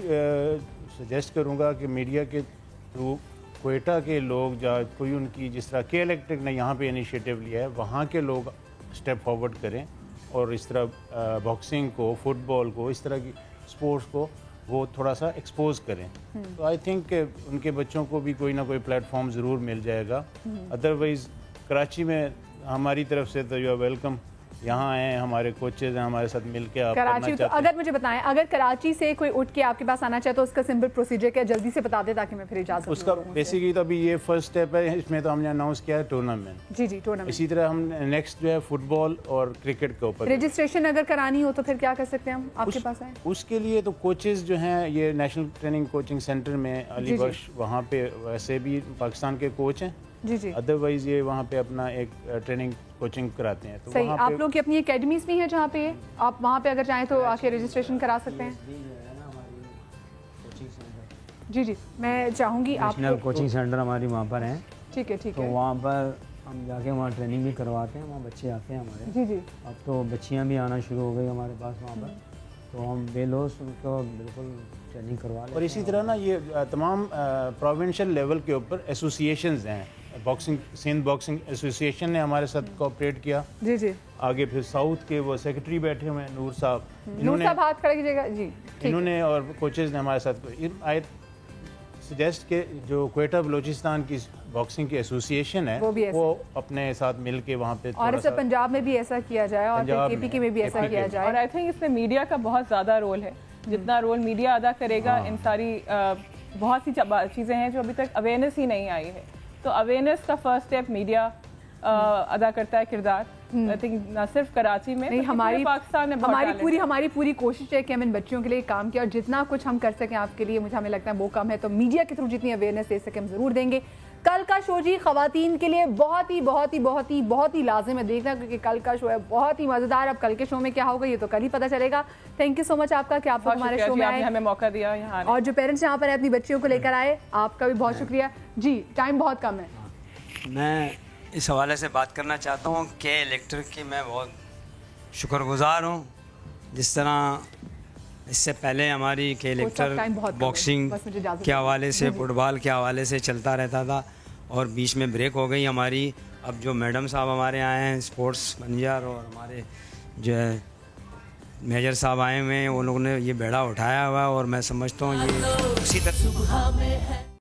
सजेस्ट करूँगा कि मीडिया के थ्रू क्वेटा के लोग या कोई उनकी, जिस तरह के इलेक्ट्रिक ने यहाँ पे इनिशिएटिव लिया है, वहाँ के लोग स्टेप फॉरवर्ड करें और इस तरह बॉक्सिंग को, फुटबॉल को, इस तरह की स्पोर्ट्स को वो थोड़ा सा एक्सपोज करें। तो आई थिंक उनके बच्चों को भी कोई ना कोई प्लेटफॉर्म ज़रूर मिल जाएगा। अदरवाइज़ कराची में हमारी तरफ से तो यू आर वेलकम, यहाँ आए, हमारे कोचेज हैं, हमारे साथ मिलके आप कराची। तो अगर मुझे बताएं, अगर कराची से कोई उठ के आपके पास आना चाहे तो उसका सिंपल प्रोसीजर क्या, जल्दी से बता दें ताकि मैं फिर इजाजत उसका बेसिकली तो अभी ये फर्स्ट स्टेप है, इसमें तो हमने अनाउंस किया है टूर्नामेंट। जी जी, टूर्नामेंट। इसी तरह हम नेक्स्ट जो है फुटबॉल और क्रिकेट के ऊपर रजिस्ट्रेशन अगर करानी हो तो फिर क्या कर सकते हैं हम आपके पास आए? उसके लिए तो कोचेज जो हैं ये नेशनल ट्रेनिंग कोचिंग सेंटर में अली बख्श, वहाँ पे वैसे भी पाकिस्तान के कोच हैं। जी जी, अदरवाइज ये वहाँ पे अपना एक ट्रेनिंग कोचिंग कराते हैं। तो सही, आप लोग की अपनी एकेडमीज भी है जहाँ पे आप वहाँ पे अगर चाहें तो आके रजिस्ट्रेशन करा सकते हैं। जी जी, मैं चाहूँगी आप नेशनल कोचिंग सेंटर हमारी वहाँ पर है। ठीक है ठीक है। तो वहाँ पर हम जाके वहाँ ट्रेनिंग भी करवाते हैं, वहाँ बच्चे आते हैं हमारे। जी जी, अब तो बच्चियाँ भी आना शुरू हो गई हमारे पास वहाँ पर, तो हम बेलोस उनको बिल्कुल ट्रेनिंग करवा लेते हैं। और इसी तरह ना ये तमाम प्रोविंशियल लेवल के ऊपर एसोसिएशंस हैं। बॉक्सिंग, सिंध बॉक्सिंग एसोसिएशन ने हमारे साथ कोऑपरेट किया। जी जी, आगे फिर साउथ के वो सेक्रेटरी बैठे हुए हैं नूर साहब, नूर साहब हाथ खड़ा कीजिएगा जी। इन्होंने और कोचेज ने हमारे साथ सजेस्ट कि जो क्वेटा बलूचिस्तान की बॉक्सिंग की एसोसिएशन है वो अपने साथ मिल के वहाँ पे और ऐसा पंजाब में भी ऐसा किया जाए और KPK में भी ऐसा किया जाए। और आई थिंक इसमें मीडिया का बहुत ज़्यादा रोल है, जितना रोल मीडिया अदा करेगा इन सारी बहुत सी चीज़ें हैं जो अभी तक अवेयरनेस ही नहीं आई है, तो अवेयरनेस का फर्स्ट स्टेप मीडिया अदा करता है किरदार। आई थिंक न सिर्फ कराची में नहीं, पाकिस्तान में हमारी पूरी कोशिश है कि हम इन बच्चियों के लिए काम किया और जितना कुछ हम कर सकें आपके लिए, मुझे हमें लगता है वो कम है, तो मीडिया के थ्रू जितनी अवेयरनेस दे सके हम जरूर देंगे। कल का शो जी खवातीन के लिए बहुत ही लाजिम है देखना, क्योंकि कल का शो है बहुत ही मजेदार। अब कल के शो में क्या होगा ये तो कल ही पता चलेगा। थैंक यू सो मच आपका कि आप हमारे शो में आए, हमें मौका दिया यहाँ, और जो पेरेंट्स यहाँ पर अपनी बच्चियों को लेकर आए आपका भी बहुत शुक्रिया जी। टाइम बहुत कम है, मैं इस हवाले से बात करना चाहता हूँ कि इलेक्ट्रिक की मैं बहुत शुक्रगुजार हूँ। जिस तरह इससे पहले हमारी के इलेक्ट्रिक बॉक्सिंग के हवाले से, फुटबॉल के हवाले से चलता रहता था और बीच में ब्रेक हो गई हमारी। अब जो मैडम साहब हमारे आए हैं स्पोर्ट्स मैनेजर और हमारे जो है मेजर साहब आए हुए हैं, उन लोगों ने ये बेड़ा उठाया हुआ है और मैं समझता हूँ ये उसी तरह